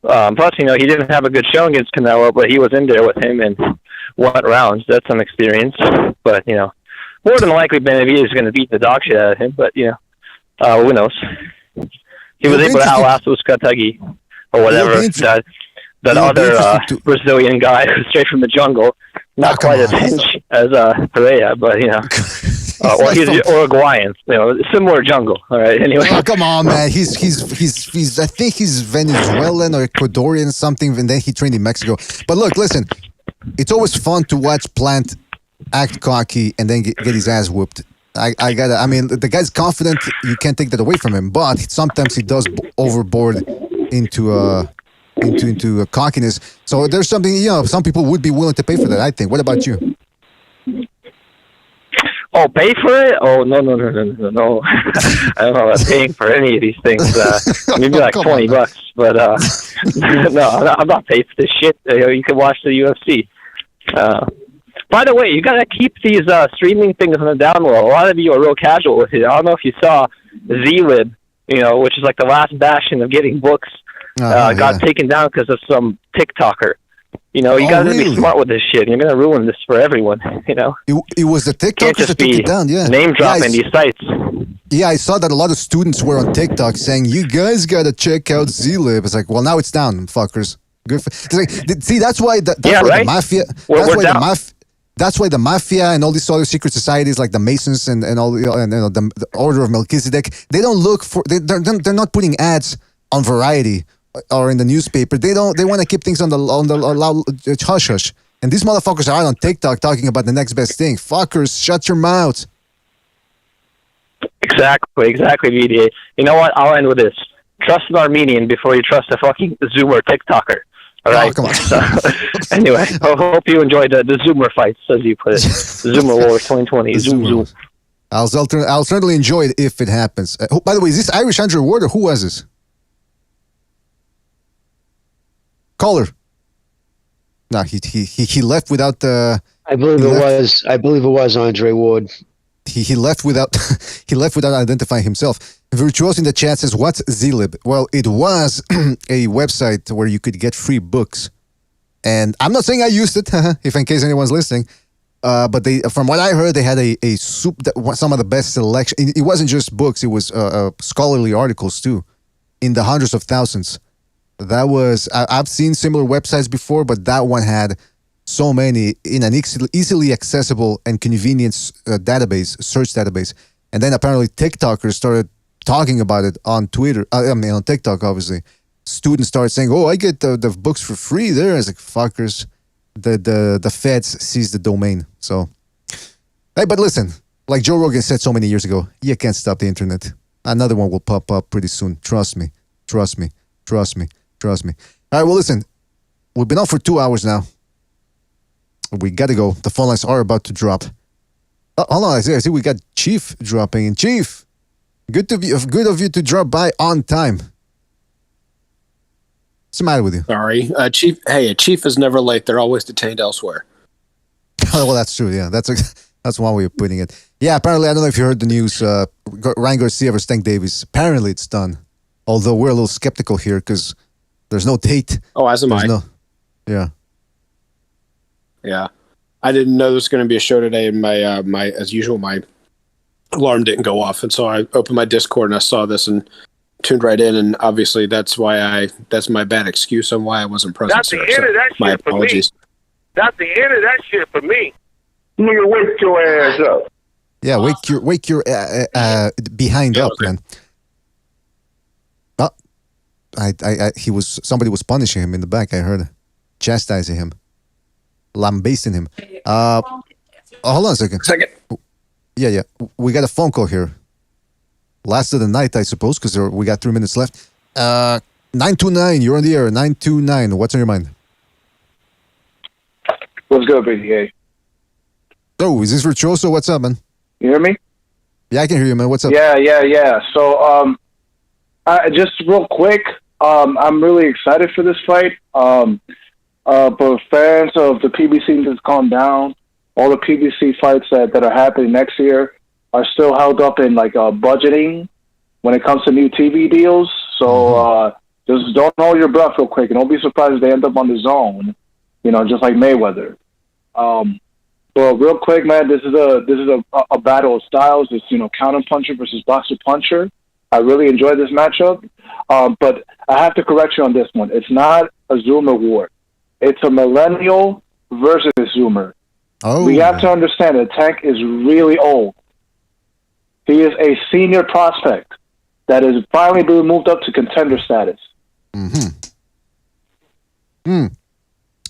Plus, you know, he didn't have a good showing against Canelo, but he was in there with him and won rounds. That's some experience. But, you know, more than likely Benavidez is going to beat the dog shit out of him. But, you know, who knows? He was able to outlast Uzcategui or whatever. That other Brazilian guy who's straight from the jungle. Not quite as hench as Pereira, but, you know. Well, he's Uruguayan, you know, similar jungle. All right. Anyway, come on, man. He's. I think he's Venezuelan or Ecuadorian something, and then he trained in Mexico. But look, listen, it's always fun to watch Plant act cocky and then get his ass whooped. I mean, the guy's confident. You can't take that away from him. But sometimes he does overboard into cockiness. So there's something, you know, some people would be willing to pay for that, I think. What about you? Oh, pay for it? Oh, no. I don't know about paying for any of these things. Maybe like $20, but no, I'm not paying for this shit. You can watch the UFC. By the way, you gotta keep these streaming things on the down low. A lot of you are real casual with it. I don't know if you saw ZLib, you know, which is like the last bastion of getting books, got taken down because of some TikToker. You know, you gotta be smart with this shit. You're gonna ruin this for everyone. You know, it was the TikTokers that took it down. Yeah, name dropping these sites. Yeah, I saw that a lot of students were on TikTok saying, "You guys gotta check out ZLib." It's like, well, now it's down, fuckers. Good. See, that's why the mafia. That's why the mafia and all these other secret societies like the Masons and all the Order of Melchizedek, they don't look for. They're not putting ads on Variety or in the newspaper. They want to keep things on the hush hush. And these motherfuckers are out on TikTok talking about the next best thing. Fuckers, shut your mouth. Exactly, BDA. You know what? I'll end with this. Trust an Armenian before you trust a fucking Zoomer TikToker. All right. Oh, come on. So, anyway, I hope you enjoyed the Zoomer fights, as you put it. Zoomer Wars 2020. Zoom. I'll certainly enjoy it if it happens. By the way, is this Irish Andrew Ward or who was this? Caller. No, he left without the. I believe it was Andre Ward. He left without identifying himself. Virtuoso in the chat says, "What's ZLib?" Well, it was a website where you could get free books, and I'm not saying I used it, if in case anyone's listening. But they, from what I heard, they had some of the best selection. It wasn't just books; it was scholarly articles too, in the hundreds of thousands. That was I've seen similar websites before, but that one had so many in an easily accessible and convenient search database. And then apparently TikTokers started talking about it on Twitter. On TikTok, obviously. Students started saying, "Oh, I get the books for free there." It's like, fuckers. The feds seized the domain. So, hey, but listen, like Joe Rogan said so many years ago, you can't stop the internet. Another one will pop up pretty soon. Trust me. All right, well, listen, we've been on for 2 hours now. We got to go. The phone lines are about to drop. Hold on, I see we got Chief dropping in. Chief, good of you to drop by on time. What's the matter with you? Sorry, Chief. Hey, a chief is never late. They're always detained elsewhere. Oh, well, that's true. Yeah, that's one way of putting it. Yeah, apparently, I don't know if you heard the news. Ryan Garcia versus Tank Davis. Apparently, it's done. Although we're a little skeptical here because there's no date. Oh, as am I. Yeah. I didn't know there was going to be a show today, and my as usual, my alarm didn't go off, and so I opened my Discord and I saw this and tuned right in, and obviously that's my bad excuse on why I wasn't present. That's the end of that shit. My apologies. For me. That's the end of that shit for me. Nigga, wake your ass up. Yeah, wake your behind up, man. Somebody was punishing him in the back. I heard, chastising him, lambasting him. hold on a second. Yeah. We got a phone call here. Last of the night, I suppose, because we got 3 minutes left. 929, you're on the air. 929, what's on your mind? What's good, BDA? Oh, is this Virtuoso? What's up, man? You hear me? Yeah, I can hear you, man. What's up? Yeah. So, just real quick, I'm really excited for this fight. But fans of the PBC just calm down. All the PBC fights that are happening next year are still held up in budgeting when it comes to new TV deals. So just don't hold your breath real quick, and don't be surprised if they end up on the zone. Just like Mayweather. But real quick, man, this is a battle of styles. It's counter puncher versus boxer puncher. I really enjoyed this matchup. But I have to correct you on this one. It's not a Zoomer war. It's a millennial versus Zoomer. Oh. We have to understand that Tank is really old. He is a senior prospect that is finally being moved up to contender status.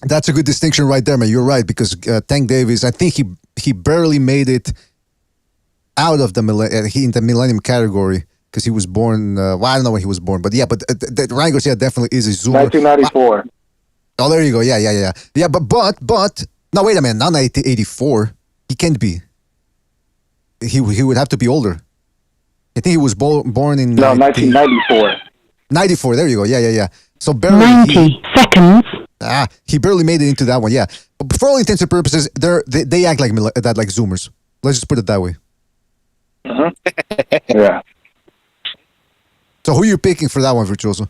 That's a good distinction right there, man. You're right, because Tank Davis, I think he barely made it out of the in the millennium category because he was born. I don't know when he was born, but yeah, but Ryan Garcia definitely is a Zoomer. 1994. Oh, there you go. Yeah. But no, wait a minute. Not 1984. He can't be. He would have to be older. I think he was born in 1994. 94. There you go. Yeah. So barely 90 seconds. He barely made it into that one. Yeah, but for all intents and purposes, they act like Zoomers. Let's just put it that way. Yeah. So who are you picking for that one, Virtuoso?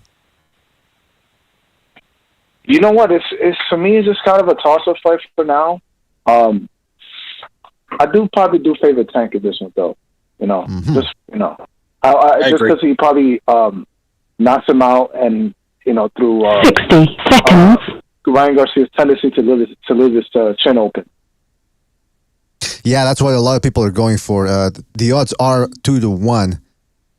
You know what? It's for me. It's just kind of a toss-up fight for now. I do probably favor Tank in this one, though. Just because he probably knocks him out, and through 60 seconds. Ryan Garcia's tendency to lose his chin open. Yeah, that's what a lot of people are going for. The odds are 2-1,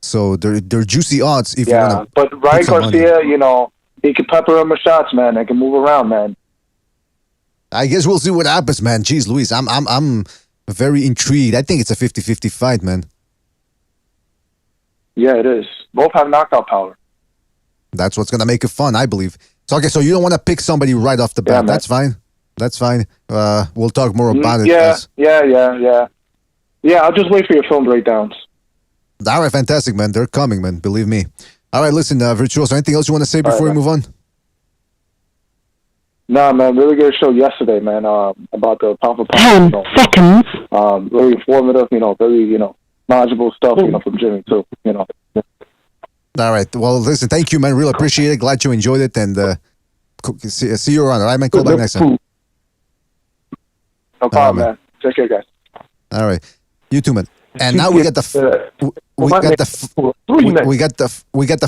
so they're juicy odds. If you want to, but Ryan Garcia, he can pepper him with shots, man. They can move around, man. I guess we'll see what happens, man. Jeez, Luis, I'm very intrigued. I think it's a 50-50 fight, man. Yeah, it is. Both have knockout power. That's what's gonna make it fun, I believe. So okay, so you don't want to pick somebody right off the bat. Yeah, that's fine. That's fine. We'll talk more about it. Yeah. I'll just wait for your film breakdowns. All right, fantastic, man. They're coming, man. Believe me. All right, listen, Virtuoso, anything else you want to say before we move on? Nah, man, really good show yesterday, man. About the pound for pound. 10 seconds. Very informative, very, knowledgeable stuff, from Jimmy too, All right. Well, listen, thank you, man. Really appreciate it. Glad you enjoyed it, and see you around. All right, man. Call back next time. No problem, man. Take care, guys. All right, you too, man. And now we got the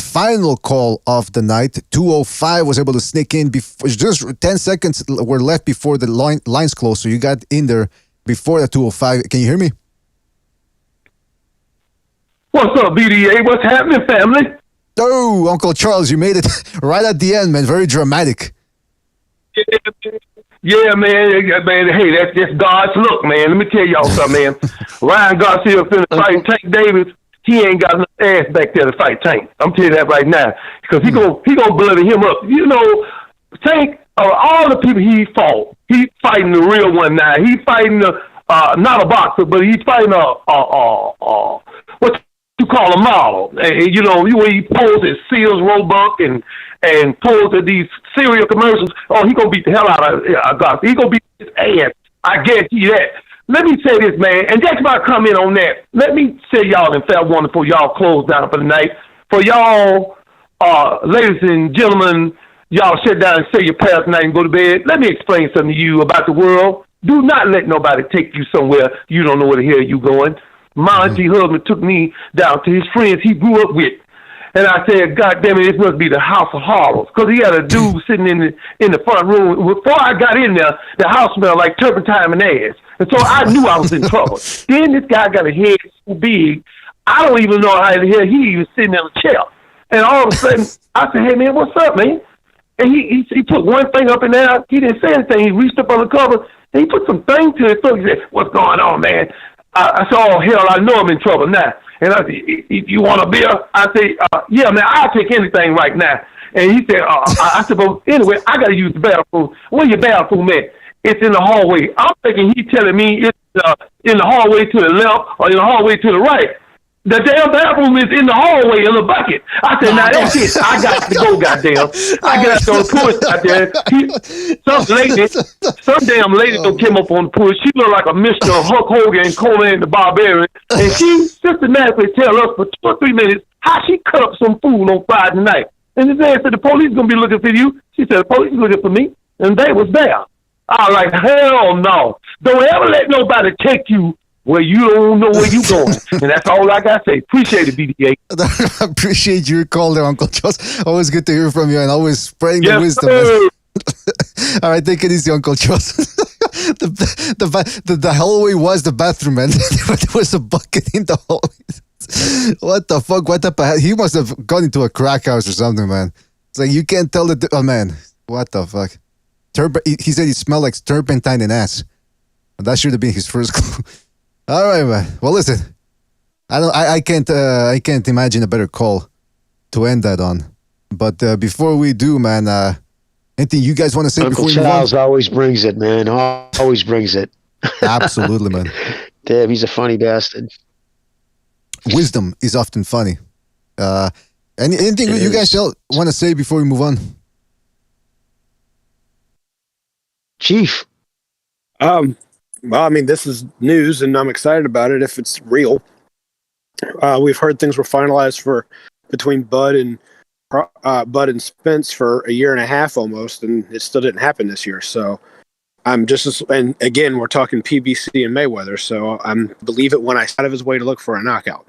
final call of the night. 2:05 was able to sneak in before. Just 10 seconds were left before the lines closed, so you got in there before the 2:05. Can you hear me? What's up, BDA? What's happening, family? Oh, Uncle Charles, you made it right at the end, man. Very dramatic. Yeah, man. Hey, that's just God's look, man. Let me tell y'all something, man. Ryan Garcia finna fight Tank Davis. He ain't got enough ass back there to fight Tank. I'm telling you that right now, because he gonna bloody him up. Tank, all the people he fought, he fighting the real one now. He fighting not a boxer, but he's fighting what you call a model. And, when he pulls his Sears Roebuck and pulls at these cereal commercials, he gonna beat the hell out of Garcia. He gonna beat his ass. I guarantee you that. Let me say this, man, and that's my comment on that. Let me say y'all in fair warning before y'all close down for the night. For y'all, ladies and gentlemen, y'all sit down and say your prayers tonight and go to bed. Let me explain something to you about the world. Do not let nobody take you somewhere you don't know where the hell you going. My auntie husband took me down to his friends he grew up with. And I said, God damn it, this must be the house of horrors. Because he had a dude sitting in the front room. Before I got in there, the house smelled like turpentine and ass. And so I knew I was in trouble. Then this guy got a head so big, I don't even know how the hell he was sitting in a chair. And all of a sudden, I said, hey, man, what's up, man? And he put one thing up in there. He didn't say anything. He reached up on the cover. And he put some thing to his throat. He said, "What's going on, man?" I said, "Oh, hell, I know I'm in trouble now." And I said, "If you want a beer?" I say, "Yeah, man, I'll take anything right now." And he said, I said, "Well, anyway, I got to use the bathroom. Where your bathroom at?" "It's in the hallway." I'm thinking he's telling me it's in the hallway to the left or in the hallway to the right. The damn bathroom is in the hallway in the bucket. I said, "Now that's it. I got to go, goddamn." I got to go push out there. Some damn lady came up on the push. She looked like a Mr. Hulk Hogan and Conan the Barbarian. And she systematically tell us for 2 or 3 minutes how she cut up some food on Friday night. And the man said, "The police going to be looking for you." She said, "The police is looking for me." And they was there. I was like, hell no. Don't ever let nobody take you where you don't know where you going. And that's all I got to say. Appreciate it, BDA. I appreciate your call there, Uncle Joss. Always good to hear from you and always spreading the wisdom. All right, take it easy, Uncle Joss. the hallway was the bathroom, man. There was a bucket in the hallway. What the fuck? What the? He must have gone into a crack house or something, man. It's like you can't tell the. Oh, man. What the fuck? He said he smelled like turpentine and ass. That should have been his first clue. All right, man. Well, listen. I can't imagine a better call to end that on. But before we do, man, anything you guys want to say Uncle before Charles always brings it, man. Always brings it. Absolutely, man. Damn, he's a funny bastard. Wisdom is often funny. Anything you guys want to say before we move on? Chief. Well, I mean, this is news, and I'm excited about it if it's real. We've heard things were finalized for between Bud and Spence for a year and a half almost, and it still didn't happen this year. So I'm and again, we're talking PBC and Mayweather. So I believe it when I out of his way to look for a knockout.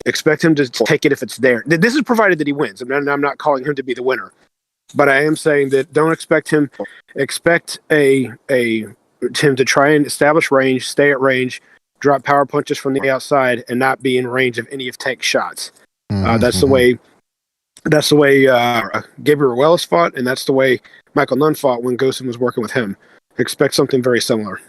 Expect him to take it if it's there. This is provided that he wins. I'm not calling him to be the winner, but I am saying that don't expect him. Expect him to try and establish range, stay at range, drop power punches from the outside, and not be in range of any of Tank's shots. That's the way. That's the way Gabriel Ruelas fought, and that's the way Michael Nunn fought when Gosen was working with him. Expect something very similar.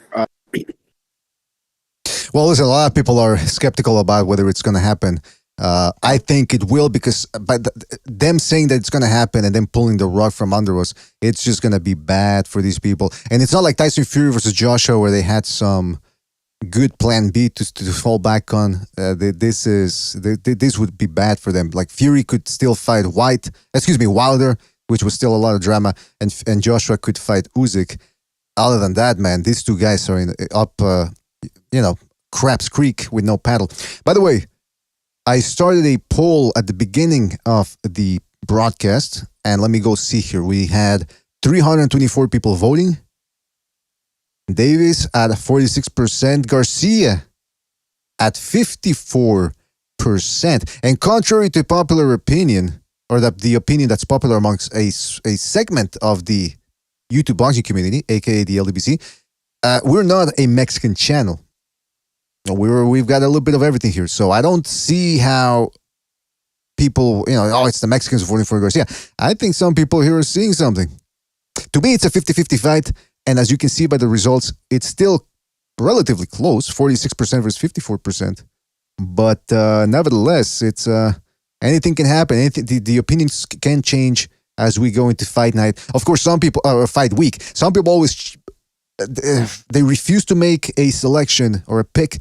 Well, listen, a lot of people are skeptical about whether it's going to happen. I think it will, because by them saying that it's going to happen and then pulling the rug from under us, it's just going to be bad for these people. And it's not like Tyson Fury versus Joshua where they had some good plan B to fall back on. This would be bad for them. Like Fury could still fight Wilder, which was still a lot of drama, and Joshua could fight Usyk. Other than that, man, these two guys are up Craps Creek with no paddle. By the way, I started a poll at the beginning of the broadcast, and let me go see here. We had 324 people voting. Davis at 46%, Garcia at 54%. And contrary to popular opinion, or the opinion that's popular amongst a segment of the YouTube boxing community, aka the LDBC, we're not a Mexican channel. We've got a little bit of everything here. So I don't see how people, it's the Mexicans voting for Garcia. I think some people here are seeing something. To me, it's a 50-50 fight. And as you can see by the results, it's still relatively close, 46% versus 54%. But nevertheless, it's anything can happen. The opinions can change as we go into fight night. Of course, some people, fight week, some people always, they refuse to make a selection or a pick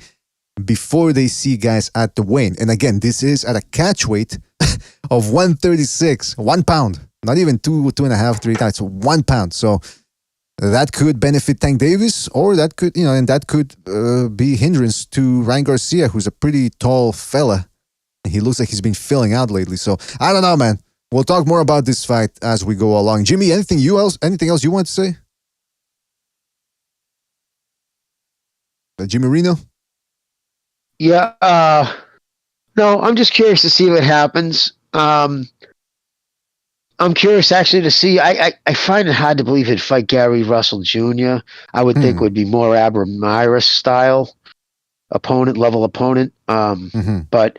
before they see guys at the weigh-in. And again, this is at a catch weight of 136, 1 pound, not even 2.5, 3 times, 1 pound. So that could benefit Tank Davis, or that could, and that could be hindrance to Ryan Garcia, who's a pretty tall fella. He looks like he's been filling out lately. So I don't know, man. We'll talk more about this fight as we go along. Jimmy, anything else you want to say? Jimmy Reno? Yeah. No, I'm just curious to see what happens. I'm curious actually to see. I find it hard to believe he'd fight Gary Russell Jr. I would think would be more Abramiris style level opponent. But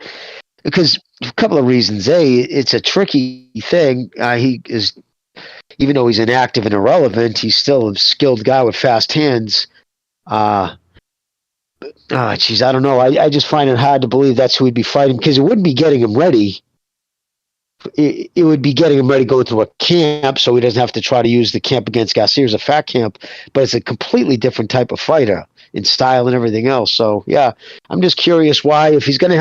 because a couple of reasons. A, it's a tricky thing. He is even though he's inactive and irrelevant, he's still a skilled guy with fast hands. Geez, I don't know. I just find it hard to believe that's who he'd be fighting, because it wouldn't be getting him ready. It would be getting him ready to go to a camp, so he doesn't have to try to use the camp against Garcia as a fat camp. But it's a completely different type of fighter in style and everything else. So yeah, I'm just curious why, if Tank's going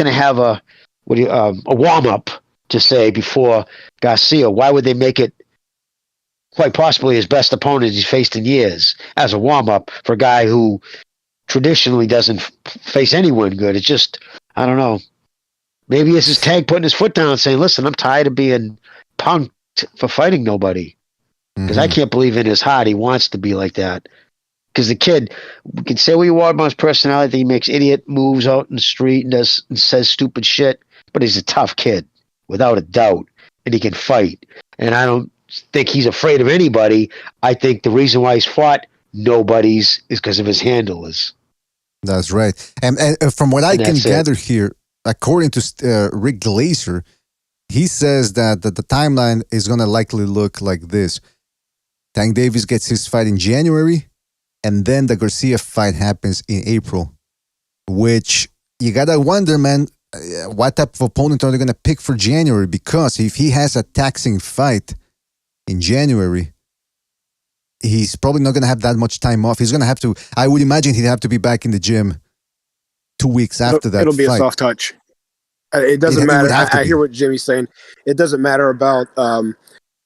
to have a warm up to say before Garcia, why would they make it quite possibly his best opponent he's faced in years as a warm up for a guy who traditionally doesn't face anyone good? It's just, I don't know. Maybe this is Tank putting his foot down and saying, listen, I'm tired of being punked for fighting nobody. Because I can't believe in his heart he wants to be like that. Because the kid, we can say what you want about his personality, he makes idiot moves out in the street and says stupid shit, but he's a tough kid, without a doubt, and he can fight. And I don't think he's afraid of anybody. I think the reason why he's fought nobody's is because of his handlers. That's right. And from what I can gather here, according to Rick Glazer, he says that the timeline is going to likely look like this. Tank Davis gets his fight in January, and then the Garcia fight happens in April, which you got to wonder, man, what type of opponent are they going to pick for January? Because if he has a taxing fight in January, he's probably not going to have that much time off. He's going to have to, I would imagine he'd have to be back in the gym 2 weeks after that. It'll be a soft touch. It doesn't matter. I hear what Jimmy's saying. It doesn't matter about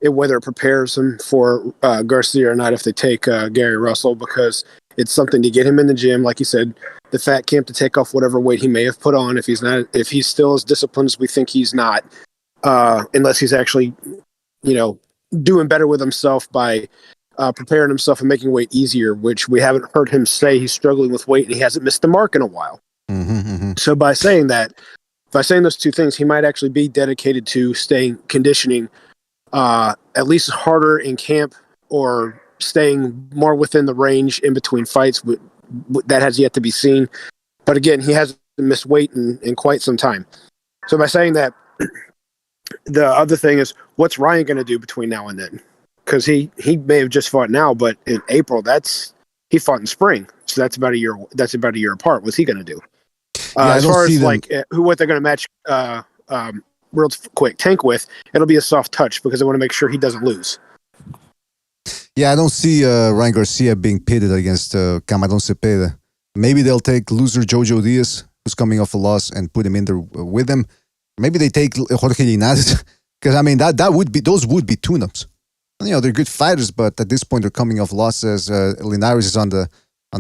whether it prepares him for Garcia or not if they take Gary Russell, because it's something to get him in the gym, like you said, the fat camp, to take off whatever weight he may have put on if he's still as disciplined as we think he's not, unless he's actually, doing better with himself by preparing himself and making weight easier, which we haven't heard him say he's struggling with weight and he hasn't missed the mark in a while. So by saying those two things, he might actually be dedicated to conditioning at least harder in camp, or staying more within the range in between fights. That has yet to be seen. But again, he hasn't missed weight in quite some time. So by saying that, the other thing is, what's Ryan going to do between now and then? Because he may have just fought now, but in April, he fought in spring, so that's about a year. That's about a year apart. What's he going to do? As far as what they're going to match real quick Tank with, it'll be a soft touch because I want to make sure he doesn't lose. Yeah, I don't see Ryan Garcia being pitted against Camarón Cepeda. Maybe they'll take loser Jojo Diaz, who's coming off a loss, and put him in there with him. Maybe they take Jorge Linares, because I mean those would be tune-ups. They're good fighters, but at this point they're coming off losses. Linares is on the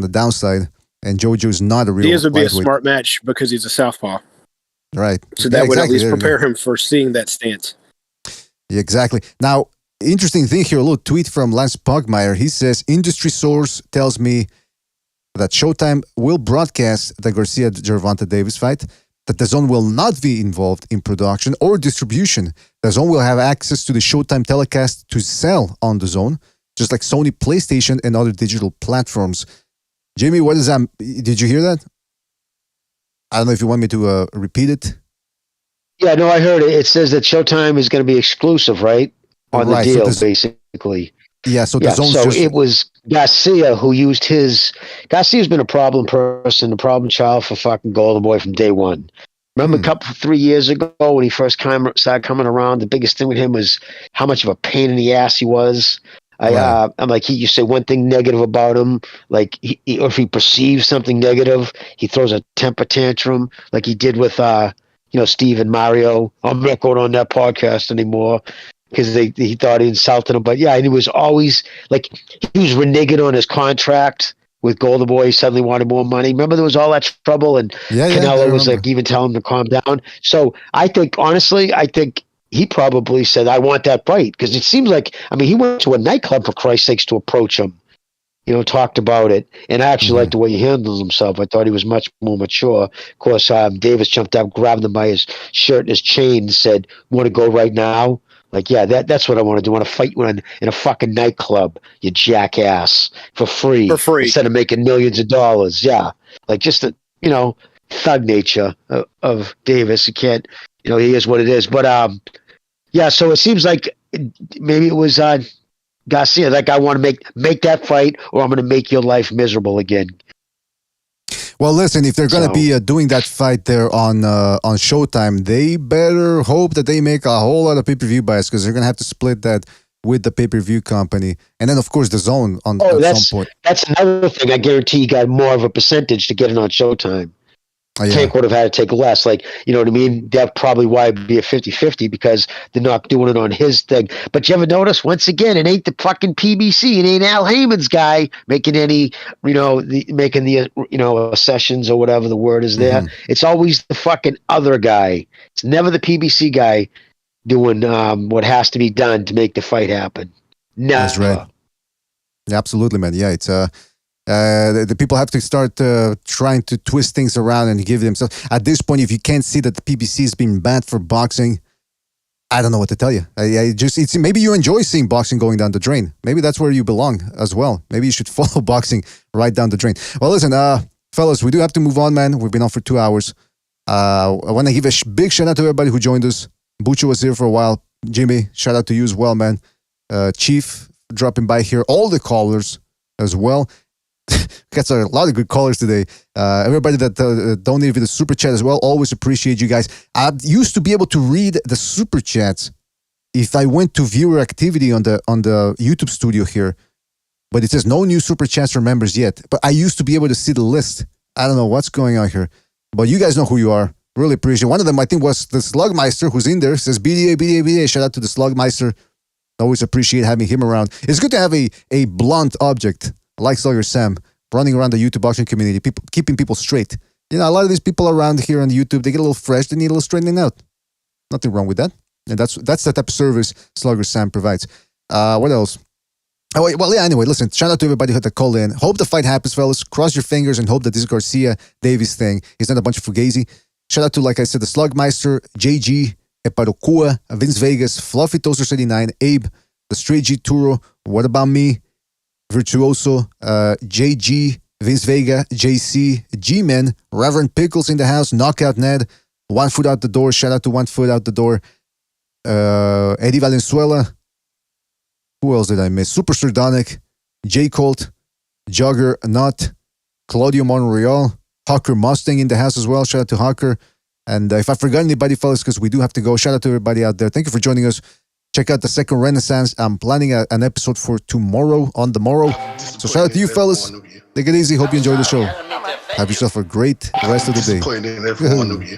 downside, and Jojo is not a real. Diaz would be a smart match because he's a southpaw. Right. So that would at least prepare him for seeing that stance. Yeah, exactly. Now, interesting thing here, a little tweet from Lance Pugmire. He says, industry source tells me that Showtime will broadcast the Garcia-Gervonta Davis fight, that DAZN will not be involved in production or distribution. DAZN will have access to the Showtime telecast to sell on DAZN, just like Sony PlayStation and other digital platforms. Jimmy, what is that? Did you hear that? I don't know if you want me to repeat it. Yeah, no, I heard it. It says that Showtime is going to be exclusive, right? On the deal, basically. Yeah, so it was Garcia who used his. Garcia's been a problem person, a problem child for fucking Golden Boy from day one. Remember 3 years ago when he first started coming around, the biggest thing with him was how much of a pain in the ass he was. I'm like, you say one thing negative about him, like or if he perceives something negative, he throws a temper tantrum, like he did with Steve and Mario. I'm not going on that podcast anymore because he thought he insulted him. But yeah, and he was always like, he was reneging on his contract with Golden Boy. He suddenly wanted more money. Remember there was all that trouble, and Canelo was like even telling him to calm down. So I think he probably said, I want that fight, because it seems like, he went to a nightclub, for Christ's sakes, to approach him, talked about it, and I actually liked the way he handled himself. I thought he was much more mature. Of course, Davis jumped up, grabbed him by his shirt and his chain and said, want to go right now? Like, yeah, that's what I want to do. I want to fight you in a fucking nightclub, you jackass, for free. Instead of making millions of dollars. Yeah. Like, just the, thug nature of Davis. he is what it is. But yeah, so it seems like maybe it was Garcia. That guy want to make that fight, or I'm going to make your life miserable again. Well, listen, if they're going to be doing that fight there on Showtime, they better hope that they make a whole lot of pay-per-view buys, because they're going to have to split that with the pay-per-view company. And then, of course, the Zone at some point. That's another thing. I guarantee you got more of a percentage to get it on Showtime. Tank would have had to take less. Like, you know what I mean? That's probably why it'd be a 50-50, because they're not doing it on his thing. But you ever notice, once again, it ain't the fucking PBC. It ain't Al Heyman's guy making any, making the sessions or whatever the word is there. It's always the fucking other guy. It's never the PBC guy doing what has to be done to make the fight happen. Never. That's right. Absolutely, man. Yeah, it's the people have to start trying to twist things around and give themselves. At this point, if you can't see that the PBC has been banned for boxing, I don't know what to tell you. It's maybe you enjoy seeing boxing going down the drain. Maybe that's where you belong as well. Maybe you should follow boxing right down the drain. Well, listen, fellas, we do have to move on, man. We've been on for 2 hours. I want to give a big shout out to everybody who joined us. Bucho was here for a while. Jimmy, shout out to you as well, man. Chief dropping by here. All the callers as well. Got a lot of good callers today. Everybody that donated with the super chat as well. Always appreciate you guys. I used to be able to read the super chats if I went to viewer activity on the YouTube studio here, but it says no new super chats for members yet. But I used to be able to see the list. I don't know what's going on here, but you guys know who you are. Really appreciate it. One of them, I think, was the Slugmeister, who's in there. Says BDA. Shout out to the Slugmeister. Always appreciate having him around. It's good to have a blunt object like Slugger Sam running around the YouTube boxing community, keeping people straight. A lot of these people around here on YouTube, they get a little fresh, they need a little straightening out. Nothing wrong with that. And that's the type of service Slugger Sam provides. What else? Oh, well, yeah, anyway, listen, shout out to everybody who had to call in. Hope the fight happens, fellas. Cross your fingers and hope that this Garcia-Davis thing is not a bunch of fugazi. Shout out to, like I said, the Slugmeister, JG, Eparokua, Vince Vegas, Fluffy Toaster 79, Abe, the Straight G Turo, What About Me, Virtuoso, JG, Vince Vega, JC, G-Men, Reverend Pickles in the house, Knockout Ned, One Foot Out the Door, shout out to One Foot Out the Door, Eddie Valenzuela, who else did I miss? Super Sardonic, J Colt, Jogger Nut, Claudio Monreal, Hawker Mustang in the house as well, shout out to Hawker. And if I forgot anybody, fellas, because we do have to go, shout out to everybody out there. Thank you for joining us. Check out the Second Renaissance. I'm planning an episode for tomorrow, on the morrow. So shout out to you, fellas. Take it easy. Hope you enjoy the show. Have yourself a great rest of the day.